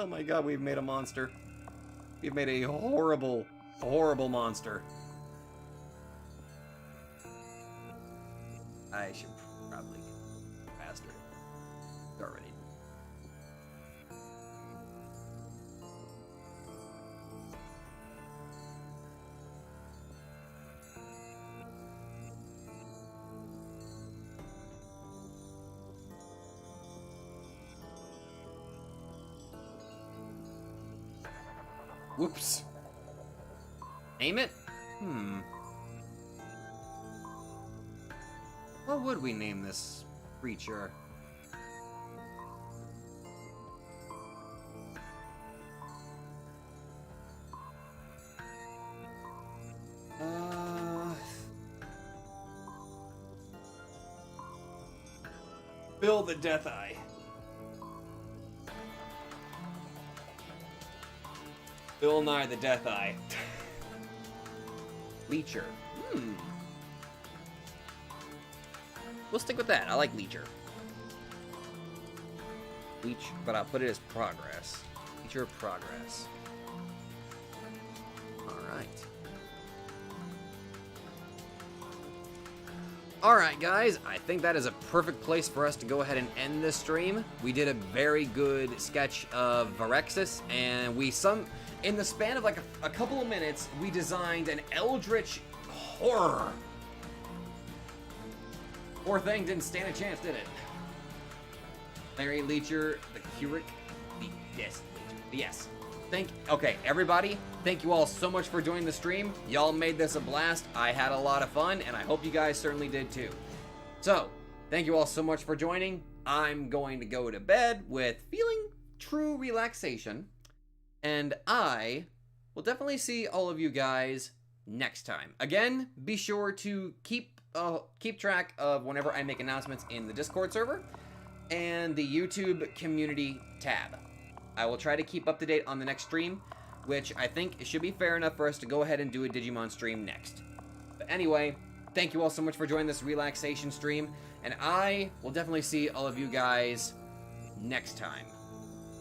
my god, we've made a monster. We've made a horrible, horrible monster. I should probably go faster. Already. Whoops. Name it? What would we name this creature? Bill the Death Eye. Bill Nye the Death Eye. Leecher. We'll stick with that. I like Leecher. Leech, but I'll put it as Progress. Leecher Progress. Alright. Alright guys, I think that is a perfect place for us to go ahead and end this stream. We did a very good sketch of Varexis, and in the span of like a couple of minutes, we designed an eldritch horror. Poor thing didn't stand a chance, did it? Larry Leecher, the Curic, yes, Leecher, yes. Okay, everybody, thank you all so much for joining the stream. Y'all made this a blast. I had a lot of fun, and I hope you guys certainly did too. So, thank you all so much for joining. I'm going to go to bed with feeling true relaxation, and I will definitely see all of you guys next time. Again, be sure to keep track of whenever I make announcements in the Discord server and the YouTube community tab. I will try to keep up to date on the next stream, which I think should be fair enough for us to go ahead and do a Digimon stream next. But anyway, thank you all so much for joining this relaxation stream, and I will definitely see all of you guys next time.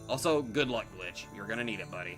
Also, good luck, Glitch. You're gonna need it, buddy.